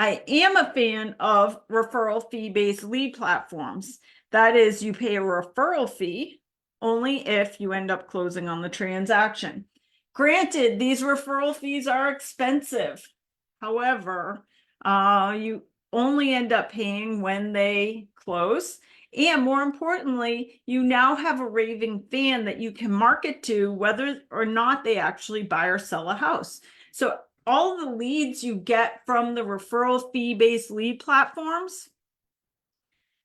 I am a fan of referral fee-based lead platforms. That is, you pay a referral fee only if you end up closing on the transaction. Granted, these referral fees are expensive. However, you only end up paying when they close. And more importantly, you now have a raving fan that you can market to whether or not they actually buy or sell a house. So all the leads you get from the referral fee-based lead platforms,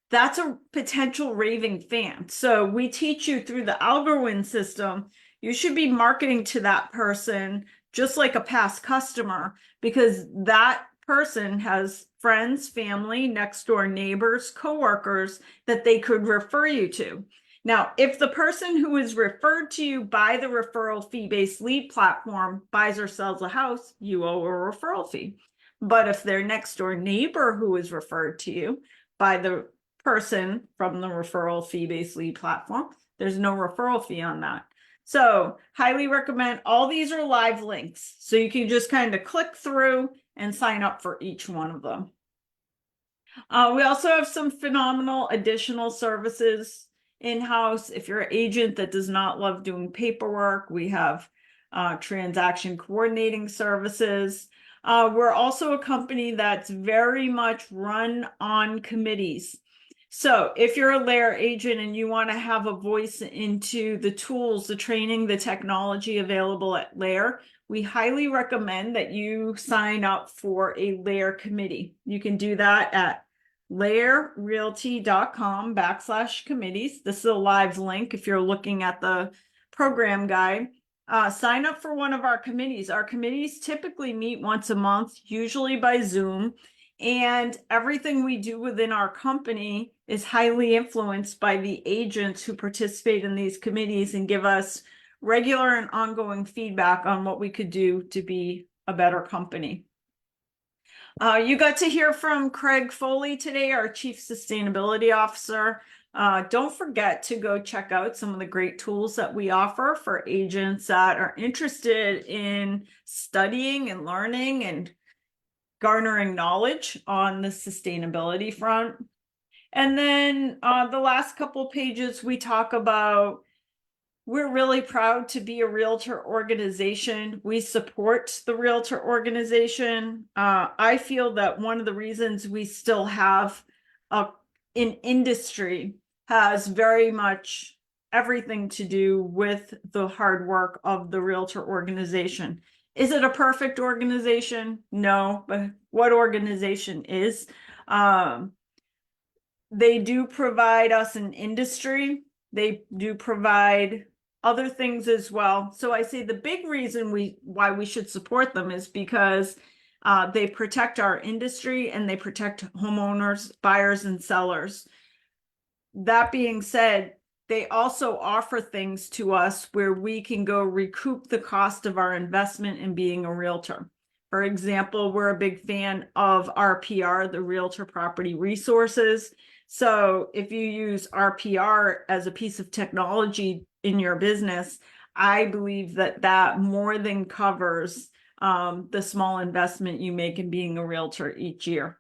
that's a potential raving fan. So we teach you through the Algorand system, you should be marketing to that person just like a past customer, because that person has friends, family, next door neighbors, coworkers that they could refer you to. Now, if the person who is referred to you by the referral fee-based lead platform buys or sells a house, you owe a referral fee. But if their next door neighbor who is referred to you by the person from the referral fee-based lead platform, there's no referral fee on that. So highly recommend. All these are live links, so you can just kind of click through and sign up for each one of them. We also have some phenomenal additional services in-house. If you're an agent that does not love doing paperwork, we have transaction coordinating services. We're also a company that's very much run on committees. So if you're a LAER agent and you want to have a voice into the tools, the training, the technology available at LAER, we highly recommend that you sign up for a LAER committee. You can do that at laerrealty.com/committees. This is a live link if you're looking at the program guide. Sign up for one of our committees. Our committees typically meet once a month, usually by Zoom. And everything we do within our company is highly influenced by the agents who participate in these committees and give us regular and ongoing feedback on what we could do to be a better company. You got to hear from Craig Foley today, our Chief Sustainability Officer. Don't forget to go check out some of the great tools that we offer for agents that are interested in studying and learning and garnering knowledge on the sustainability front. And then the last couple pages, we talk about, we're really proud to be a realtor organization. We support the realtor organization. I feel that one of the reasons we still have an industry has very much everything to do with the hard work of the realtor organization. Is it a perfect organization? No, but what organization is? They do provide us an industry. They do provide other things as well. So I say the big reason why we should support them is because they protect our industry and they protect homeowners, buyers, and sellers. That being said, they also offer things to us where we can go recoup the cost of our investment in being a realtor. For example, we're a big fan of RPR, the Realtor Property Resources. So if you use RPR as a piece of technology in your business, I believe that that more than covers the small investment you make in being a realtor each year.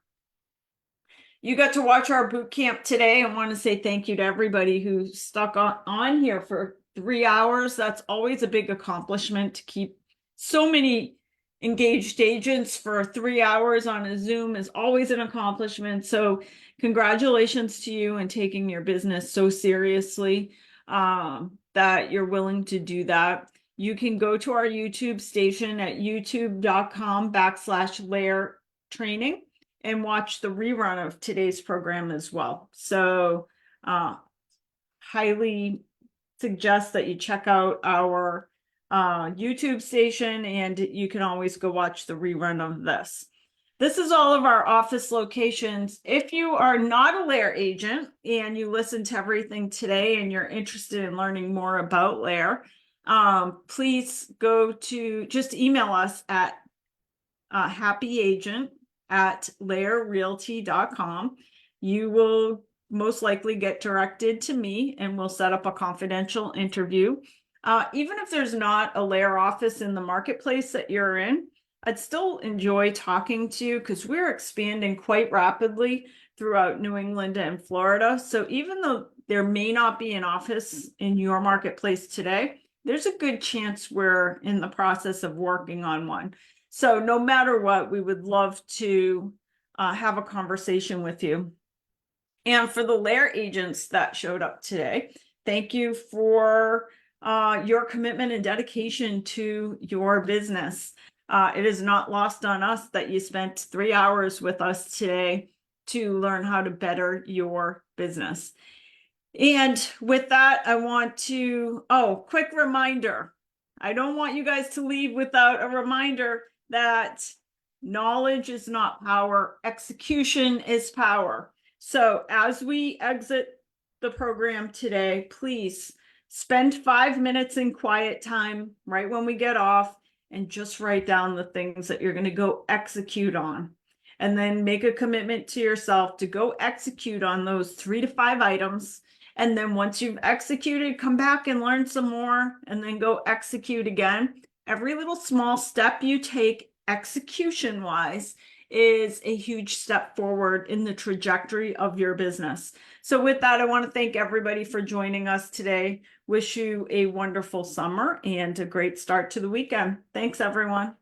You got to watch our boot camp today. I want to say thank you to everybody who stuck on here for 3 hours. That's always a big accomplishment. To keep so many engaged agents for 3 hours on a Zoom is always an accomplishment. So congratulations to you and taking your business so seriously that you're willing to do that. You can go to our YouTube station at youtube.com/LAER training and watch the rerun of today's program as well. So highly suggest that you check out our YouTube station, and you can always go watch the rerun of this. This is all of our office locations. If you are not a LAER agent and you listen to everything today and you're interested in learning more about LAER, please just email us at happyagent@laerrealty.com. You will most likely get directed to me and we'll set up a confidential interview. Even if there's not a LAER office in the marketplace that you're in, I'd still enjoy talking to you because we're expanding quite rapidly throughout New England and Florida. So even though there may not be an office in your marketplace today, there's a good chance we're in the process of working on one. So no matter what, we would love to have a conversation with you. And for the LAER agents that showed up today, thank you for your commitment and dedication to your business. It is not lost on us that you spent 3 hours with us today to learn how to better your business. And with that, I want to, quick reminder. I don't want you guys to leave without a reminder that knowledge is not power, execution is power. So as we exit the program today, please spend 5 minutes in quiet time right when we get off and just write down the things that you're going to go execute on. And then make a commitment to yourself to go execute on those 3 to 5 items. And then once you've executed, come back and learn some more and then go execute again. Every little small step you take execution wise is a huge step forward in the trajectory of your business. So with that, I want to thank everybody for joining us today. Wish you a wonderful summer and a great start to the weekend. Thanks, everyone.